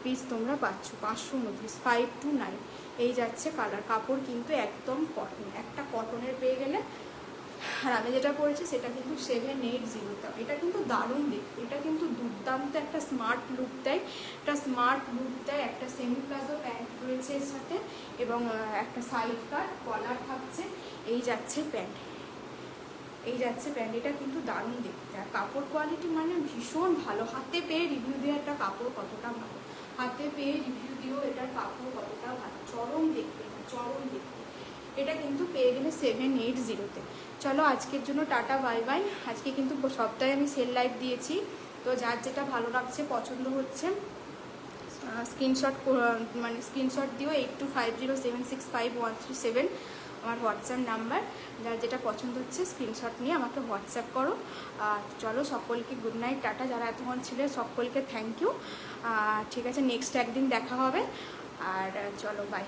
পিস তোমরা পাচ্ছ, 529, 529। এই যাচ্ছে কালার, কাপড় কিন্তু একদম কটন, একটা কটনের পেয়ে গেলে। আর আমি যেটা করেছি সেটা কিন্তু 780। এটা কিন্তু দারুণ দেখতে, এটা কিন্তু দুর্দান্ত একটা স্মার্ট লুক দেয়, একটা স্মার্ট লুক দেয়। একটা সেমি প্লাজো প্যান্ট রয়েছে এর সাথে, এবং একটা সাইড কাট কলার থাকছে। এই যাচ্ছে প্যান্ট, এই যাচ্ছে প্যান্ট, এটা কিন্তু দারুণ দেখতে। আর কাপড় কোয়ালিটি মানে ভীষণ ভালো, হাতে পেয়ে রিভিউ দিয়ে একটা কাপড় কতটা ভালো, হাতে পেয়ে রিভিউ দিয়েও এটার কাপড় কতটা ভালো, চরম দেখতে, চরম দেখতে। এটা কিন্তু পেয়ে গেলে 780-তে। চলো আজকের জন্য টাটা, বাই বাই। আজকে কিন্তু সপ্তাহে আমি সেল লাইভ দিয়েছি, তো যার যেটা ভালো লাগছে, পছন্দ হচ্ছে, স্ক্রিনশট মানে স্ক্রিনশট দিও। 8250765137 আমার হোয়াটসঅ্যাপ নাম্বার। যার যেটা পছন্দ হচ্ছে স্ক্রিনশট নিয়ে আমাকে হোয়াটসঅ্যাপ করো। চলো সকলকে গুড নাইট, টাটা। যারা এতক্ষণ ছিলে সকলকে থ্যাংক ইউ। ঠিক আছে, নেক্সট একদিন দেখা হবে। আর চলো বাই।